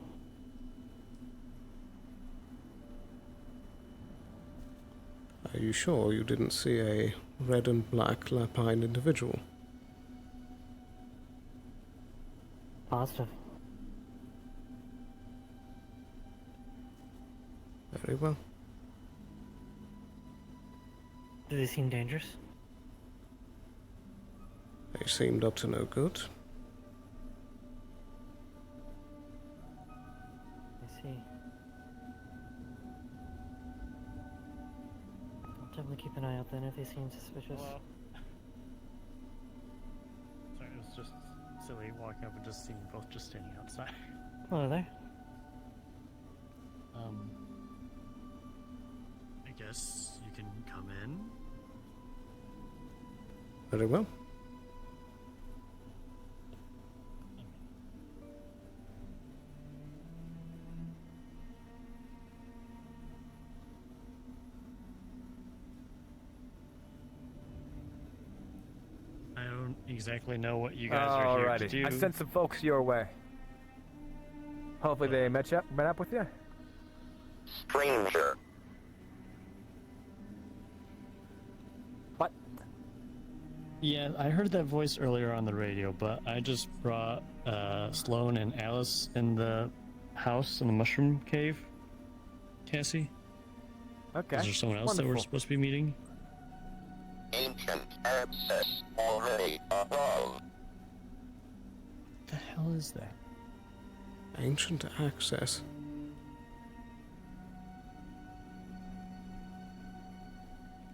Are you sure you didn't see a red and black lapine individual? Positive. Very well. Do they seem dangerous? They seemed up to no good. I see. I'll definitely keep an eye out then if they seem suspicious. Well, sorry, it was just silly walking up and just seeing both just standing outside. Hello there. I guess you can come in. Very well. I don't exactly know what you guys are here to do. I sent some folks your way. Hopefully they met up with you. Stranger. What? Yeah, I heard that voice earlier on the radio, but I just brought Sloan and Alice in the house in the mushroom cave. Cassie? Okay. Is there someone else that we're supposed to be meeting? Ancient access already above. What the hell is that? Ancient access.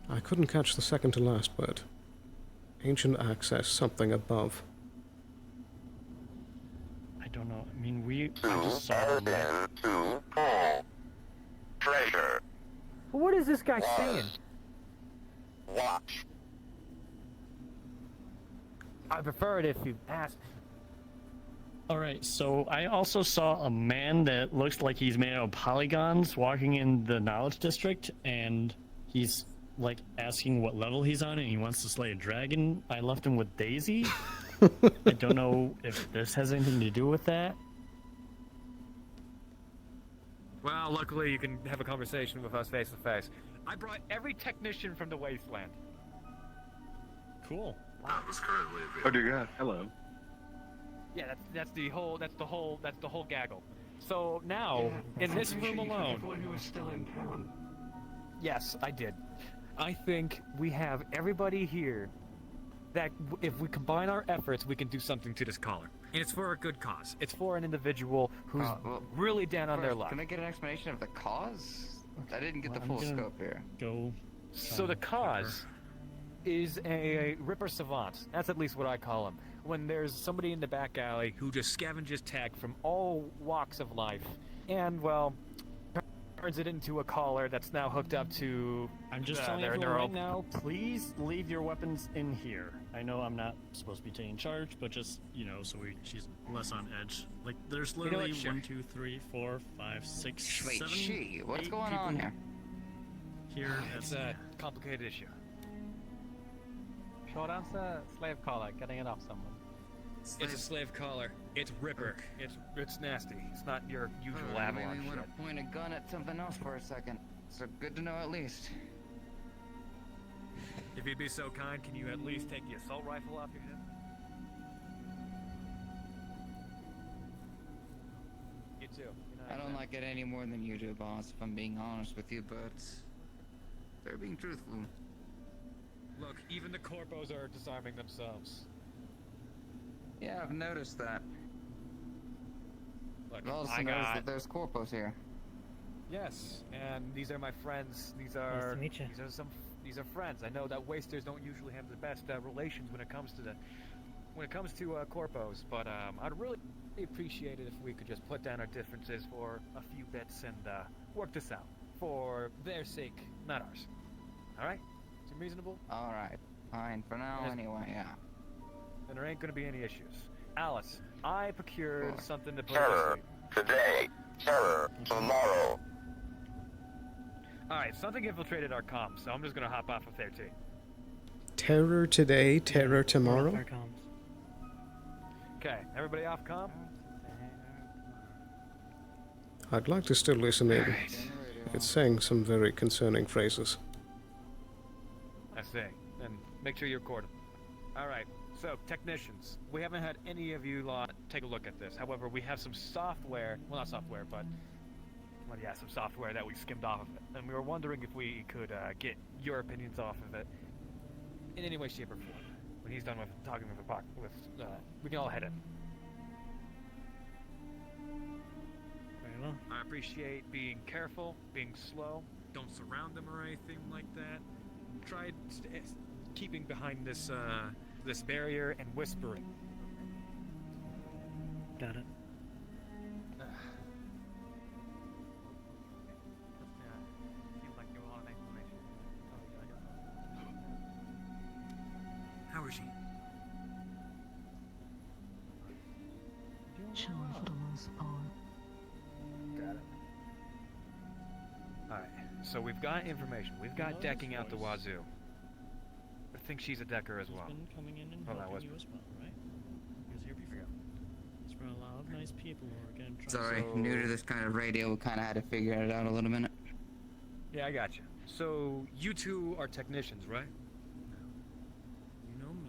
I couldn't catch the second to last word. Ancient access, something above. I don't know. I mean, I just saw them. To Paul. Treasure. What is this guy saying? Watch. I prefer it if you asked. Alright, so I also saw a man that looks like he's made out of polygons walking in the Knowledge District, and he's like asking what level he's on and he wants to slay a dragon. I left him with Daisy. I don't know if this has anything to do with that. Well, luckily you can have a conversation with us face to face. I brought every technician from the wasteland. Cool. That was currently available. Oh dear God, hello. Yeah, that's the whole gaggle. So now, in this room alone. Who was still in town. Yes, I did. I think we have everybody here that if we combine our efforts, we can do something to this collar. And it's for a good cause. It's for an individual who's really down on their luck. Can I get an explanation of the cause? I didn't get the full scope here. Go. So the cause is a Ripper Savant. That's at least what I call him. When there's somebody in the back alley who just scavenges tech from all walks of life, and, well, turns it into a collar that's now hooked up to I'm just telling everyone right now, please leave your weapons in here. I know I'm not supposed to be taking charge, but just, so she's less on edge. Like, there's literally Sure. 1, 2, 3, 4, 5, 6, Wait, 7, she, what's 8 going people on here? Here, It's a complicated issue. Short answer, slave collar, getting it off someone. It's a slave collar. It's Ripper. It's nasty. It's not your usual Oh, avalanche maybe we shit. want to point a gun at something else for a second. So good to know at least. If you'd be so kind, can you at least take the assault rifle off your hip? You too. I don't like it any more than you do, boss, if I'm being honest with you, but they're being truthful. Look, even the corpos are disarming themselves. Yeah, I've noticed that. Look, I've also I noticed got... that there's corpos here. Yes, and these are my friends. These Nice are to meet you. These are friends. I know that wasters don't usually have the best relations when it comes to corpos, but I'd really appreciate it if we could just put down our differences for a few bits and work this out for their sake, not ours. All right? Seem reasonable? All right, fine for now. Yes. Anyway, yeah. Then there ain't gonna be any issues. Alice, I procured Sure. something to put Terror to sleep. today, terror tomorrow. All right, something infiltrated our comms, so I'm just gonna hop off of there too. Terror today, terror tomorrow. Our comms. Okay, everybody off comm? I'd like to still listen in. It's saying some very concerning phrases. I see. Then make sure you record them. All right. So, technicians, we haven't had any of you lot take a look at this. However, we have some software, well, not software, but, well, yeah, some software that we skimmed off of it. And we were wondering if we could get your opinions off of it in any way, shape, or form. When he's done with talking we can all head in. Very well. I appreciate being careful, being slow. Don't surround them or anything like that. Try keeping behind this this barrier and whispering. Got it. How is she? Chilling for the most part. Got it. Alright, so we've got information. We've got decking out the wazoo. I think she's a decker as well. Been coming in and Oh, that helping was- you as well, right? He was here before. There's been a lot of nice people who are going to try. Sorry, new to this kind of radio, we kind of had to figure it out a little minute. Yeah, I got you. So, you two are technicians, right? You know me.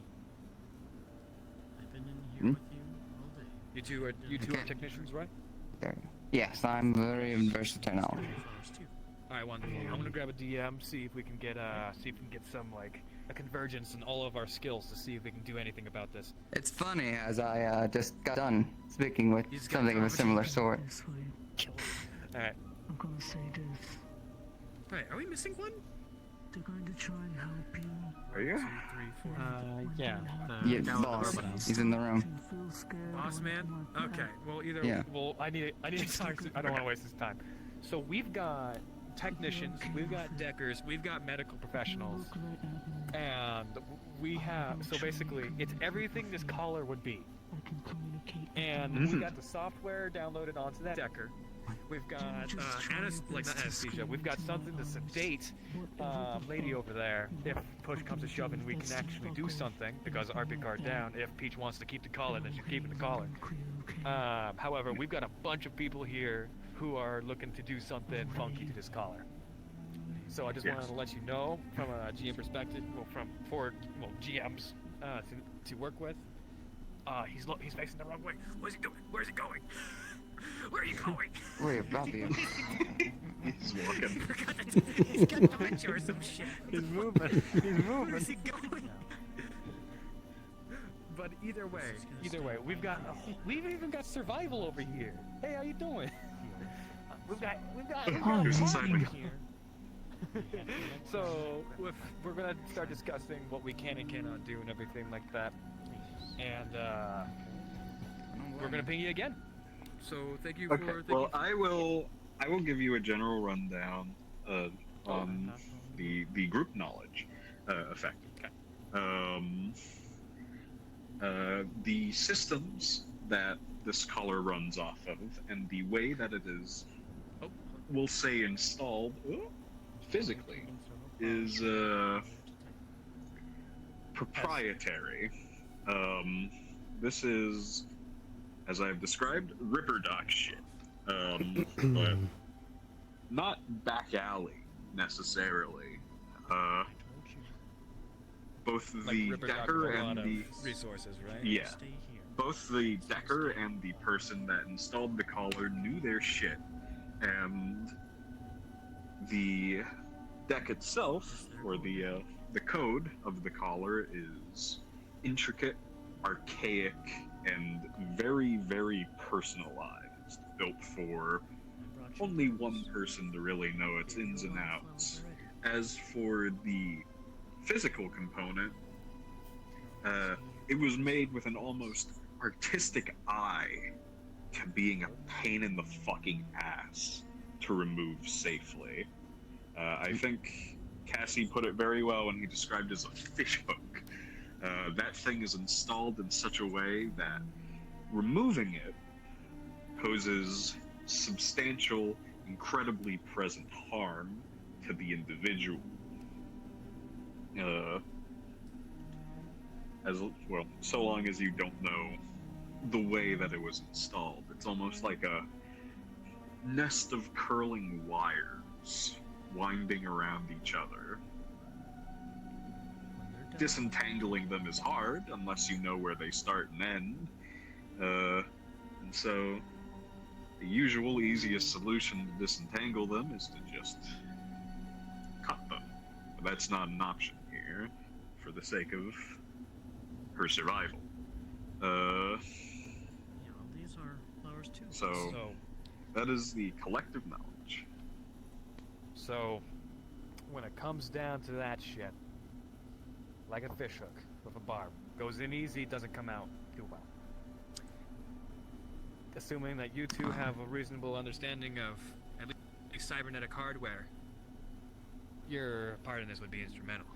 I've been in here with you all day. You two are technicians, right? There. Yes, I'm very versed in technology. Alright, wonderful. I'm gonna grab a DM, see if we can get some like a convergence in all of our skills to see if we can do anything about this. It's funny, as I just got done speaking with You just got something of a done? similar sort. Alright. I'm gonna say this. Alright, are we missing one? They're going to try and help you. Are you? Yeah. Yeah, boss. He's in the room. Feel scared. Boss man? Okay. Well, Yeah. I need to talk to, I don't want to waste his time. So we've got technicians, we've got deckers, we've got medical professionals, and we have, so basically, it's everything this collar would be. And we've got the software downloaded onto that decker. We've got not anesthesia. We've got something to sedate lady over there if push comes to shove and we can actually do something because RP card down. If Peach wants to keep the collar, then she's keeping the collar. However, we've got a bunch of people here who are looking to do something funky to this collar. So I just wanted to let you know from a GM perspective, for GMs to work with. He's facing the wrong way. What is he doing? Where is he going? Where are you going? Wait, about you. He's walking. He's got dementia or some shit. He's moving. Where is he going? But either way, we've even got survival over here. Hey, how you doing? We've got here. So we're gonna start discussing what we can and cannot do and everything like that, and we're gonna ping you again. So thank you Okay. Well, I will give you a general rundown on the group knowledge effect. Okay. The systems that this collar runs off of, and the way that it is, we'll say, installed physically, is proprietary. This is, as I've described, Ripper Doc shit. But not back alley necessarily. Both the decker and the resources, right? yeah, both the decker and the person that installed the collar knew their shit, and the deck itself, or the code of the collar, is intricate, archaic, and very, very personalized, built for only one person to really know its ins and outs. As for the physical component, it was made with an almost artistic eye to being a pain in the fucking ass to remove safely. I think Cassie put it very well when he described it as a fish hook. That thing is installed in such a way that removing it poses substantial, incredibly present harm to the individual. As well, so long as you don't know the way that it was installed. It's almost like a nest of curling wires winding around each other. Disentangling them is hard unless you know where they start and end. And so the usual easiest solution to disentangle them is to just cut them. But that's not an option here for the sake of her survival. These are flowers too. So that is the collective knowledge. So, when it comes down to that shit, like a fish hook with a barb, goes in easy, doesn't come out too well. Assuming that you two have a reasonable understanding of at least cybernetic hardware, your part in this would be instrumental.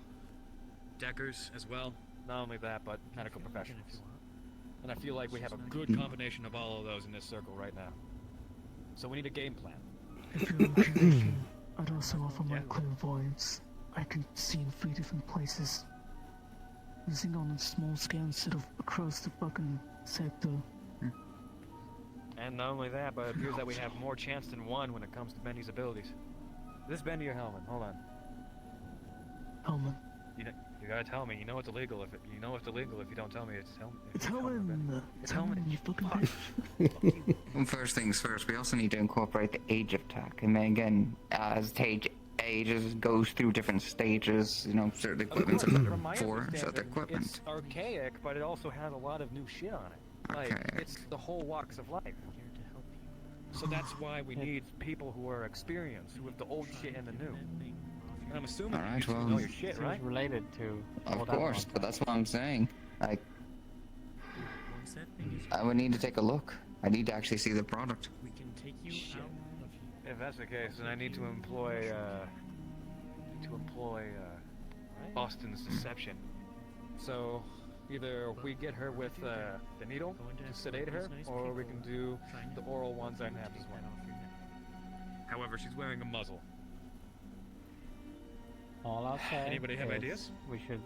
Deckers as well. Not only that, but medical professionals. And I feel like we have a good combination of all of those in this circle right now. So we need a game plan. If you're okay, I'd also offer my clairvoyance. I can see in 3 different places. Using on a small scale instead of across the fucking sector. And not only that, but it appears that we have more chance than one when it comes to Benny's abilities. This Benny or Hellman? Hold on. Hellman. You gotta tell me. You know it's illegal if you don't tell me it's Hellman. It's Hellman. It's Hellman. You fucking bitch. Well, first things first, we also need to incorporate the age of tech. And then again, as ages goes through different stages, certain equipment's better for certain equipment. It's archaic, but it also has a lot of new shit on it. Like, it's the whole walks of life. So that's why we need people who are experienced, who have the old shit and the new. And I'm assuming you know your shit, right? It's related to. Of course, but that's what I'm saying. Like, I would need to take a look. I need to actually see the product. We can take you out of. If that's the case, then I need to employ Austin's deception. So either we get her with the needle to sedate her, or we can do the oral ones I have as well. However, she's wearing a muzzle. All I'll say. Anybody have is ideas? We should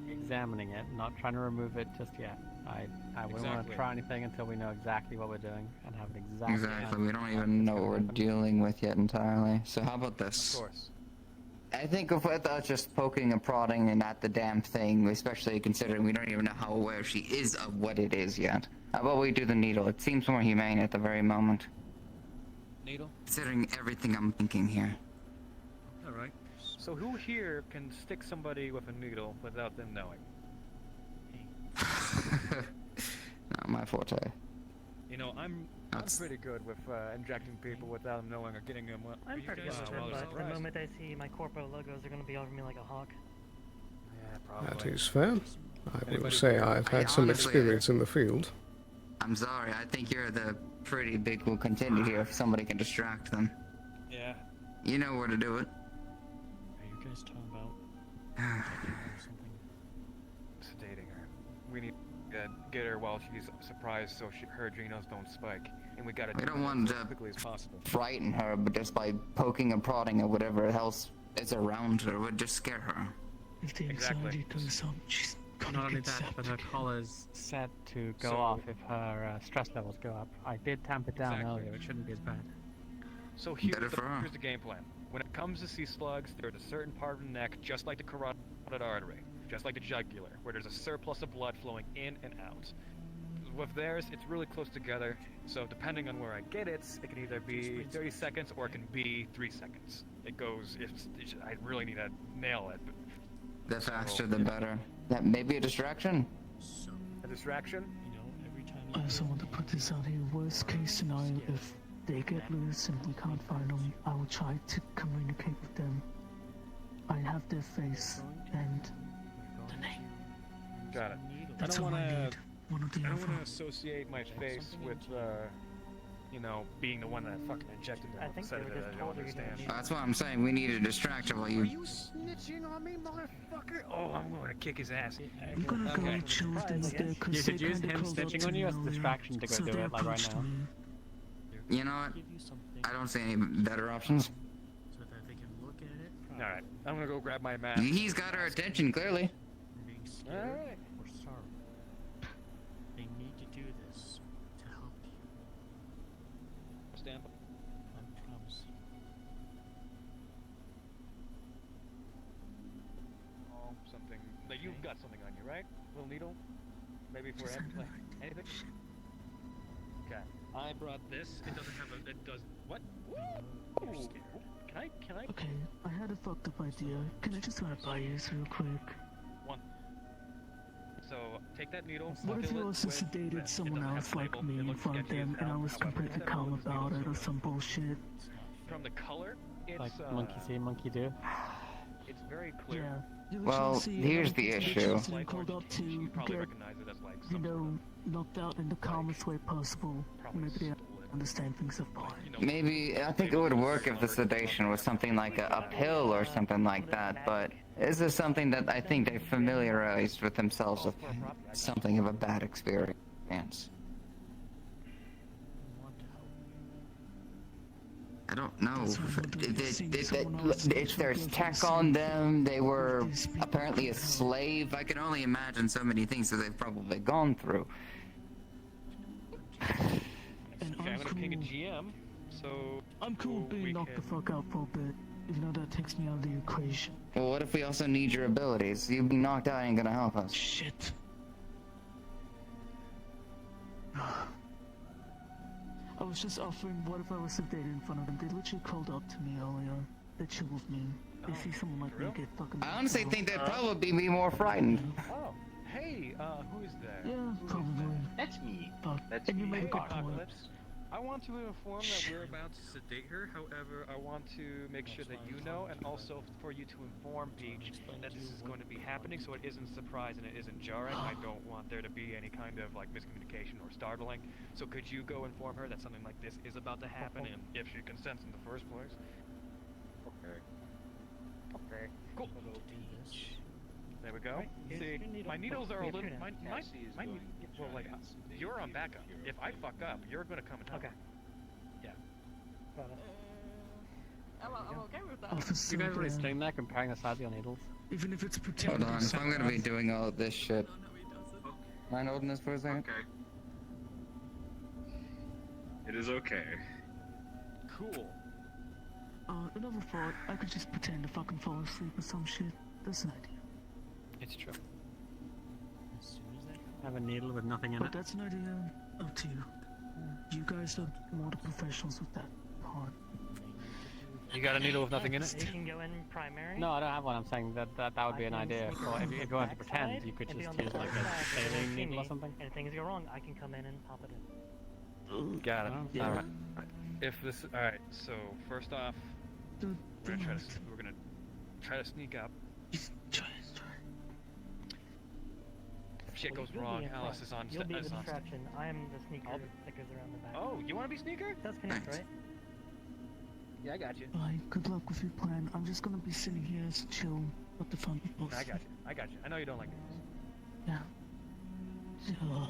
be examining it, not trying to remove it just yet. I wouldn't want to try anything until we know exactly what we're doing and have an Exactly. We don't even know what we're dealing with yet entirely. So how about this? Of course. I think if without just poking and prodding and at the damn thing, especially considering we don't even know how aware she is of what it is yet. How about we do the needle? It seems more humane at the very moment. Needle? Considering everything I'm thinking here. Alright. So who here can stick somebody with a needle without them knowing? Not my forte. I'm pretty good with injecting people without them knowing or getting them. I'm pretty good with it, but the moment I see my corporate logos, they're gonna be over me like a hawk. Yeah, probably. That is fair. I will say I've had some experience in the field. I'm sorry, I think you're the pretty big contender here if somebody can distract them. Yeah. You know where to do it. Are you guys talking about something? Sedating her. We need. get her while she's surprised, so her adrenals don't spike. And we gotta We do don't that want as to quickly as possible. frighten her, but just by poking and prodding or whatever else is around her would just scare her. If the Exactly. anxiety goes up, she's gonna Not only get that, but her septic. collar's set to go So- off if her stress levels go up. I did tamp it down Exactly. earlier, it shouldn't be as bad. So Better for her. here's the game plan. When it comes to sea slugs, there's a certain part of the neck, just like the carotid artery, just like the jugular, where there's a surplus of blood flowing in and out. With theirs, it's really close together, so depending on where I get it, it can either be 30 seconds or it can be 3 seconds. It goes, I really need to nail it. The faster the better. That may be a distraction. A distraction? I also want to put this out here. Worst case scenario, if they get loose and we can't find them, I will try to communicate with them. I have their face and the name. Got it. That's I don't all I want need. One of the to other. associate my face with, being the one that fucking injected I the think they were sedative. just I don't told you to understand. That's what I'm saying. We need a distraction while you. Snitching on me, motherfucker? Oh, I'm going to kick his ass. I'm gonna go and chill with them there You because could they use kinda him called up snitching to on me you as a earlier, distraction to go so do they it, like right approached now. me. You know what? I don't see any better options. So that they can look at it. Alright, I'm going to go grab my mask. He's got our attention, clearly. Being scared Alright. or sorry. They need to do this to help you. Stand. I promise you. Oh, something. Like, you've got something on you, right? Little needle? Maybe for like, anything? Okay. I brought this. It doesn't have a. It does. What? Ooh. Can I? Okay, I had a fucked up idea. Can I just run it by you real quick? One. So, take that needle. What if fill you it also with sedated this. someone It doesn't else have a like label. me It in looks front of sketchy as them and I hell. was However, completely instead of calm those about needles, it or some bullshit? From the color, it's Like monkey see, monkey do. It's very clear. Yeah. You Well, literally see here's all the these issue. bitches getting called up to You probably get, recognize it as like you some know, knocked out in the calmest way possible. Maybe they understand things apart. Maybe I think it would work if the sedation was something like a pill or something like that. But this is something that I think they familiarized with themselves with something of a bad experience. I don't know. If there's tech on them, they were apparently a slave. I can only imagine so many things that they've probably gone through. Okay, I'm gonna ping a GM. So I'm cool being knocked the fuck out for a bit, even though that takes me out of the equation. Well, what if we also need your abilities? You being knocked out ain't gonna help us. Shit. I was just offering, what if I was sedated in front of them? They literally called up to me earlier. They chill with me. They see someone like me get fucking. I honestly think they'd probably be more frightened. Oh, hey, who is there? Yeah, probably. That's me. Fuck. That's And you me. made a good point. Apocalypse. I want to inform that we're about to sedate her. However, I want to make sure that you know, and also for you to inform Peach that this is going to be happening, so it isn't a surprise and it isn't jarring. I don't want there to be any kind of like miscommunication or startling. So could you go inform her that something like this is about to happen, and if she consents in the first place? Okay. Okay. Cool. There we go. Right, here's See, your needle. my needles are a Here's little. your My well, like you're on backup. If I fuck up, you're gonna come and help. Okay. Yeah. Got it. I'm okay with that. Officer, You guys really Dan, sitting there comparing the size of your needles? even if it's Hold pretending. on, if I'm gonna be doing all of this shit. Mind holding this for a second? Okay. It is okay. Cool. Another thought, I could just pretend to fucking fall asleep or some shit. That's an idea. It's true. As soon as that Have a needle with nothing in But it. that's an idea up to you. You guys are more the professionals with that part. You got a needle with nothing in it? You can go in primary. No, I don't have one. I'm saying that would be an idea. For if you want to pretend, you could and be just on the use like other side, so a they saline won't see needle or me, something. And if things go wrong, I can come in and pop it in. Got it. Yeah. All right. If this, all right. So first off, we're gonna try to sneak up. If shit goes You'll be wrong, in front. Alice is on. You'll be the is on distraction. I am the sneaker that goes around the back. Oh, you want to be sneaker? That's connect, right? Yeah, I got you. Bye. Good luck with your plan. I'm just gonna be sitting here as chill with the fun people. I got you. I got you. I know you don't like this. Yeah. No,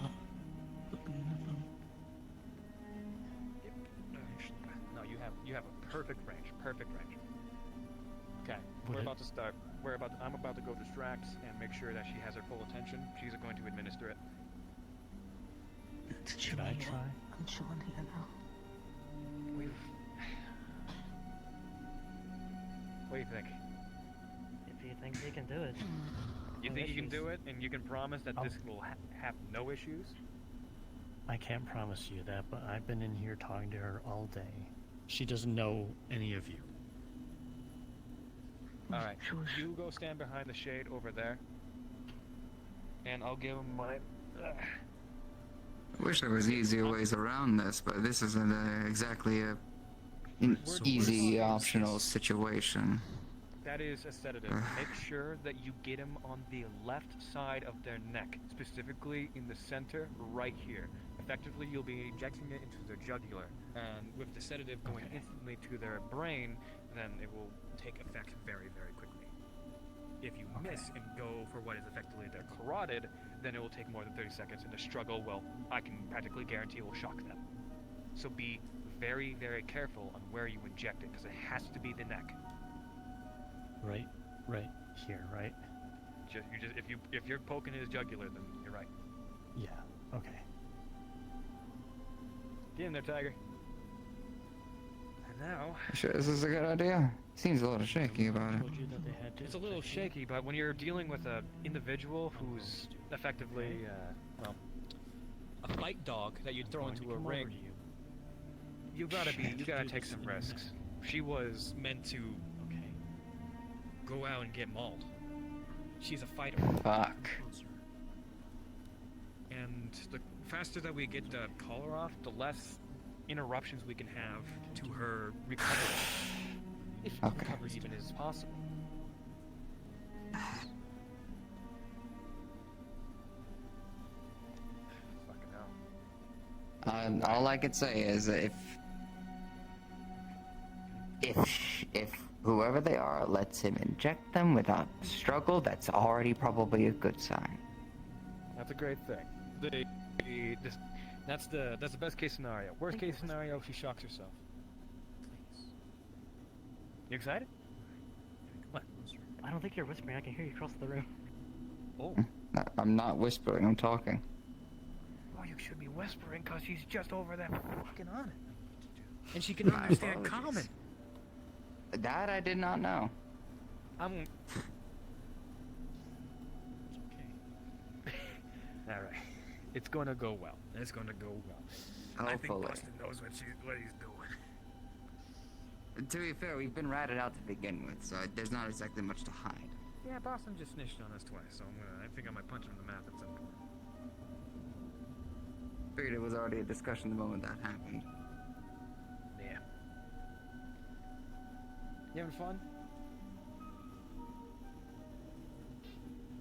you have a perfect range. Perfect range. Okay, Would we're it- about to start. I'm about to go distract and make sure that she has her full attention. She's going to administer it. Should I try? I'm chilling here now. What do you think? If he thinks he can do it. You No think you can issues. do it, and you can promise that this will have no issues? I can't promise you that, but I've been in here talking to her all day. She doesn't know any of you. Alright, you go stand behind the shade over there. And I'll give him my... I wish there was easier ways around this, but this isn't exactly an easy optional situation. That is a sedative. Make sure that you get him on the left side of their neck, specifically in the center, right here. Effectively, you'll be injecting it into their jugular, and with the sedative going instantly to their brain, then it will take effect very, very quickly. If you miss and go for what is effectively their carotid, then it will take more than 30 seconds, and the struggle, well, I can practically guarantee will shock them. So be very, very careful on where you inject it, because it has to be the neck. Right here, right? If you're poking his jugular, then you're right. Yeah. Okay. Get in there, Tiger. And now... Sure, this is a good idea. Seems a little shaky about it. It's a little shaky, but when you're dealing with an individual who's effectively, well, a fight dog that you throw into a ring, you gotta take some risks. She was meant to go out and get mauled. She's a fighter. Fuck. And the faster that we get the collar off, the less interruptions we can have to her recovery. If recovery even is possible. Fucking hell. All I could say is that if whoever they are lets him inject them without struggle, that's already probably a good sign. That's a great thing. That's the best case scenario. Worst case scenario, she shocks herself. You excited? What? I don't think you're whispering. I can hear you across the room. Oh. I'm not whispering, I'm talking. Oh, you should be whispering because she's just over there fucking on it. And she can understand common. That I did not know. I'm... Alright. It's gonna go well. It's gonna go well. I think Hopefully. Boston knows what he's doing. To be fair, we've been ratted out to begin with, so there's not exactly much to hide. Yeah, Boston just snitched on us twice, so I think I might punch him in the mouth at some point. Figured it was already a discussion the moment that happened. Yeah. You having fun?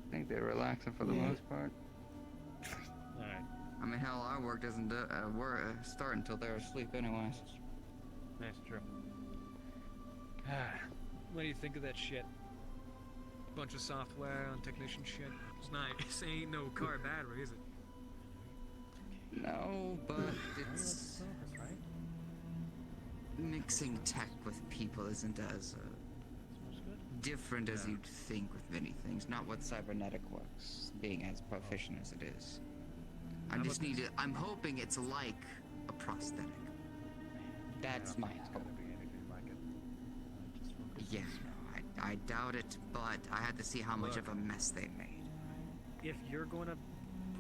I think they're relaxing for the most part. Alright. I mean, hell, our work doesn't start until they're asleep anyways. That's true. What do you think of that shit? Bunch of software and technician shit. It's not. This ain't no car battery, is it? No, but it's... Mixing tech with people isn't as different as you'd think with many things. Not what cybernetic works, being as proficient as it is. I'm hoping it's like a prosthetic. That's my hope. Yeah, no, I doubt it, but I had to see how much of a mess they made. If you're going to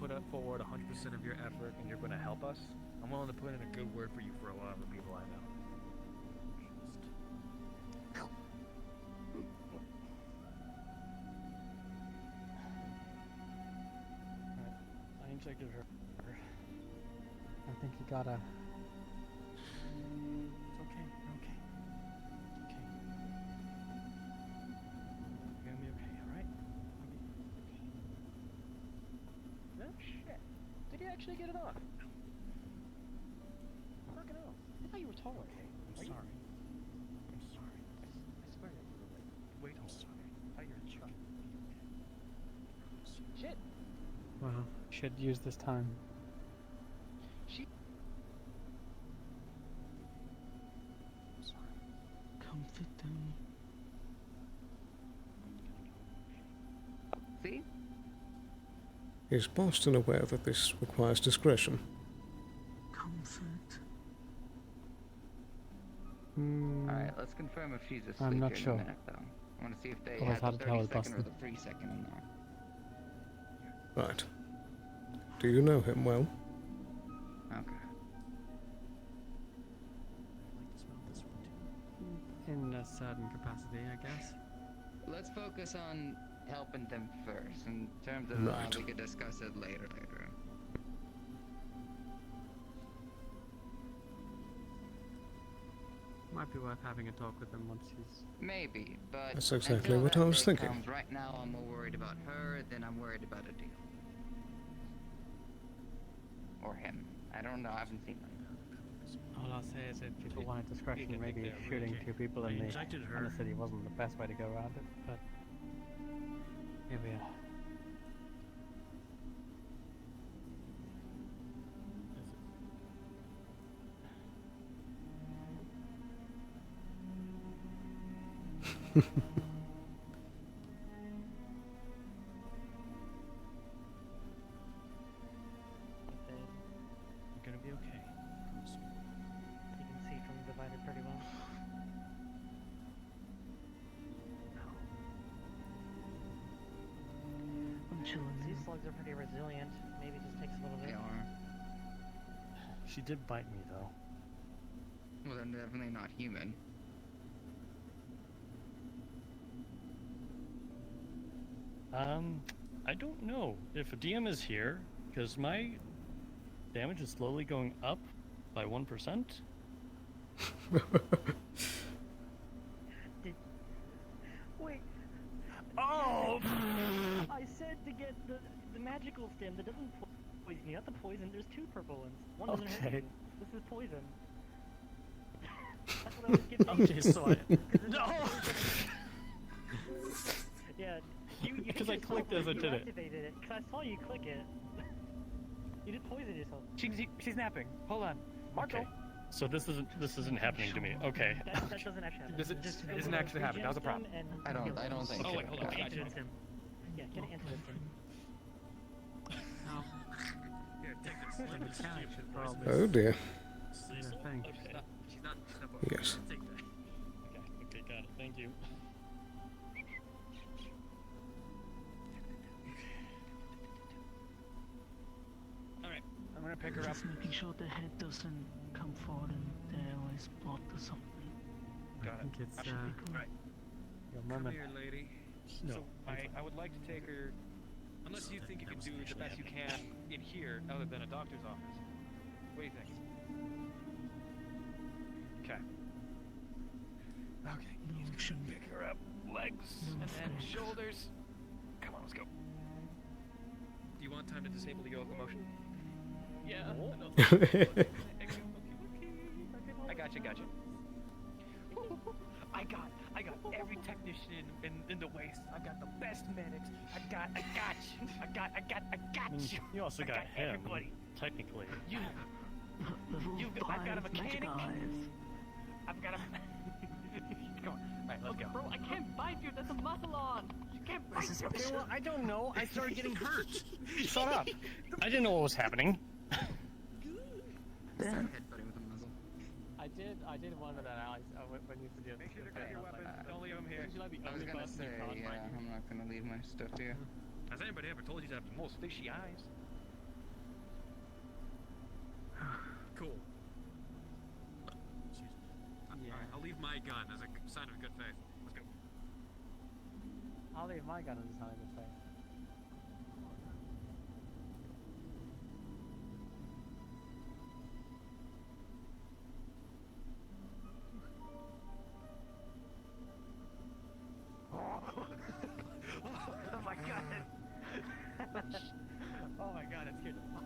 put up forward 100% of your effort and you're going to help us, I'm willing to put in a good word for you for a lot of the people I know. I injected her. I think you gotta... It's okay, you're okay. It's okay. You're gonna be okay, alright? No shit. Did you actually get it off? Fucking hell. I thought you were taller. I'm sorry. I'm sorry. I swear you were like way taller. I thought you were a chuck. Shit. Well, should use this time. Comfort them. See? Is Boston aware that this requires discretion? Comfort. Alright, let's confirm if she's asleep I'm not here in sure. a minute, though. I want to see if they Always have hard the to tell 30 with second or Boston. the 3 second in there. Right. Do you know him well? Okay. In a certain capacity, I guess. Let's focus on helping them first. In terms of Right. we could discuss it later. Might be worth having a talk with him once he's... Maybe, but That's exactly until what that I was day thinking. comes, right now I'm more worried about her than I'm worried about a deal. Or him. I don't know, I haven't seen them. All I'll say is if people wanted discretion, maybe shooting two people in the city wasn't the best way to go around it, but... Here we are. You're gonna be okay. Promise me. You can see from the divider pretty well. I'm chilling. These slugs are pretty resilient. Maybe it just takes a little bit. They are. She did bite me though. Well, they're definitely not human. I don't know if a DM is here, because my damage is slowly going up by 1%. Wait. Oh! I said to get the magical stem that doesn't poison you, not the poison. There's two purple ones. One doesn't hurt Okay. you. This is poison. That's what I was giving. Okay, so I... No! Yeah. You Because I clicked as I did it. activated it. Because I saw you click it. You did poison yourself. She's napping. Hold on. Marco. Okay. So this isn't happening to me. Okay. That doesn't actually happen. This Just go isn't to actually happening. That was a regen problem. stem and I heal don't it. think Oh, so. wait, hold on. Get an Gotcha. antidote stem. Yeah, get an antidote stem. Here, take this. Let me mechanic see if should it probably- poisons. Oh dear. Cecil? I think. Okay. She's not Yes. Take that. Okay, got it. Thank you. Alright, I'm gonna pick her up. Just making sure the head doesn't come forward and the airway is blocked or something. I think it's, That should be cool. Right. your Come moment. here, lady. No, So I would like to take her, unless you think you can do the best you can in here, other than a doctor's office. What do you think? Okay. Okay. No, it shouldn't be. Pick her up, legs, and then shoulders. Come on, let's go. Do you want time to disable the locomotion? Yeah. I got you. I got every technician in the waste. I got the best medics. I got you. You also I got him, everybody. technically. I've got a mechanic. I've got a. Come on. All right, let's go. Bro, I can't bite you. That's a muscle on. You can't bite me. Okay, well, I don't know. I started getting hurt. Shut up. I didn't know what was happening. Headbutting with a muzzle. I did wonder that, Alex, when you said Make sure to grab your weapons. Don't leave them here. Would you like the I was only gonna person say, who can't yeah, bite you? I'm not gonna leave my stuff here. Has anybody ever told you to have the most fishy eyes? Cool. Alright, I'll leave my gun as a sign of good faith. Let's go. I'll leave my gun as a sign of good faith. Oh my god. Oh my god, that scared the fuck.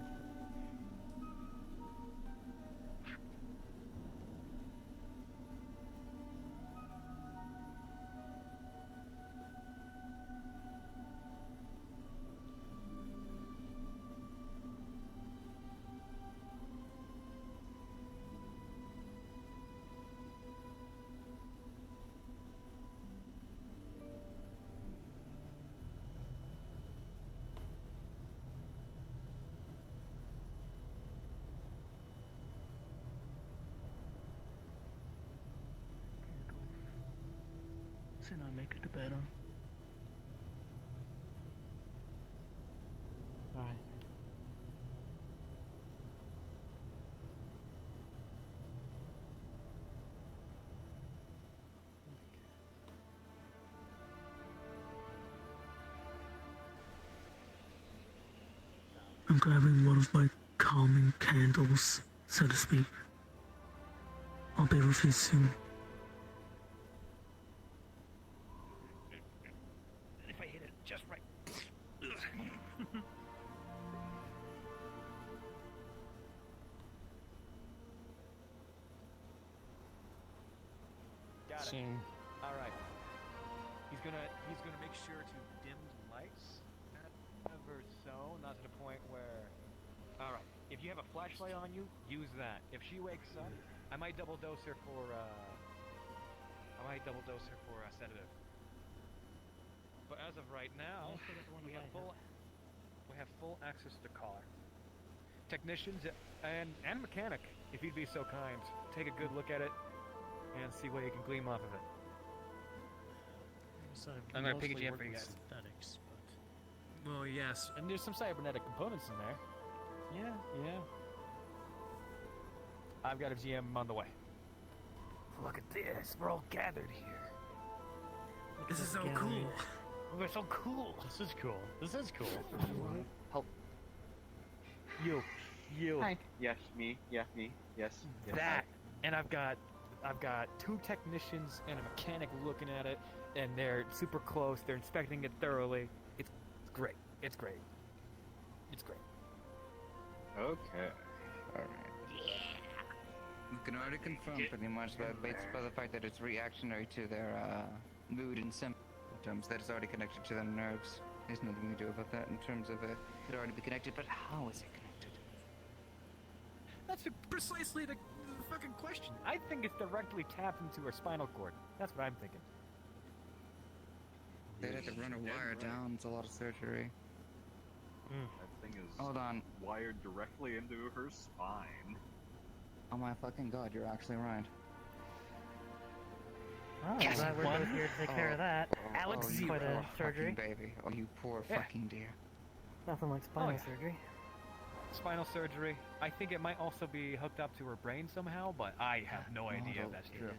Sooner I make it, the better. Alright. I'm grabbing one of my calming candles, so to speak. I'll be with you soon. If I hit it just right. Got it. All right. He's gonna make sure to dim the lights ever so, not to the point where. All right. If you have a flashlight on you, use that. If she wakes up, I might double dose her for sedative. But as of right now, we have full access to car. Technicians and mechanic, if you'd be so kind, take a good look at it and see what you can glean off of it. I'm gonna pick a jam for you guys. Synthetics, but... Well, yes, and there's some cybernetic components in there. Yeah. I've got a GM on the way. Look at this, we're all gathered here. This is so cool. We're so cool. This is cool. This is cool. Help. You. Hi. Yes, me. Yeah, me. Yes. That. And I've got 2 technicians and a mechanic looking at it, and they're super close. They're inspecting it thoroughly. It's great. It's great. Okay. Alright. You can already confirm pretty much that based by the fact that it's reactionary to their mood and symptoms, that it's already connected to their nerves. There's nothing we can do about that in terms of it already be connected, but how is it connected? That's precisely the fucking question. I think it's directly tapped into her spinal cord. That's what I'm thinking. They'd have to run a wire down, it's a lot of surgery. That thing is Hold on. wired directly into her spine. Oh my fucking god, you're actually right. Oh, Yes, glad we're both here to take care of that. Alex, It's you quite a poor surgery. fucking baby. Oh, you poor Yeah. fucking dear. Nothing like spinal yeah. surgery. Spinal surgery. I think it might also be hooked up to her brain somehow, but I have no idea if that's true.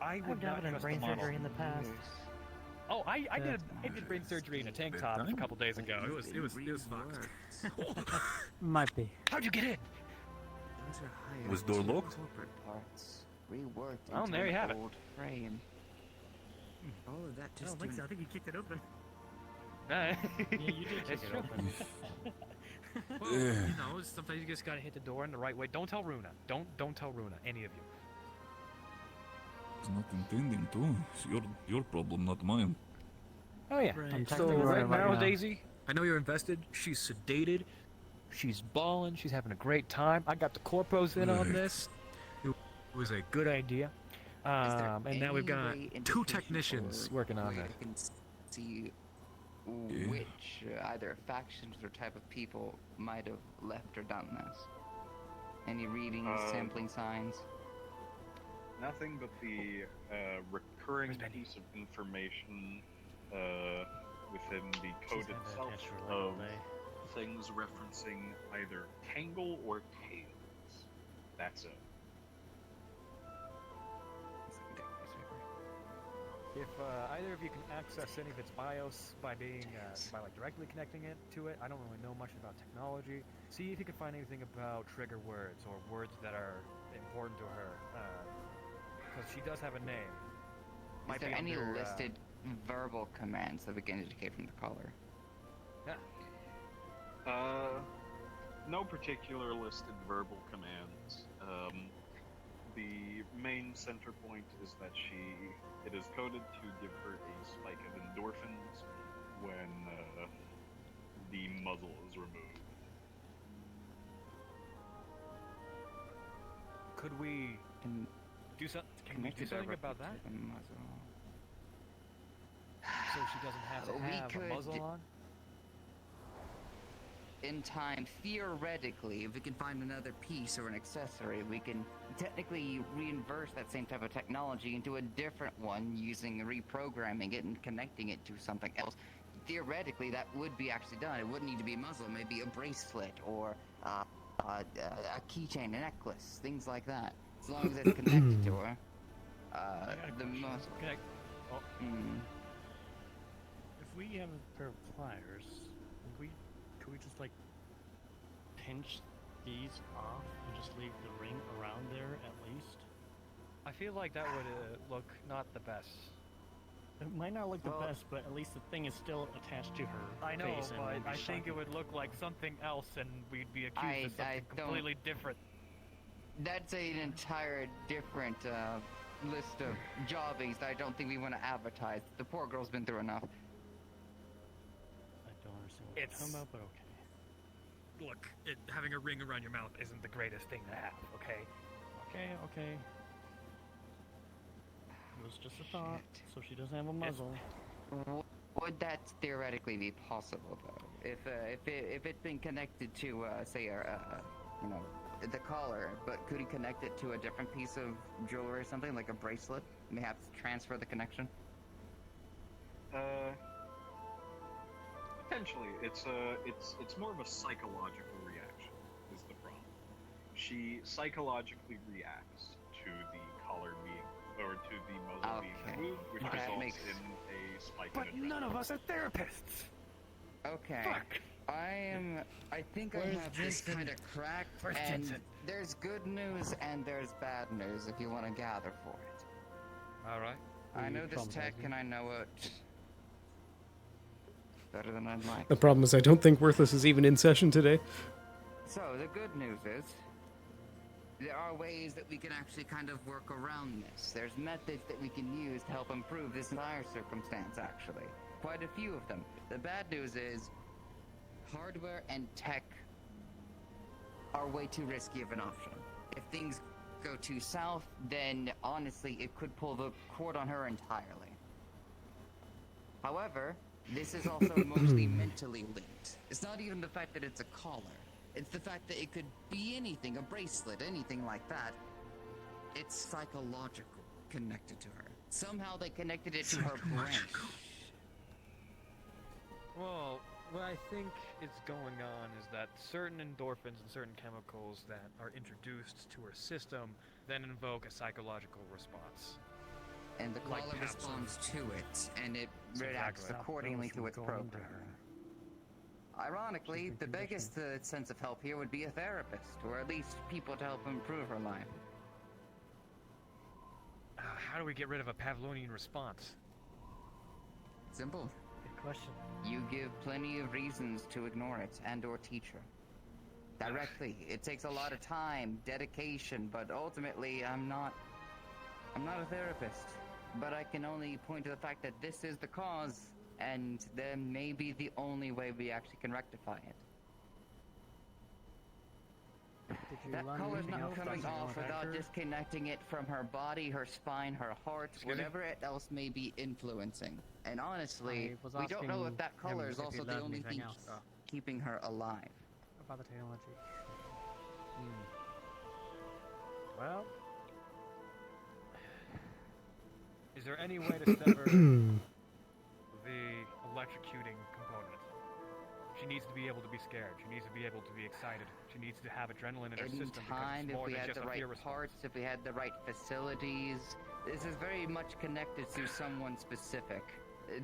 I I've would done not in trust brain the model. surgery in the past. Oh, I did brain surgery in a tank top a couple days ago. It was fucked. Might be. How'd you get in? Was door locked? Parts reworked Oh, into there you an have it. old frame. All of that I don't think so. I think you kicked it open. Yeah, you did it's kick it true. open. Well, you know, sometimes you just gotta hit the door in the right way. Don't tell Runa. Don't tell Runa. Any of you. It's not intending to. It's your problem, not mine. Oh yeah. I'm So texting right her now, right now. Daisy, I know you're invested. She's sedated. She's balling. She's having a great time. I got the corpos in on this. It was a good idea. And now we've got 2 technicians working on that. that. I can see which either factions or type of people might have left or done this. Any readings, sampling signs? Nothing but the recurring piece of information within the code itself of things referencing either Tangle or Tails. That's it. If either of you can access any of its BIOS by being by like directly connecting it to it, I don't really know much about technology. See if you can find anything about trigger words or words that are important to her, because she does have a name. Is there any listed verbal commands that we can indicate from the caller? No particular listed verbal commands. The main center point is that it is coded to give her a spike of endorphins when the muzzle is removed. Could we do something? Can we do something about that? So she doesn't have to have a muzzle on? in time, theoretically, if we can find another piece or an accessory, we can technically reinverse that same type of technology into a different one using reprogramming it and connecting it to something else. Theoretically, that would be actually done. It wouldn't need to be a muzzle, maybe a bracelet or a keychain, a necklace, things like that. As long as it's connected to her. The muzzle. Okay. Well, if we have a pair of pliers, could we just like pinch these off and just leave the ring around there at least? I feel like that would look not the best. It might not look the best, but at least the thing is still attached to her I know, face. And but I think it would look like something else, and we'd be accused of something completely different. That's an entire different list of jobbings that I don't think we want to advertise. The poor girl's been through enough. I don't understand what you're talking about, but okay. Look, having a ring around your mouth isn't the greatest thing to have, okay? Okay. It was just a thought, so she doesn't have a muzzle. Would that theoretically be possible, though? If it's been connected to, say, the collar, but could he connect it to a different piece of jewelry or something, like a bracelet? Perhaps transfer the connection? Potentially. It's more of a psychological reaction, is the problem. She psychologically reacts to the collar being, or to the muzzle being removed, which results in a spike in adrenaline. But none of us are therapists! Okay. Fuck! I think I have this kind of cracked, and there's good news and there's bad news if you want to gather for it. Alright. I know this tech and I know it better than I'd like. The problem is I don't think Worthless is even in session today. So, the good news is, there are ways that we can actually kind of work around this. There's methods that we can use to help improve this entire circumstance, actually. Quite a few of them. The bad news is, hardware and tech are way too risky of an option. If things go too south, then honestly, it could pull the cord on her entirely. However, this is also mostly mentally linked. It's not even the fact that it's a collar. It's the fact that it could be anything, a bracelet, anything like that. It's psychological, connected to her. Somehow they connected it to her brain. Well, what I think is going on is that certain endorphins and certain chemicals that are introduced to her system then invoke a psychological response. And the collar responds to it, and it reacts accordingly to its program. Ironically, the biggest sense of help here would be a therapist, or at least people to help improve her life. How do we get rid of a Pavlovian response? Simple. Good question. You give plenty of reasons to ignore it and/or teach her. Directly. It takes a lot of time, dedication, but ultimately, I'm not a therapist. But I can only point to the fact that this is the cause, and then maybe the only way we actually can rectify it. That collar's not coming off without disconnecting it from her body, her spine, her heart, whatever it else may be influencing. And honestly, we don't know if that collar is also the only thing keeping her alive. About the technology. Well, is there any way to sever the electrocuting component? She needs to be able to be scared. She needs to be able to be excited. She needs to have adrenaline in her system. In time, if we had the right parts, if we had the right facilities, this is very much connected to someone specific.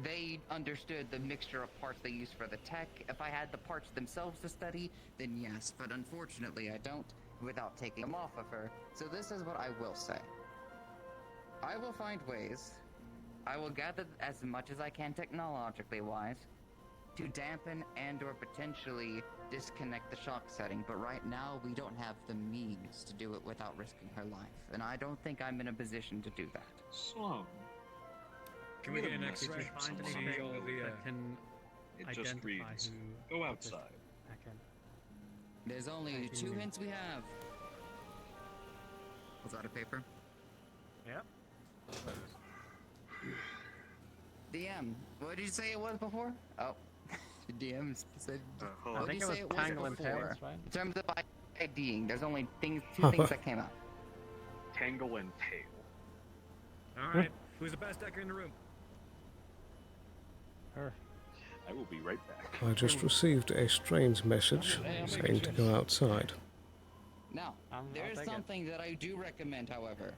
They understood the mixture of parts they used for the tech. If I had the parts themselves to study, then yes, but unfortunately I don't, without taking them off of her. So this is what I will say. I will find ways, I will gather as much as I can technologically wise, to dampen and or potentially disconnect the shock setting, but right now we don't have the means to do it without risking her life, and I don't think I'm in a position to do that. Sloan. Can we get an X-ray? Find See anything all the, that can It just identify reads, who go put this outside. back in. There's only two hints we have. Was that a paper? Yep. DM, what did you say it was before? Oh, The DM said, hold what on. did you say it was Tangle and before? Tails, right? In terms of IDing, there's only two things that came out. Tangle and Tail. Alright, who's the best decker in the room? Her. I will be right back. I just received a strange message saying to go outside. Now, there's something that I do recommend, however.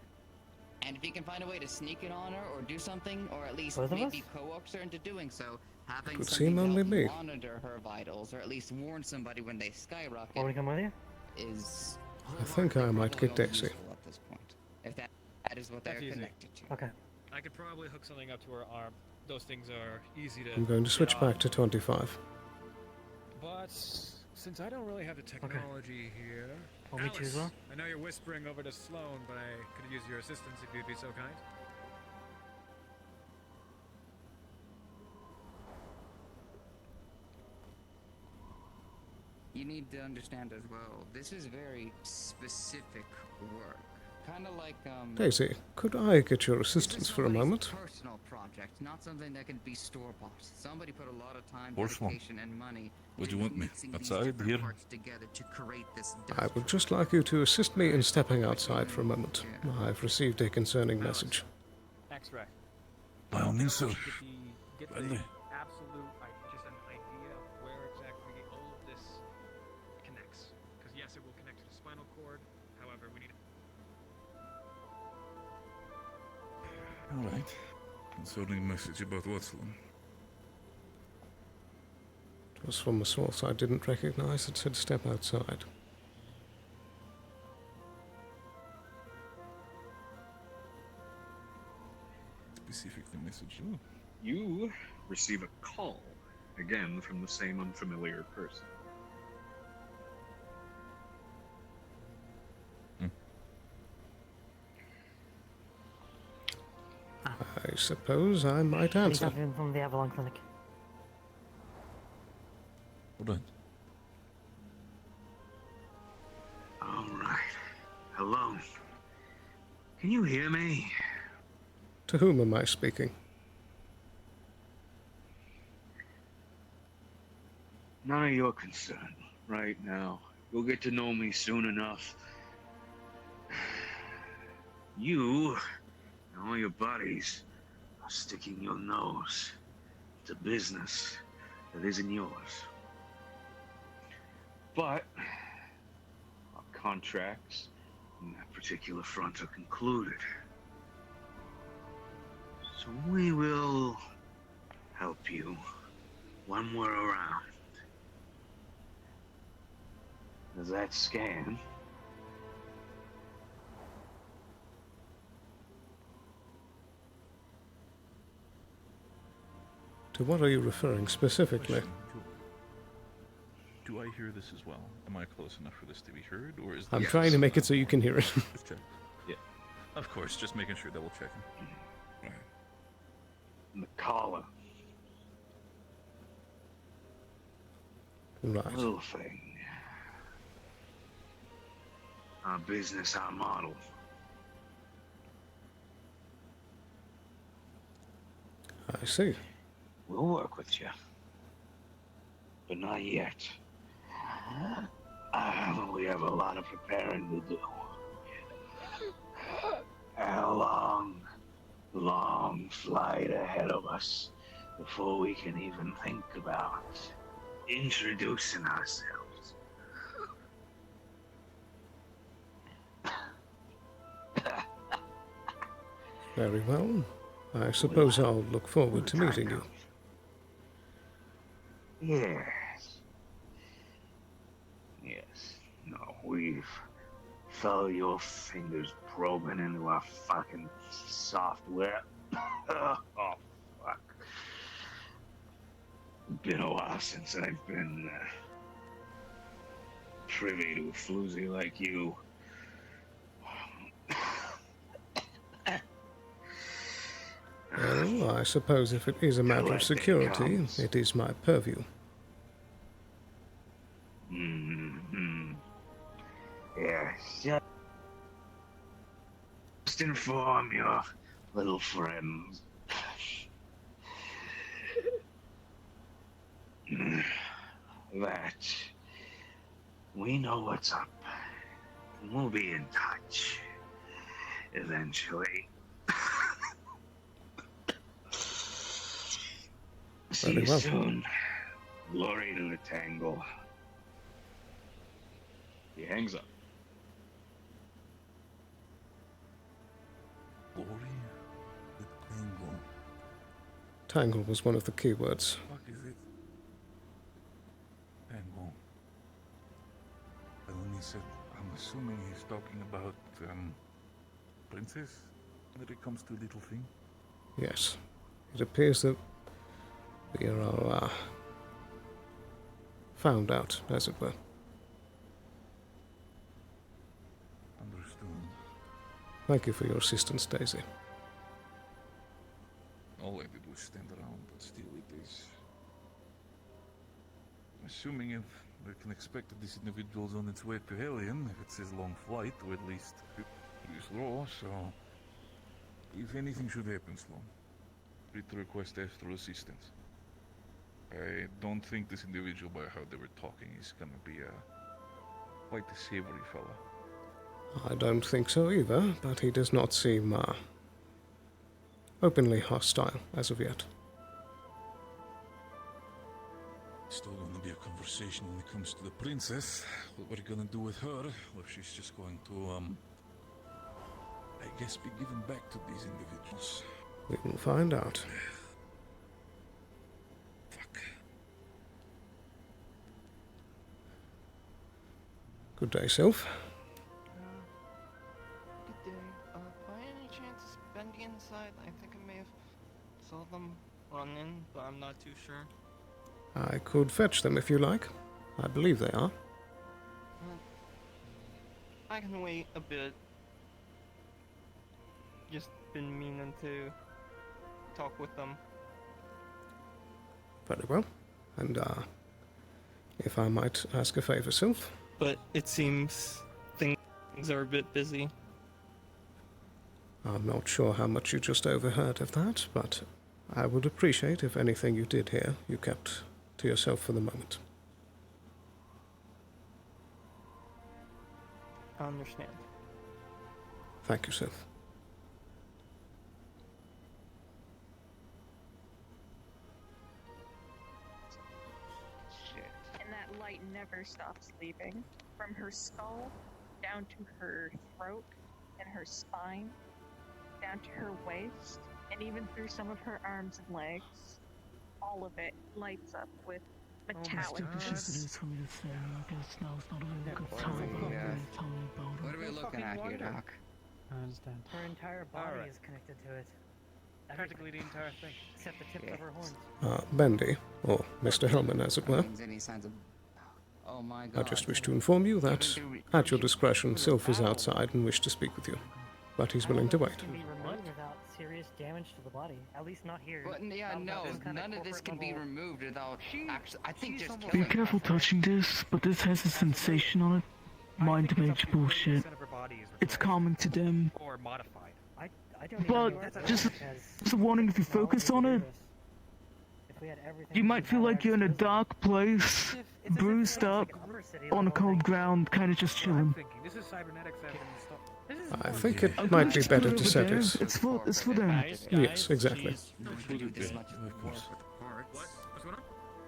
And if you can find a way to sneak it on her, or do something, or at least Both of maybe us? coax her into doing so, having Could something seem only to me. monitor her vitals, or at least warn somebody when they skyrocket, Want me to come with you? is I think I might get wholly Daisy. useful at this point. If that is what they're That's easy. connected to. Okay. I could probably hook something up to her arm. Those things are easy to. I'm going to switch get on. back to 25. But since I don't really have the technology here, Want me to as well? I know you're whispering over to Sloan, but I could use your assistance if you'd be so kind. You need to understand as well, this is very specific work. Kind of like, Daisy, could I get your assistance for a moment? personal project, not something that can be store-bought. Somebody put a lot of time, Horseman. dedication, and money What do you into want me? mixing these Outside, different here? parts together to create this I would just like you to assist me in stepping outside for a moment. I've received a concerning message. X-ray. By all means, sir. Get Well, the they- absolute, just an idea of where exactly all of this connects. Because yes, it will connect to the spinal cord. However, we need. Alright. Concerning message about what, Sloan? It was from a source I didn't recognize. It said step outside. Specifically message. Oh. You receive a call, again from the same unfamiliar person. I suppose I might answer. Something from the Avalon Clinic. Hold on. All right. Hello. Can you hear me? To whom am I speaking? None of your concern right now. You'll get to know me soon enough. You and all your buddies are sticking your nose to business that isn't yours. But our contracts on that particular front are concluded. So we will help you when we're around. Does that scan? To what are you referring specifically? Do I hear this as well? Am I close enough for this to be heard, or is? I'm trying to make it so you can hear it. Just check. Yeah, of course. Just making sure, double checking. Right. And the collar. Right. Little thing. Our business, our model. I see. We'll work with you. But not yet. We have a lot of preparing to do. And a long, long flight ahead of us before we can even think about introducing ourselves. Very well. I suppose I'll look forward to meeting you. Yes. Yes. No, we've felt your fingers probing into our fucking software. Oh, fuck. Been a while since I've been privy to a floozy like you. Well, I suppose if it is a matter of security, it is my purview. Mm-hmm. Yes. Just inform your little friends. that we know what's up. And we'll be in touch. Eventually. See Very you well. soon. Glory to the Tangle. He hangs up. Glory, the tangle. Tangle was one of the key words. Fuck is it? Tangle. But when he said, I'm assuming he's talking about, princess? When it comes to little thing? Yes. It appears that we are all, found out, as it were. Understood. Thank you for your assistance, Daisy. All I did was stand around, but still it is. Assuming if we can expect that this individual's on its way to Hellion, if it's his long flight, or at least this law, so if anything should happen, Sloan, free to request extra assistance. I don't think this individual, by how they were talking, is gonna be quite a savory fella. I don't think so either, but he does not seem openly hostile as of yet. Still gonna be a conversation when it comes to the princess. What we're gonna do with her, or if she's just going to, I guess be given back to these individuals. We will find out. Fuck. Good day, Sylph. Good day. By any chance is Bendy inside? I think I may have saw them run in, but I'm not too sure. I could fetch them if you like. I believe they are. I can wait a bit. Just been meaning to talk with them. Very well. And, if I might ask a favor, Sylph? But it seems things are a bit busy. I'm not sure how much you just overheard of that, but I would appreciate if anything you did hear you kept to yourself for the moment. I understand. Thank you, Sylph. And that light never stops leaving. From her skull, down to her throat, and her spine, down to her waist, and even through some of her arms and legs. All of it lights up with metallic. What are we looking at here, Doc? I understand. Her entire body Alright. is connected to it. Practically the entire thing. Except the tips of her horns. Bendy, or Mr. Hellman as it were, Any signs of... Oh my I God. just wish to inform you that, at your discretion, Sylph is outside and wished to speak with you. But he's willing to wait. Can be removed without serious damage to the body. At least not here. But yeah, no, none of this can be removed without actually. I think just Be killing. careful touching this, but this has a sensation on it. Mind mage bullshit. It's calming to them. Or modified. I don't But even just a warning, if you focus on it, you might feel like you're in a dark place, bruised up, on a cold ground, kind of just chilling. This is cybernetics I think it might be better to set it. It's for them. Yes, exactly. Of course. What's going on?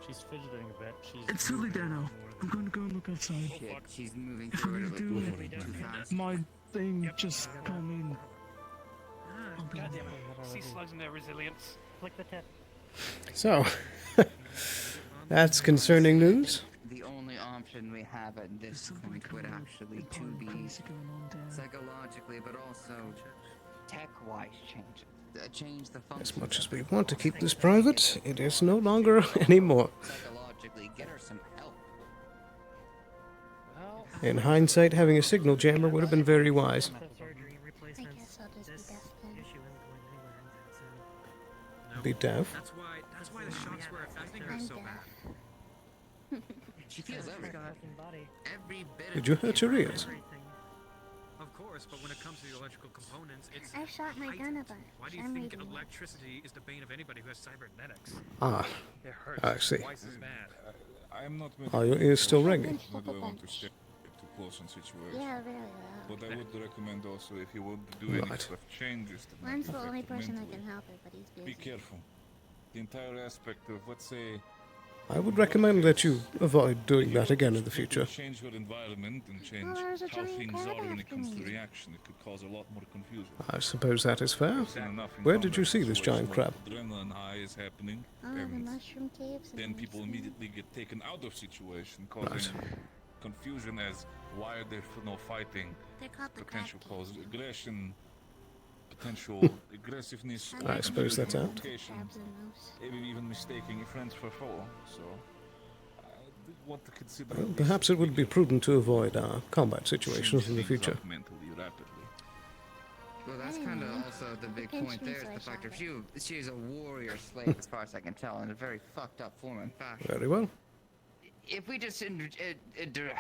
She's fidgeting a bit. It's early there now. I'm going to go and look outside. Shit, she's moving If I'm through gonna it do too fast. my thing, just come in. God damn it. Sea slugs and their resilience. Flick the tip. So, that's concerning news. The only option we have at this point would actually to be psychologically, but also tech-wise change it. Change the function. As much as we want to keep this private, it is no longer anymore. Psychologically, get her some help. In hindsight, having a signal jammer would have been very wise. Be deaf. That's why the shocks were affecting her so bad. She feels everything. Every bit. Did you hurt your ears? Of course, but when it comes to the electrical components, it's I shot my gun a bunch. Why do you I'm think reading it. electricity is the bane of anybody who has cybernetics? Ah, It hurts I see. twice as bad. I'm not Are your ears still ringing? I don't want to stay too close on situation. Yeah, really well. But I would recommend also if you would do any Right. sort of changes that might Juan's the affect only you person that mentally, can help it, but he's busy. be careful. The entire aspect of, let's say, I would recommend that you avoid doing that again in the future. change your environment and change Oh, there's a how giant things crab are when it after comes to me. reaction. It could cause a lot more confusion. I suppose that is fair. I've seen enough in Where did you combat see this giant situations crab? where Adrenaline high is happening, Oh, the and mushroom caves. then people immediately get taken out of situation, causing confusion as why are there no fighting, They're called the potential crab cause aggression, potential aggressiveness, I suppose that's out. provocation, maybe even mistaking your friends for foe. So I want to consider. Well, perhaps it would be prudent to avoid combat situations in the future. Mentally, rapidly. Well, that's kind of also the big point there, is the fact that she's a warrior slave, as far as I can tell, in a very fucked up form and fashion. Very well. If we just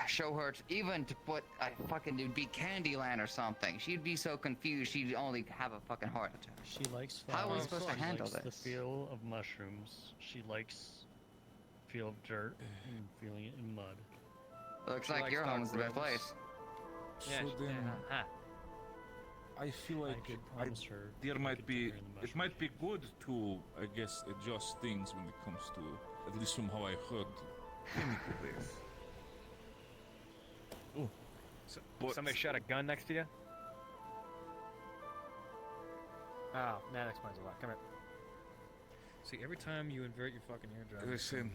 show her, even to put a fucking, it'd be Candyland or something, she'd be so confused she'd only have a fucking heart attack. She likes How are we flowers, supposed to she handle likes this? the feel of mushrooms. She likes feel of dirt and feeling it in mud. Looks She like likes your dark home's the best rooms. place. So then, I feel like could promise her there we might could be, take her in the it might be good to, I guess, adjust things when it comes to, at least from how I heard, chemical base. Ooh. Somebody shot a gun next to you? Oh, that explains a lot. Come here. See, every time you invert your fucking eardrum. Listen,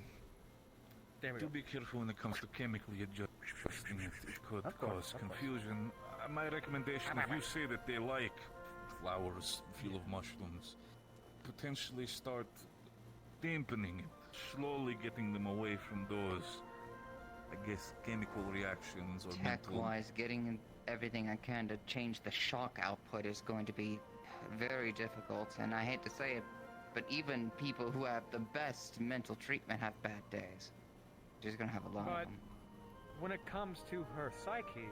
There we do go. be careful when it comes to chemically adjusting it. It could Of course, cause of course. confusion. My recommendation, if you say that they like flowers, feel of mushrooms, potentially start dampening it, slowly getting them away from those, I guess, chemical reactions or mental. Tech-wise, getting everything I can to change the shock output is going to be very difficult, and I hate to say it, but even people who have the best mental treatment have bad days. She's gonna have a lot of But them. when it comes to her psyche,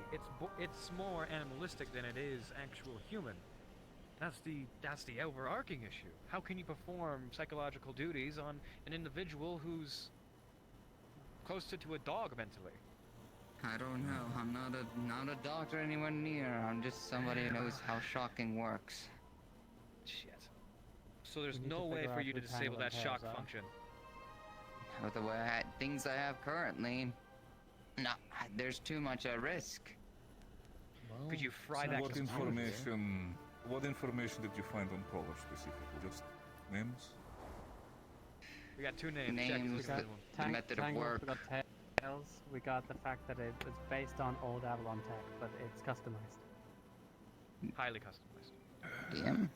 it's more animalistic than it is actual human. That's the overarching issue. How can you perform psychological duties on an individual who's closer to a dog mentally? I don't know. I'm not a doctor anywhere near. I'm just somebody who knows how shocking works. Shit. So there's We need no to way figure for out you to who's disable that handling shock Tails, huh? function. With the way things I have currently, no, there's too much at risk. Could you fry that What computer? what information did you find on Polar specifically? Just names? We got two names. Names, Check, the- look at this one. the method of work. We got Tails. We got the fact that it's based on old Avalon tech, but it's customized. Highly customized. DM.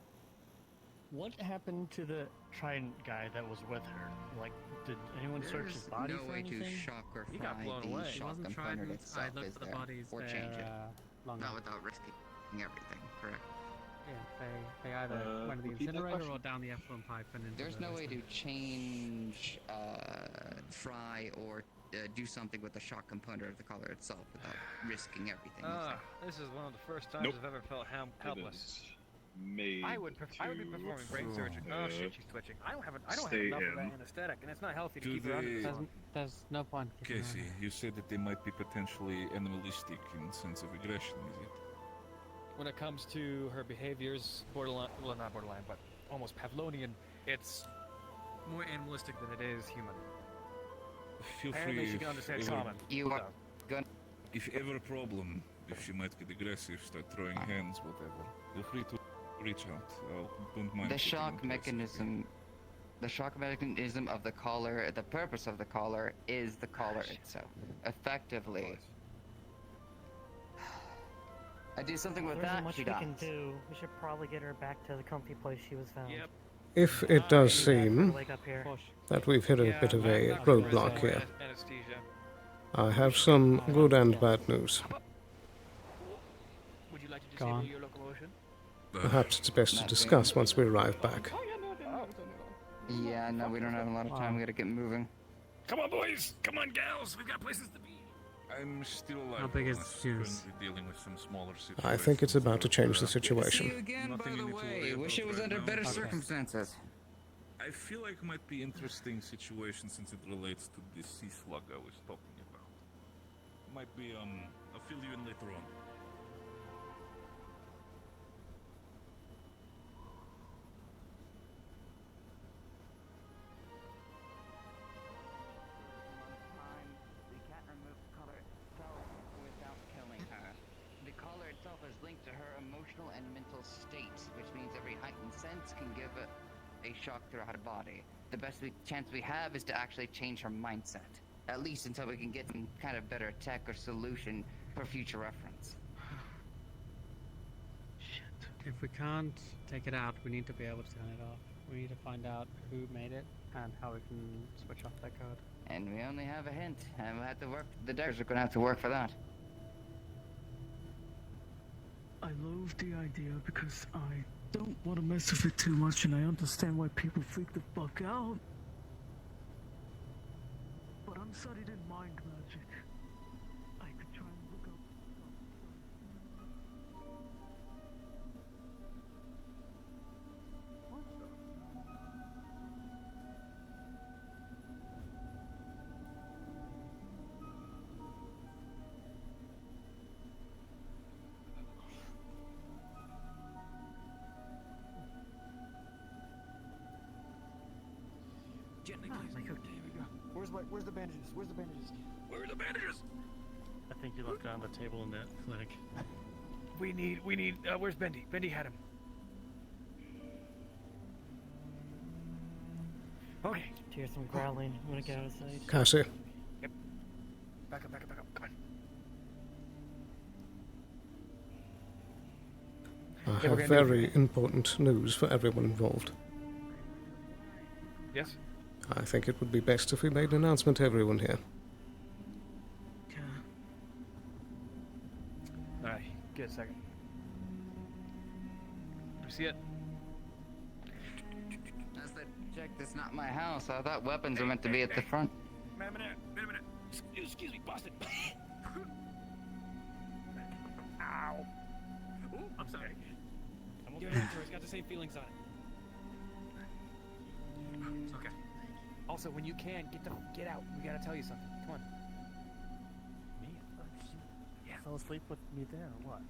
What happened to the Trident guy that was with her? Like, did anyone search his There's body no for way anything? to shock or He got fry blown the away. He shock wasn't component Trident. I itself, looked is for the there? bodies Or there, change it. long Not ago. without risking everything, correct? Yeah, they either went to the Repeat that incinerator question? or down the effluent pipe and into There's the no way to wasteland. change, fry, or do something with the shock component of the collar itself without risking everything. is there? This is one of the first times Nope. I've ever felt helpless. It is made I would be performing brain surgery. Oh shit, she's twitching. I don't have stay enough of in. that anesthetic, and it's not healthy to Do keep her under they- the sun. There's no point. keeping her Casey, on. you said that they might be potentially animalistic in sense of aggression, is it? When it comes to her behaviors, borderline, well not borderline, but almost Pavlovian, it's more animalistic than it is human. Feel Apparently free she can understand ever- common. You are so. gonna. If ever a problem, if she might get aggressive, start throwing hands, whatever, feel free to reach out. I don't mind. The putting shock in place mechanism. The shock mechanism of the collar, the purpose of the collar is the collar itself. Effectively. I do something with There isn't that, much she we can dies. do. We should probably get her back to the comfy place she was found. Yep. If it does seem Like up here. that we've hit a bit of a I'm not gonna roadblock resist here, Anesthesia. I have some good and bad news. Would you like to Go disable on. your locomotion? Perhaps it's best to discuss once we arrive back. Yeah, no, we don't have a lot of time. We gotta get moving. Come on, boys! Come on, gals! We've got places to be! I'm still alive. How big is unless the currently shoes? dealing with some smaller situations. I think it's about to change the See you situation. again, by Nothing the you need to worry way. Wish it about was right under now. better Okay. circumstances. I I feel like it might be interesting situation since it relates to the sea slug I was talking about. Might be, I'll fill you in later on. We can't remove the collar itself without killing her. The collar itself is linked to her emotional and mental state, which means every heightened sense can give a shock throughout her body. The best chance we have is to actually change her mindset. At least until we can get some kind of better tech or solution for future reference. If we can't take it out, we need to be able to turn it off. We need to find out who made it and how we can switch off that code. And we only have a hint, and we'll have to work. The deckers are gonna have to work for that. I loathe the idea because I don't want to mess with it too much, and I understand why people freak the fuck out. But I'm studied in mind magic. I could try and look up. Gently, please. There we go. Where's the bandages? Where's the bandages? Where are the bandages? I think you left it on the table in that clinic. We need, where's Bendy? Bendy had him. Okay. Hear some growling. I'm gonna get out of sight. Cassie. Yep. Back up. Come on. I have very important news for everyone involved. Yes? I think it would be best if we made an announcement to everyone here. Alright, give it a second. Do you see it? That's the check. That's not my house. I thought weapons were meant to be at the front. Wait a minute. Excuse me, Boston. Ow. Ooh, I'm sorry. Give it an intro. It's got the same feelings on it. Okay. Also, when you can, get out. We gotta tell you something. Come on. Me? Yeah. Fell asleep with me there, or what?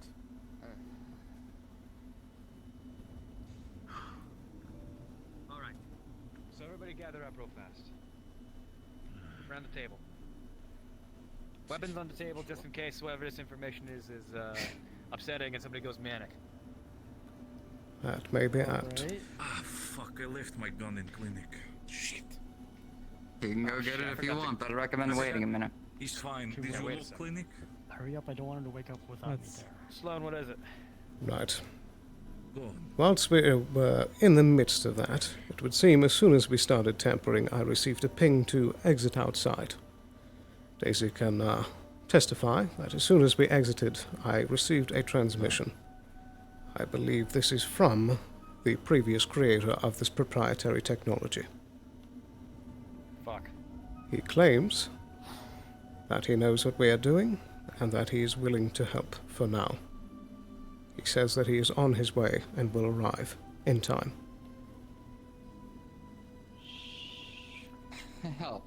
All right. So everybody gather up real fast. Around the table. Weapons on the table, just in case whatever this information is upsetting and somebody goes manic. That may be apt. Right. Ah, fuck, I left my gun in clinic. Shit. You can go get it if you want, but I recommend waiting a minute. He's fine. Did you look clinic? Hurry up, I don't want him to wake up without me there. Sloan, what is it? Right. Go on. Whilst we were in the midst of that, it would seem as soon as we started tampering, I received a ping to exit outside. Daisy can testify that as soon as we exited, I received a transmission. I believe this is from the previous creator of this proprietary technology. Fuck. He claims that he knows what we are doing and that he is willing to help for now. He says that he is on his way and will arrive in time. Help.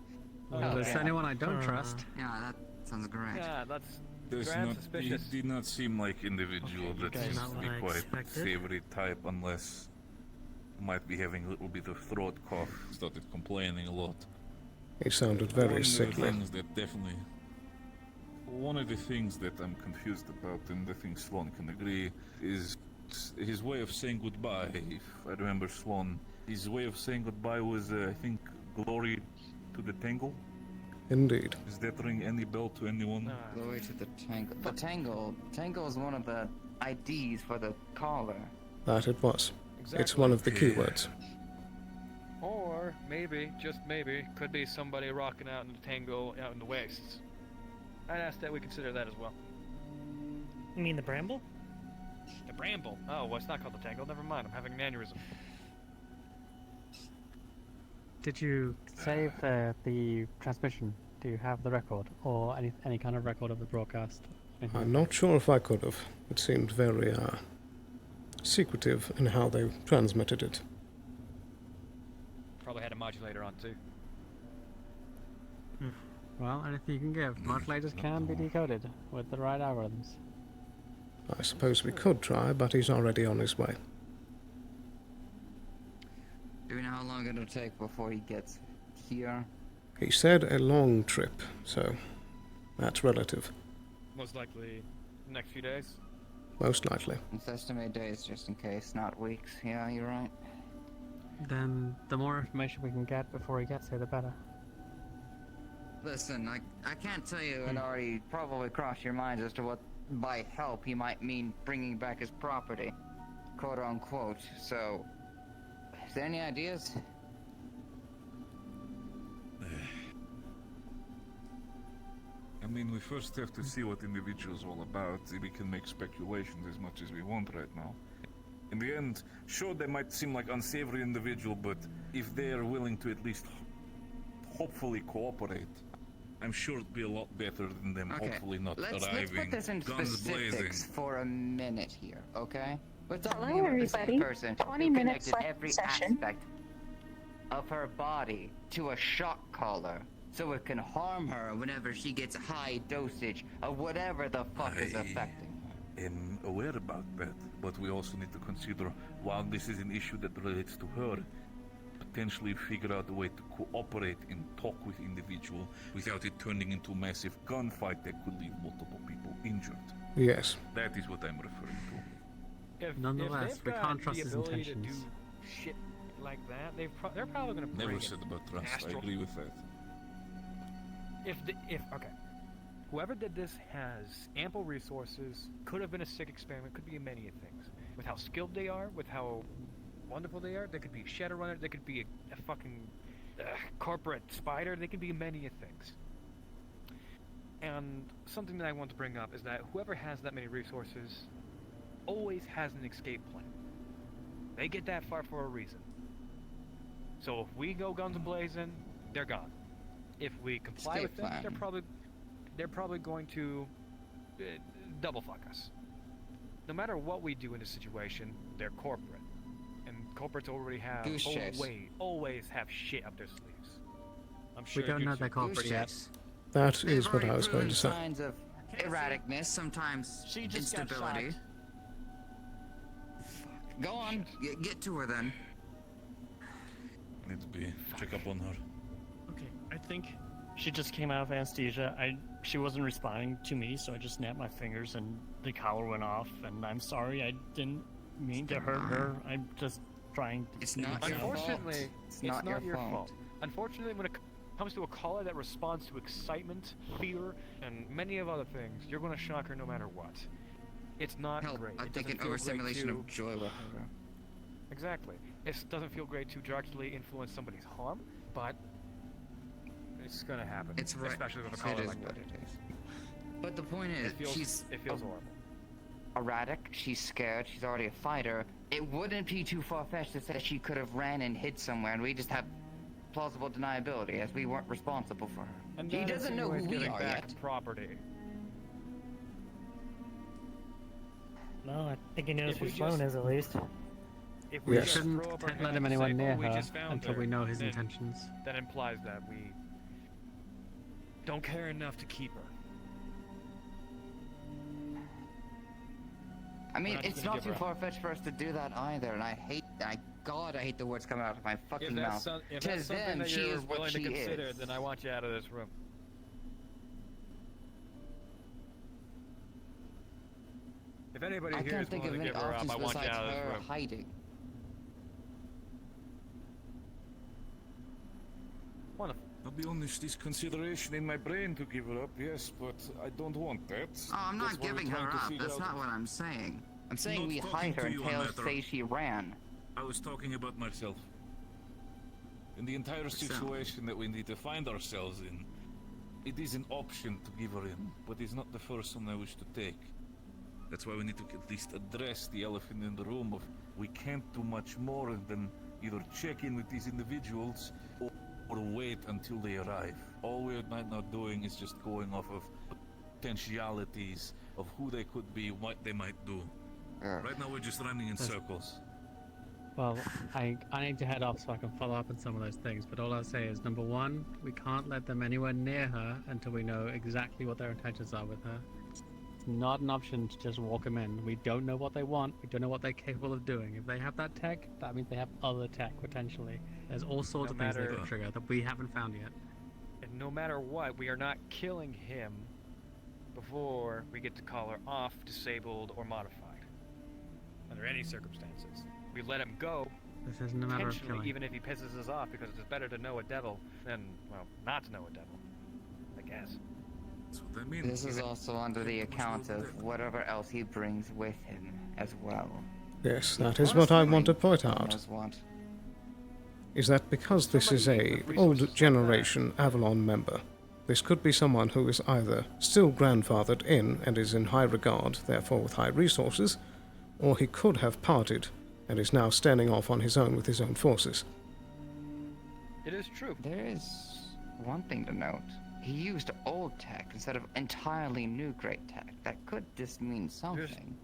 Well, there's anyone I don't trust. Yeah, that sounds great. Yeah, that's He did not seem like individual that guys seems not to what be I quite expected. favorite type unless he might be having a little bit of throat cough, started complaining a lot. He sounded very sickly. One of the things that I'm confused about, and I think Sloan can agree, is his way of saying goodbye. If I remember Sloan, his way of saying goodbye was, I think, glory to the Tangle. Indeed. Does that ring any bell to anyone? Glory to the Tangle. The Tangle is one of the IDs for the caller. That it was. It's one of the keywords. Or maybe, just maybe, could be somebody rocking out in the tango out in the wastes. I'd ask that we consider that as well. You mean the bramble? The bramble? Oh, well, it's not called the tango. Never mind. I'm having an aneurysm. Did you save the transmission? Do you have the record or any kind of record of the broadcast? I'm not sure if I could have. It seemed very secretive in how they transmitted it. Probably had a modulator on too. Well, anything you can give. Modulators can be decoded with the right algorithms. I suppose we could try, but he's already on his way. Do we know how long it'll take before he gets here? He said a long trip, so that's relative. Most likely, next few days. Most likely. Let's estimate days just in case, not weeks. Yeah, you're right. Then the more information we can get before he gets here, the better. Listen, I can't tell you, it already probably crossed your minds as to what by help he might mean bringing back his property. Quote unquote. So, is there any ideas? I mean, we first have to see what individual's all about. We can make speculations as much as we want right now. In the end, sure, they might seem like unsavory individual, but if they are willing to at least hopefully cooperate, I'm sure it'd be a lot better than them hopefully not let's arriving, put this in guns specifics blazing. for a minute here, okay? We're talking Hello, about the same everybody. person 20 who minutes connected left every session. aspect of her body to a shock collar, so it can harm her whenever she gets high dosage of whatever the fuck is affecting her. I'm aware about that, but we also need to consider, while this is an issue that relates to her, potentially figure out a way to cooperate and talk with individual without it turning into a massive gunfight that could leave multiple people injured. Yes. That is what I'm referring to. Nonetheless, if we they've can't got trust the his ability to intentions. do shit like that, they're probably gonna bring Never in said about trust. I astral- agree with that. If whoever did this has ample resources, could have been a sick experiment, could be many things. With how skilled they are, with how wonderful they are, they could be a Shadowrunner, they could be a fucking corporate spider, they could be many things. And something that I want to bring up is that whoever has that many resources always has an escape plan. They get that far for a reason. So if we go guns blazing, they're gone. If we comply Escape with them, plan. they're probably going to double fuck us. No matter what we do in a situation, they're corporate, and corporates already have Goose chase. always have shit up their sleeves. I'm sure We don't know Goose- their corporate yet. chase. That is what They've I was going to say. signs of erraticness, sometimes She just got instability. shot. Go on, get to her then. Need to be check up on her. Okay, I think she just came out of anesthesia. She wasn't responding to me, so I just snapped my fingers and the collar went off. And I'm sorry, I didn't mean to hurt her. I'm just trying to. It's not your fault. Unfortunately, It's not your fault. Unfortunately, when it comes to a caller that responds to excitement, fear, and many of other things, you're going to shock her no matter what. It's not Hell, great. I It think doesn't an feel great overstimulation to- of joy will hurt her. Exactly. It doesn't feel great to directly influence somebody's harm, but it's going to happen. It's right. Especially with a It caller is like what that. it is. But the point is, It feels horrible. erratic, she's scared, she's already a fighter. It wouldn't be too far-fetched to say she could have ran and hid somewhere, and we just have plausible deniability, as we weren't responsible for her. And He that doesn't know who insinuates we getting are back yet. property. No, I think he knows If who we Sloan just- is at least. If We just shouldn't throw up our let hands him and anywhere say, near "Oh, we her just found until her," we know his then intentions. That implies that we don't care enough to keep her. I mean, We're not it's just not gonna too give her far-fetched for us to do that either, and I hate the words coming out of my fucking mouth. If To that's something them, that she you're is what willing she to consider, is. then I want you out of this room. If anybody I here can't is think willing of to any give her up, options I want you besides out of this her room. hiding. Wonderful. I'll be honest, this consideration in my brain to give her up, yes, but I don't want that. Oh, I'm That's not why we're giving trying her to up. figure That's out- not what I'm saying. I'm saying Not we talking hide her to and you on tell that, or- say she ran. I was talking about myself. In the entire situation that we need to find ourselves in, it is an option to give her in, but it's not the first one I wish to take. That's why we need to at least address the elephant in the room of we can't do much more than either check in with these individuals or wait until they arrive. All we're not doing is just going off of potentialities of who they could be, what they might do. Right now we're just running in circles. Well, I need to head off so I can follow up on some of those things, but all I'll say is, number one, we can't let them anywhere near her until we know exactly what their intentions are with her. It's not an option to just walk them in. We don't know what they want, we don't know what they're capable of doing. If they have that tech, that means they have other tech, potentially. There's all sorts of things they could trigger that we haven't found yet. And no matter what, we are not killing him before we get to call her off, disabled, or modified. Under any circumstances. We let him go, This isn't a matter of killing. even if he pisses us off, because it's better to know a devil than, well, not to know a devil, I guess. That's what that means. This is also under the account of whatever else he brings with him as well. Yes, that is what I want to point out. Knows what. Is that because this is a old generation Avalon member, this could be someone who is either still grandfathered in and is in high regard, therefore with high resources, or he could have parted and is now standing off on his own with his own forces. It is true. There is one thing to note. He used old tech instead of entirely new great tech. That could just mean something.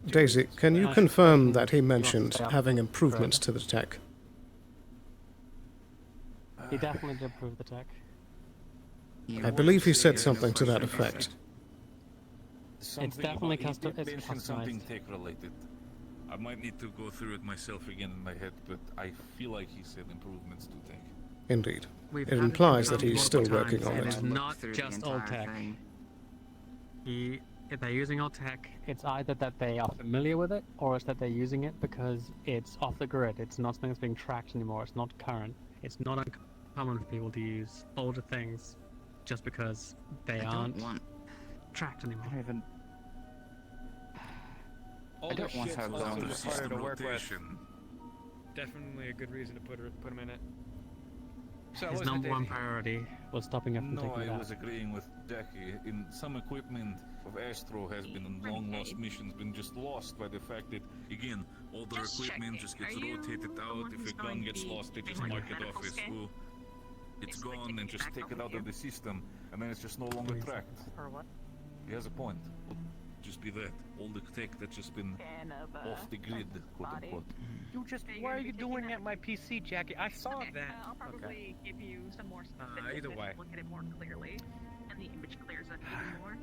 Daisy, can you confirm that he mentioned having improvements to the tech? He definitely did improve the tech. I believe he said something to that effect. It's definitely custom. It's mentioned something customized. tech related. I might need to go through it myself again in my head, but I feel like he said improvements to tech. Indeed. We've It had implies this that he's still working on and it. it's not just old tech. If they're using old tech, it's either that they are familiar with it, or it's that they're using it because it's off the grid. It's not something that's being tracked anymore. It's not current. It's not uncommon for people to use older things just because they aren't tracked anymore. Older don't want shit's her also going. just harder to work with. Rotation. Definitely a good reason to put him in it. So His what was it, number one Daisy? priority was stopping her from No, taking it I out. was agreeing with Jackie. In some equipment of Astro has been in long lost missions been just lost by the fact that, again, older equipment just gets rotated out. If a gun gets lost, they just mark it off as oh, it's gone and just take it out of the system, and then it's just no longer tracked. Or what? He has a point. Just be that. All the tech that's just been off the grid, quote unquote. You just, why are you doing at my PC, Jackie? I saw that. I'll probably give you some more specifics either and way. look at it more clearly, and the image clears up even more.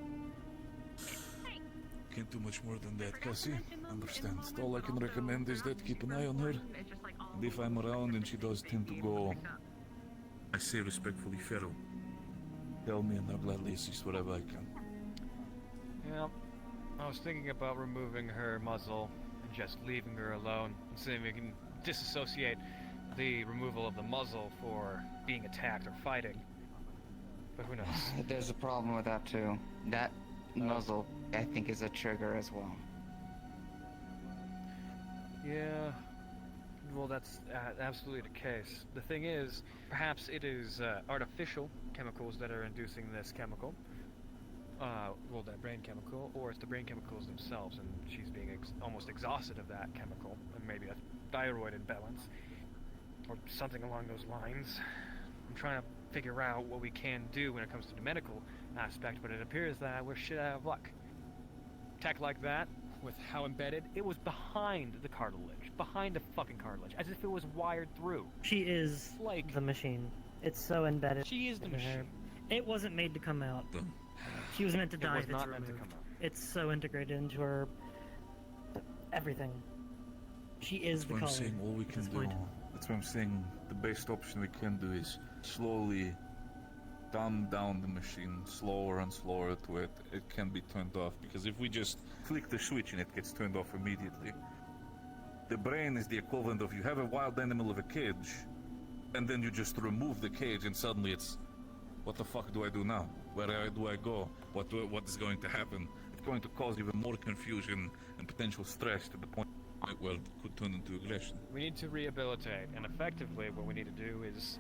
Can't do much more than that, Cassie. Understand. All I can recommend is that keep an eye on her. And if I'm around and she does tend to go, I say respectfully, feral, tell me and I'll gladly assist wherever I can. Yeah, I was thinking about removing her muzzle and just leaving her alone and seeing if we can disassociate the removal of the muzzle for being attacked or fighting. But who knows? There's a problem with that too. That muzzle, I think, is a trigger as well. Yeah, well, that's absolutely the case. The thing is, perhaps it is artificial chemicals that are inducing this chemical. Well, that brain chemical, or it's the brain chemicals themselves, and she's being almost exhausted of that chemical, and maybe a thyroid imbalance, or something along those lines. I'm trying to figure out what we can do when it comes to the medical aspect, but it appears that we're shit out of luck. Tech like that, with how embedded, it was behind the cartilage, behind the fucking cartilage, as if it was wired through. She is like the machine. It's so embedded. She is the in her. machine. It wasn't made to come out. She was meant to die. It was if not it's meant to removed. come out. It's so integrated into her everything. She is That's the what I'm color. saying. All we at can this do. point. That's what I'm saying. The best option we can do is slowly dumb down the machine, slower and slower to it can be turned off. Because if we just flick the switch and it gets turned off immediately, the brain is the equivalent of you have a wild animal of a cage, and then you just remove the cage, and suddenly it's, what the fuck do I do now? Where do I go? What is going to happen? It's going to cause even more confusion and potential stress to the point where it could turn into aggression. We need to rehabilitate, and effectively what we need to do is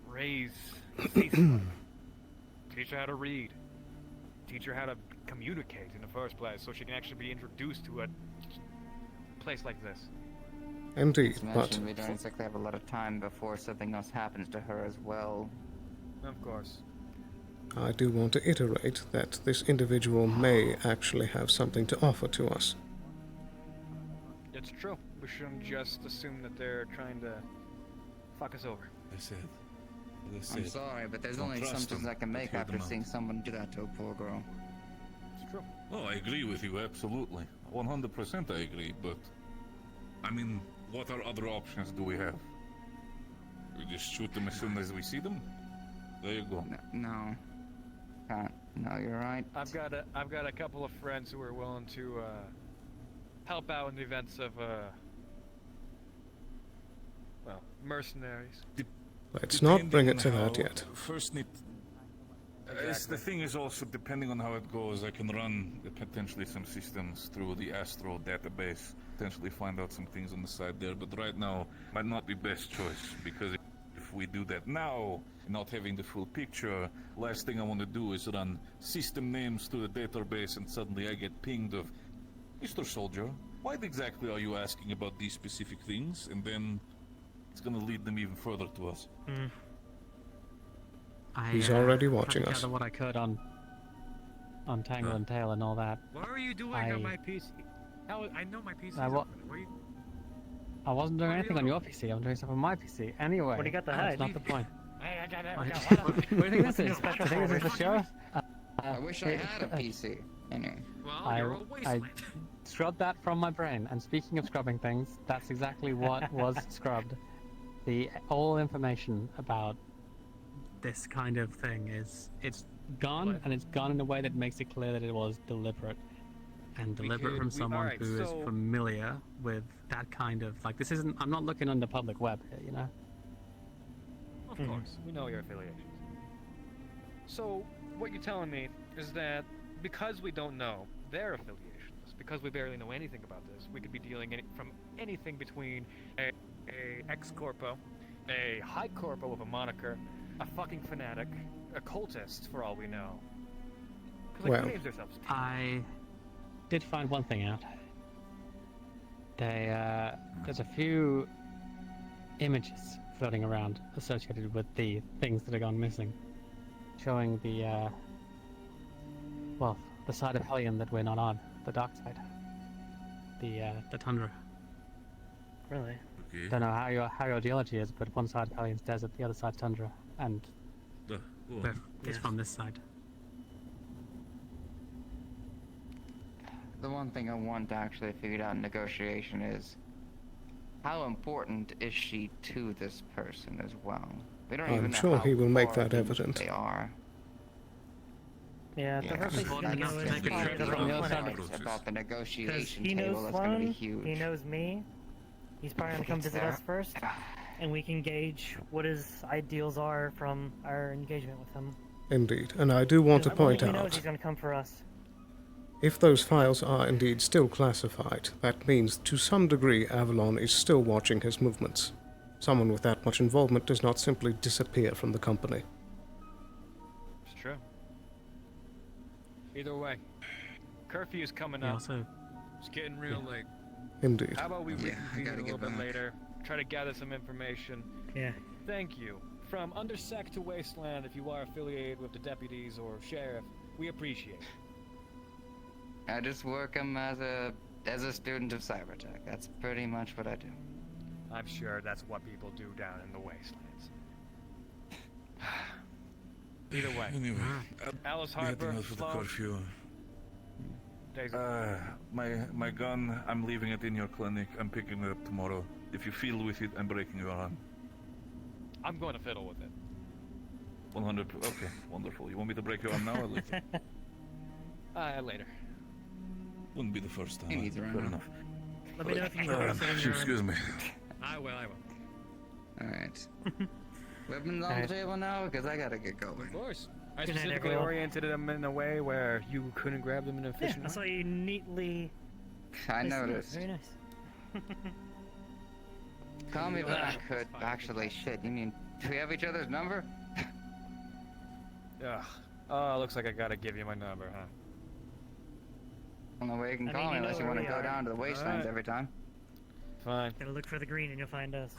raise Cecil. Teach her how to read. Teach her how to communicate in the first place, so she can actually be introduced to a place like this. Indeed, As but mentioned, we don't exactly have a lot of time before something else happens to her as well. Of course. I do want to iterate that this individual may actually have something to offer to us. It's true. We shouldn't just assume that they're trying to fuck us over. I'm sorry, but there's only assumptions I can make after seeing someone do that to a poor girl. It's true. Oh, I agree with you, absolutely. 100% I agree, but... I mean, what other options do we have? We just shoot them as soon as we see them? There you go. No. Can't. No, you're right. I've got a couple of friends who are willing to help out in the events of well, mercenaries. Let's not bring it to that yet. First need... The thing is also, depending on how it goes, I can run potentially some systems through the Astro database, potentially find out some things on the side there, but right now might not be best choice, because if we do that now, not having the full picture, last thing I want to do is run system names to the database and suddenly I get pinged of, Mr. Soldier, why exactly are you asking about these specific things? And then it's gonna lead them even further to us. He's already watching tried to us. gather what I could on Tangle and Tail and all that. What are you doing on my PC? I know my PC. I wasn't doing anything on your PC. I'm doing stuff on my PC. Anyway, What do you got to that's hide? not the point. Hey, I got it. What do you think this is? Do you think this is the show? I wish I had a PC. Anyway. I scrubbed that from my brain. And speaking of scrubbing things, that's exactly what was scrubbed. All information about this kind of thing it's gone, and it's gone in a way that makes it clear that it was deliberate. And deliberate from someone who is familiar with that kind of, like, this isn't, I'm not looking on the public web here, you know? Of course, we know your affiliations. So, what you're telling me is that because we don't know their affiliations, because we barely know anything about this, we could be dealing from anything between a ex-corpo, a high corpo with a moniker, a fucking fanatic, a cultist, for all we know. 'Cause, like, Well, who names themselves? I did find one thing out. There's a few images floating around associated with the things that have gone missing, showing the side of Hellion that we're not on, the dark side, the tundra. Really? Okay. Don't know how your geology is, but one side of Hellion's desert, the other side tundra, and it's from this side. The one thing I want to actually figure out in negotiation is how important is she to this person as well? We don't even I'm know sure how he will make far that evident. they are. Yeah, the first thing he's gonna go is Just probably the about clinic. the negotiation He table knows that's going to be Sloan, huge. he knows me. He's probably gonna come visit us first, and we can gauge what his ideals are from our engagement with him. Indeed, and I do want to point He knows out, he's gonna come for us. if those files are indeed still classified, that means to some degree Avalon is still watching his movements. Someone with that much involvement does not simply disappear from the company. It's true. Either way, curfew's coming He up. also It's getting real late. Indeed. How about we Yeah, I reconvene gotta a little get bit back. later, try to gather some information. Yeah. Thank you. From Undersec to Wasteland, if you are affiliated with the deputies or sheriff, we appreciate it. I just work him as a student of cybertech. That's pretty much what I do. I'm sure that's what people do down in the Wastelands. Either way. Anyway, Alice we're heading Harper, out for the Sloan, curfew. Daisy. My gun, I'm leaving it in your clinic. I'm picking it up tomorrow. If you feel with it, I'm breaking your arm. I'm going to fiddle with it. 100. Okay, wonderful. You want me to break your arm now or later? Later. Wouldn't be the first time. He needs a Fair round. enough. Let me know if you need help. Excuse me. I will. Alright. Weapons on the table now? Because I gotta get going. Of course. I Good night, specifically everyone. oriented them in a way where you couldn't grab them in an Yeah, efficient I saw you neatly. I placed them. noticed. Very nice. Call me back. Could actually, shit. You mean, do we have each other's number? Ugh. Oh, looks like I gotta give you my number, huh? Well, no way you can I call mean, me you know unless you where want to we go are. down to the wastelands Alright. every time. Fine. Gotta look for the green and you'll find us.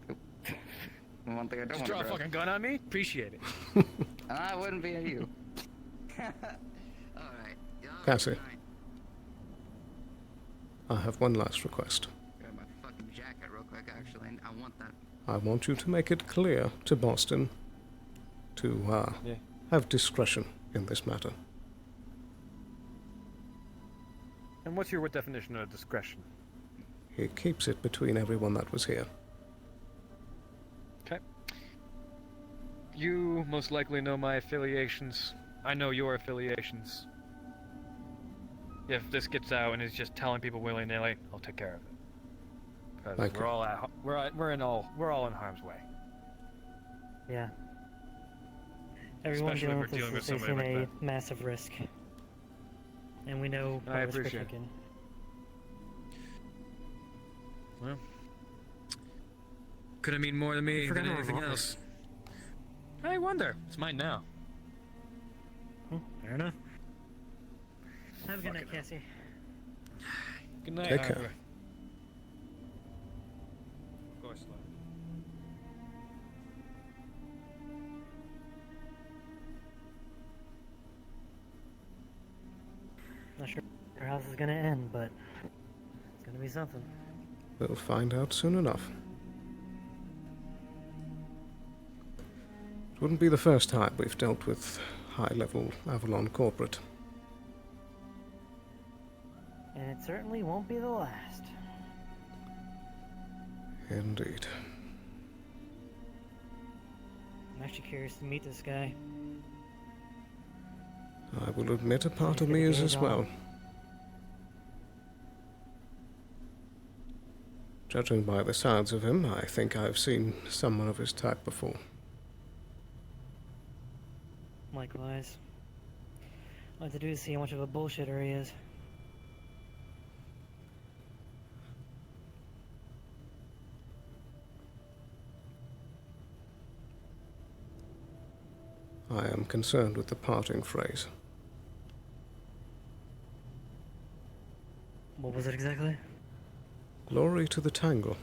The one thing I don't Just want draw to a fucking gun on me? Appreciate it. And I wouldn't be at you. Alright. Cassie. I have one last request. Grab my fucking jacket real quick, actually. I want that. I want you to make it clear to Boston to have discretion in this matter. And what's your definition of discretion? He keeps it between everyone that was here. Okay. You most likely know my affiliations. I know your affiliations. If this gets out and is just telling people willy-nilly, I'll take care of it. Because we're all we're all in harm's way. Yeah. Everyone Especially dealing if with we're dealing this with is somebody facing like a massive risk. And we know I what risk we're appreciate it. taking. Well, could have mean more to me Forgot than our anything revolver. else. I wonder. It's mine now. Fair enough. Have a good night, Cassie. Good night, Take care. Harper. Of course, Sloan. Not sure how this is gonna end, but it's gonna be something. We'll find out soon enough. It wouldn't be the first time we've dealt with high-level Avalon corporate. And it certainly won't be the last. Indeed. I'm actually curious to meet this guy. I will admit a part of me is as well. Judging by the sides of him, I think I've seen someone of his type before. Likewise. All I have to do is see how much of a bullshitter he is. I am concerned with the parting phrase. What was it exactly? Glory to the tangle.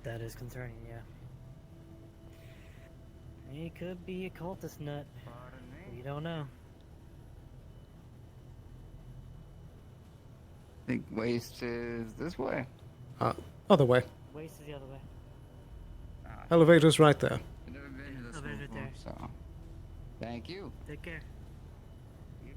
That is concerning, yeah. He could be a cultist nut. We don't know. I think waste is this way. Other way. Waste is the other way. Elevator's right there. I've never been to this one Elevator's before, there. so thank you. Take care. You too.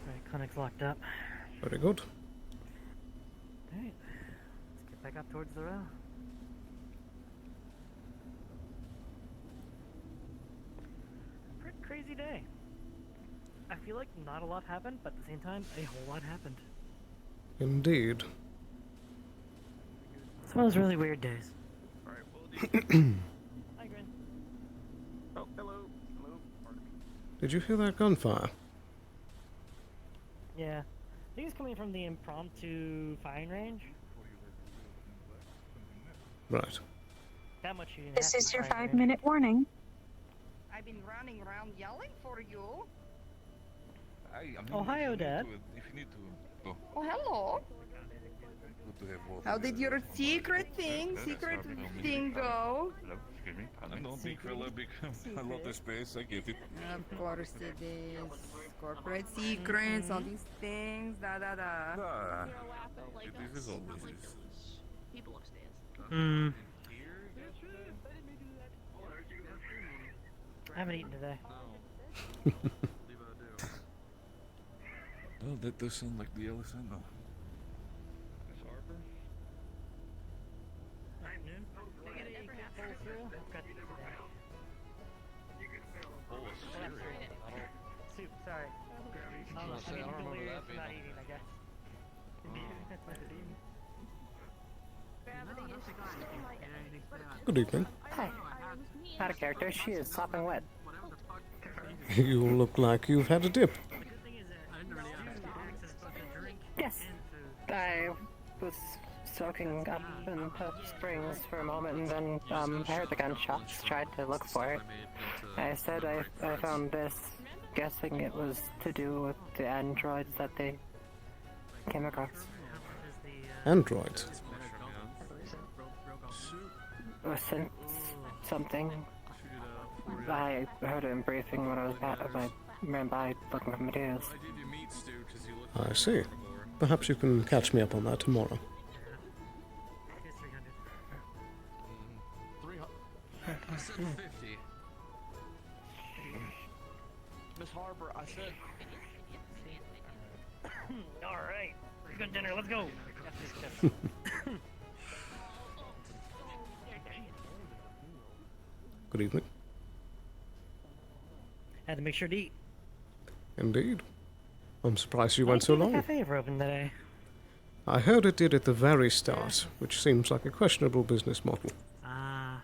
Alright, clinic's locked up. Very good. Alright, let's get back up towards the row. Pretty crazy day. I feel like not a lot happened, but at the same time, a whole lot happened. Indeed. It's one of those really weird days. Alright, Hi, Grin. Oh, hello. Hello. Pardon me. Did you hear that gunfire? Yeah. I think it's coming from the impromptu firing range. Right. That much you didn't This have is to your firing range. 5-minute warning. I've been running around yelling for you. Ohio, Dad. If you need to. Oh, Oh, hello. good to have water. How did your secret thing go? Excuse me. I know, big fella, big. I love the space. I get it. Of course it is. Corporate secrets, all these things, da da da. Ah, this is always this. People upstairs. Hmm. I haven't eaten today. Oh, that does sound like the Alessandro. Miss Harper? Afternoon. Can I get a quick bowl of cereal? I've got today. Bowl of cereal. Soup, sorry. I was gonna say, I don't remember that being not on. eating, I guess. Good evening. Hi. Out of character, she is sopping wet. You look like you've had a dip. Yes. I was soaking up in the springs for a moment, and then I heard the gunshots, tried to look for it. I said I found this guessing it was to do with the androids that they came across. Androids. Or sent something. I heard it in briefing when I ran by looking for materials. I see. Perhaps you can catch me up on that tomorrow. I said 50. Miss Harper, I said. Alright, good dinner, let's go. Good evening. Had to make sure to eat. Indeed. I'm surprised you went so The long. cafe ever open today? I heard it did at the very start, which seems like a questionable business model. Ah.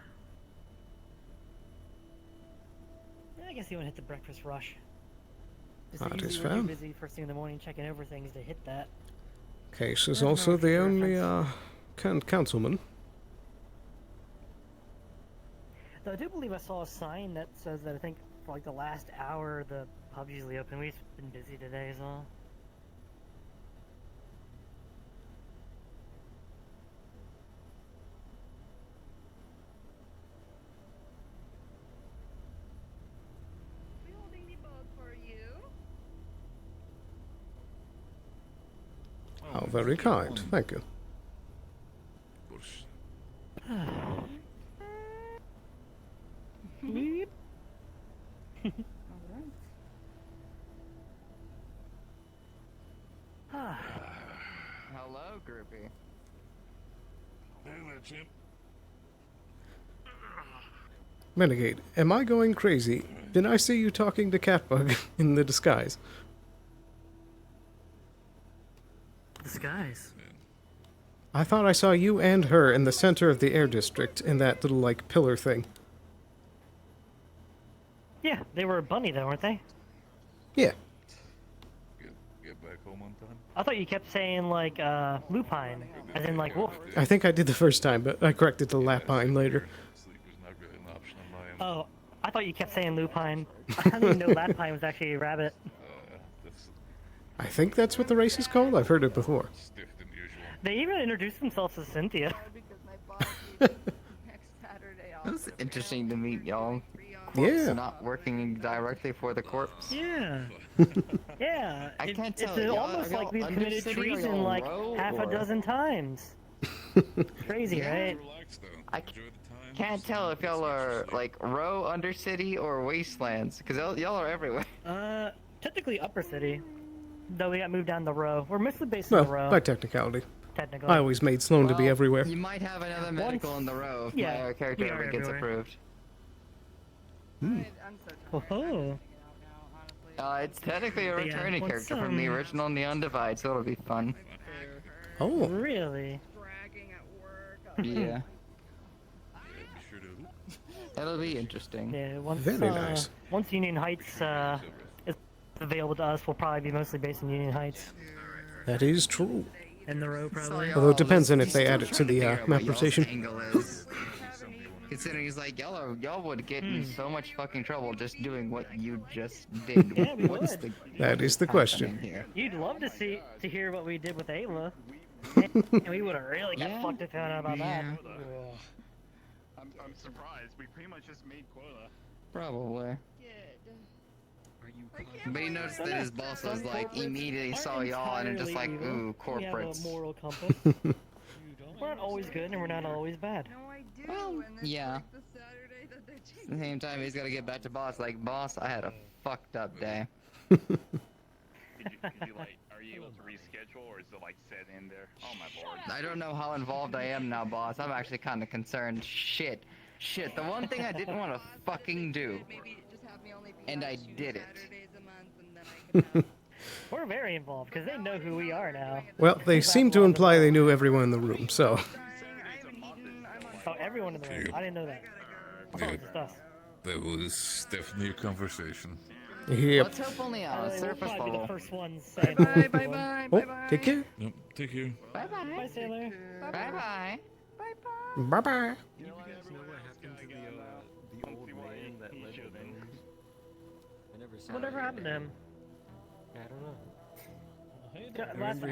I guess you want to hit the breakfast rush. Just That is usually fair. we're too busy first thing in the morning checking over things to hit that. Case is There's no also the future only, reference. councilman. Though I do believe I saw a sign that says that I think for like the last hour the pub's usually open. We've been busy today as well. How very kind. Thank you. Beep. Hello, groupie. Hey there, champ. Renegade, am I going crazy? Did I see you talking to Catbug in the disguise? Disguise. I thought I saw you and her in the center of the air district in that little, like, pillar thing. Yeah, they were a bunny though, weren't they? Yeah. Get back home on time. I thought you kept saying like lupine, as in like wolf. I think I did the first time, but I corrected to lapine later. Oh, I thought you kept saying lupine. I didn't even know lapine was actually a rabbit. I think that's what the race is called. I've heard it before. They even introduced themselves as Cynthia. It's interesting to meet y'all. Yeah. Not working directly for the corpse. Yeah. Yeah. I can't tell. It's Y'all- almost are like y'all we've committed Undercity or treason y'all like Row, half a or- dozen times. Crazy, Yeah. right? I can't tell if y'all are like Row, Undercity, or Wastelands, because y'all are everywhere. Technically Upper City. Though we got moved down the row. We're mostly based Well, in the row. by technicality. Technically. I always made Sloan to be Well, everywhere. You might have another medical in the Row if yeah, my character we are ever gets everywhere. approved. Oh. It's technically a But yeah, returning once, character from the original Neon Divide, so it'll be fun. Oh. Really? Yeah. That'll be interesting. Yeah, once, Very nice. Once Union Heights is available to us, we'll probably be mostly based in Union Heights. That is true. In the row, probably. Although it depends on if they add it to the map What y'all's rotation. angle is. Considering he's like, y'all would get in so much fucking trouble just doing what you just did. Yeah, we What's would. That is the question. Here? You'd love to hear what we did with Ayla. And we would have really got fucked if found out about that. I'm surprised. We pretty much just made quota. Probably. But he noticed that his boss was like, immediately saw y'all and just like, ooh, We have a corporates. moral compass. We're not always good and we're not always bad. Well, yeah. At the same time, he's gotta get back to boss. Like, boss, I had a fucked up day. Could you like, are you able to reschedule or is it like set in there? Oh my lord. I don't know how involved I am now, boss. I'm actually kind of concerned. Shit. The one thing I didn't want to fucking do. And I did it. We're very involved because they know who we are now. Well, they seem to imply they knew everyone in the room, so. Oh, everyone in the room. I didn't know that. I thought it was just us. That was definitely a conversation. Yep. Let's hope only on a We'll surface probably be the level. first ones saying Oh, take care. Yep, take care. Bye bye. Bye, Sailor. Bye bye. Bye bye. You guys know what happened to the old man that lived in I never Whatever happened to him? I don't know.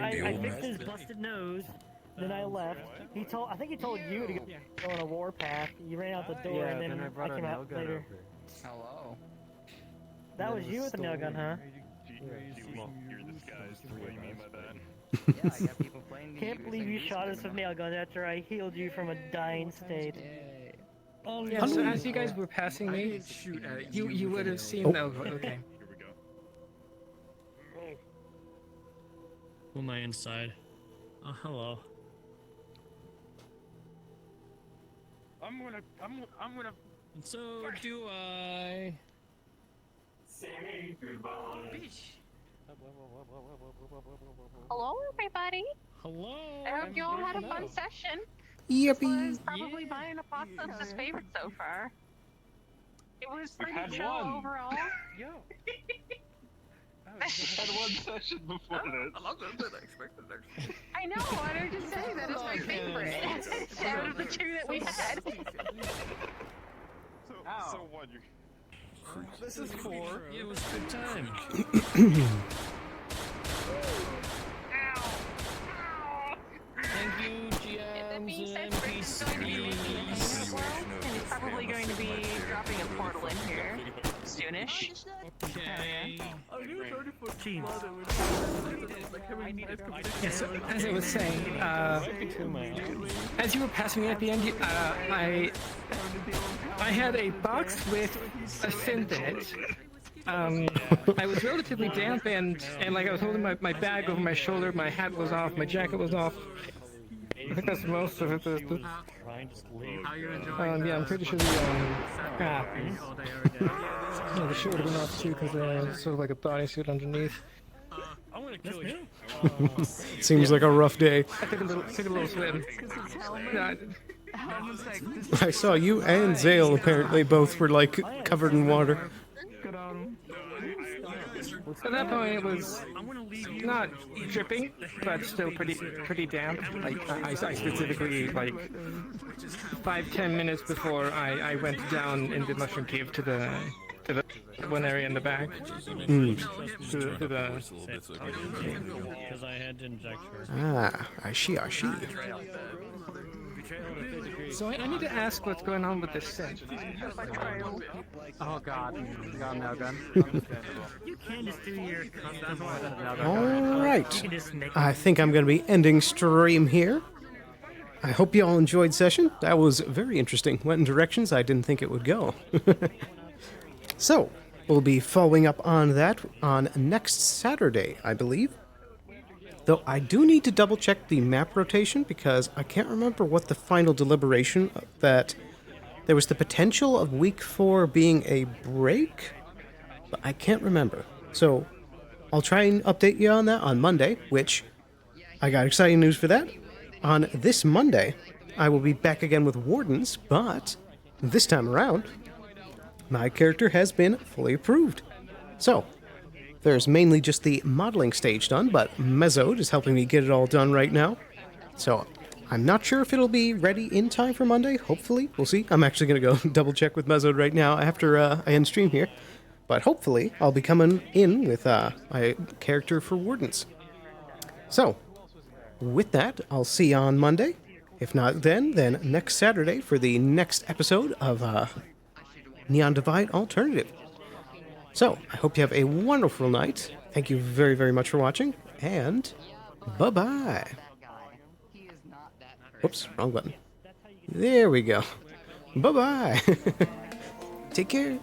I fixed his busted nose. Then I left. I think he told you to go on a warpath. You ran out the door, and then I came out later. Hello. That was you with the nail gun, huh? You're disguised. What do you mean by that? Yeah, I got people playing the Can't believe you shot us with nail guns after I healed you from a dying state. Yeah, so as you guys were passing me, you would have seen. Oh, okay. Who am I inside? Oh, hello. I'm gonna. And so do I. Hello, everybody. Hello. I hope you all had a fun session. Yippee. This was probably mine Apocalypse's favorite so far. It was We've pretty had chill one. overall. Yo. I had one session before this. I'm not good, but I expected next. I know, and I'm just saying that is my favorite out of the two that we had. So what? You. This is 4. It was a good time. Thank you, GMs and NPCs. And he's probably going to be dropping a portal in here soonish. Okay. Yeah, so as I was saying, as you were passing me at the end, I had a box with a synth in it. I was relatively damp and like I was holding my bag over my shoulder, my hat was off, my jacket was off. I think that's most of it. Yeah, I'm pretty sure the shirt would have been off too because it's sort of like a bodysuit underneath. I'm gonna kill you. Seems like a rough day. I took a little swim. I saw you and Zale apparently both were like covered in water. At that point, it was not dripping, but still pretty damp. Like I specifically, like 5-10 minutes before I went down in the mushroom cave to the one area in the back. Because I had to inject her. Ah, I see. So I need to ask what's going on with this synth. Oh god, you got a nail gun. You can just do your custom Alright. I think I'm going to be ending stream here. I hope you all enjoyed session. That was very interesting. Went in directions I didn't think it would go. So, we'll be following up on that on next Saturday, I believe. Though I do need to double check the map rotation because I can't remember what the final deliberation that there was the potential of week 4 being a break, but I can't remember. So I'll try and update you on that on Monday, which I got exciting news for that. On this Monday, I will be back again with Wardens, but this time around, my character has been fully approved. So, there's mainly just the modeling stage done, but Mezzode is helping me get it all done right now. So, I'm not sure if it'll be ready in time for Monday. Hopefully. We'll see. I'm actually going to go double check with Mezzode right now after I end stream here. But hopefully, I'll be coming in with my character for Wardens. So, with that, I'll see you on Monday. If not then next Saturday for the next episode of Neon Divide Alternative. So, I hope you have a wonderful night. Thank you very, very much for watching, and bye-bye. Oops, wrong button. There we go. Bye-bye. Take care.